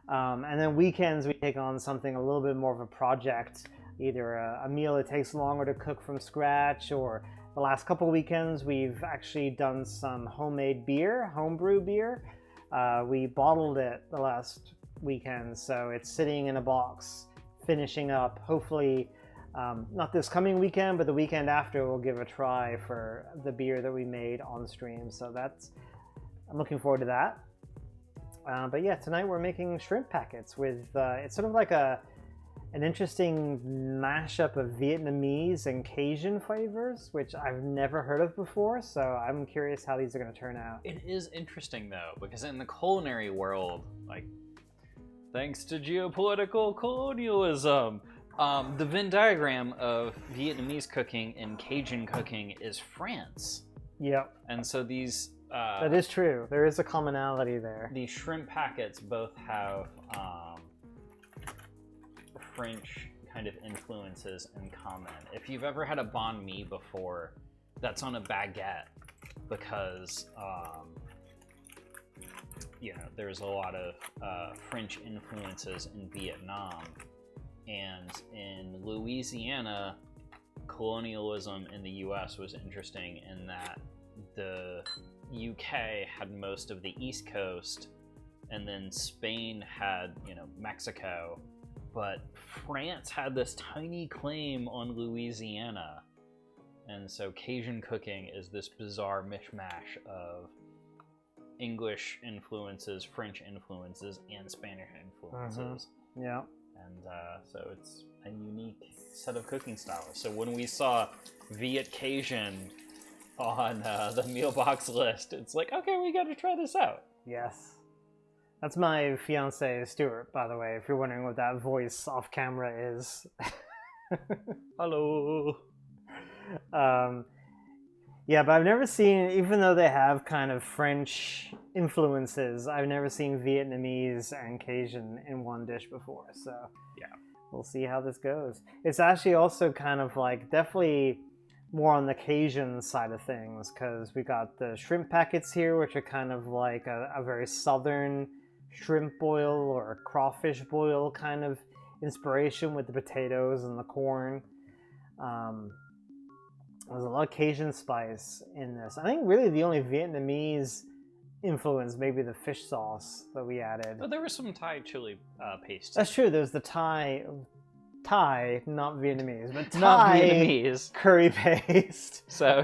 Speaker 1: And then weekends we take on something a little bit more of a project, either a meal that takes longer to cook from scratch, or the last couple weekends we've actually done some homemade beer, homebrew beer. We bottled it the last weekend, so it's sitting in a box, finishing up. Hopefully, not this coming weekend, but the weekend after we'll give a try for the beer that we made on stream. So I'm looking forward to that. But yeah, tonight we're making shrimp packets with, it's sort of like an interesting mashup of Vietnamese and Cajun flavors, which I've never heard of before, so I'm curious how these are going to turn out.
Speaker 3: It is interesting though, because in the culinary world, like, thanks to geopolitical colonialism, the Venn diagram of Vietnamese cooking and Cajun cooking is France.
Speaker 1: Yep.
Speaker 3: And so these...
Speaker 1: that is true. There is a commonality there.
Speaker 3: These shrimp packets both have French kind of influences in common. If you've ever had a banh mi before, that's on a baguette because there's a lot of French influences in Vietnam, and in Louisiana, colonialism in the U.S. was interesting in that the UK had most of the East Coast, and then Spain had, Mexico, but France had this tiny claim on Louisiana. And so Cajun cooking is this bizarre mishmash of English influences, French influences, and Spanish influences.
Speaker 1: Yeah.
Speaker 3: And so it's a unique set of cooking styles. So when we saw Viet Cajun on the meal box list, it's like, okay, we got to try this out.
Speaker 1: Yes. That's my fiance, Stuart, by the way, if you're wondering what that voice off camera is.
Speaker 3: Hello.
Speaker 1: Yeah, but I've never seen, even though they have kind of French influences, I've never seen Vietnamese and Cajun in one dish before. So
Speaker 3: yeah,
Speaker 1: we'll see how this goes. It's actually also kind of like definitely more on the Cajun side of things, because we got the shrimp packets here, which are kind of like a very southern shrimp boil or crawfish boil kind of inspiration with the potatoes and the corn. There's a lot of Cajun spice in this. I think really the only Vietnamese influence maybe the fish sauce that we added.
Speaker 3: But there was some Thai chili paste.
Speaker 1: That's true. There's the Thai, not Vietnamese, but Thai
Speaker 3: Not Vietnamese.
Speaker 1: curry paste.
Speaker 3: So,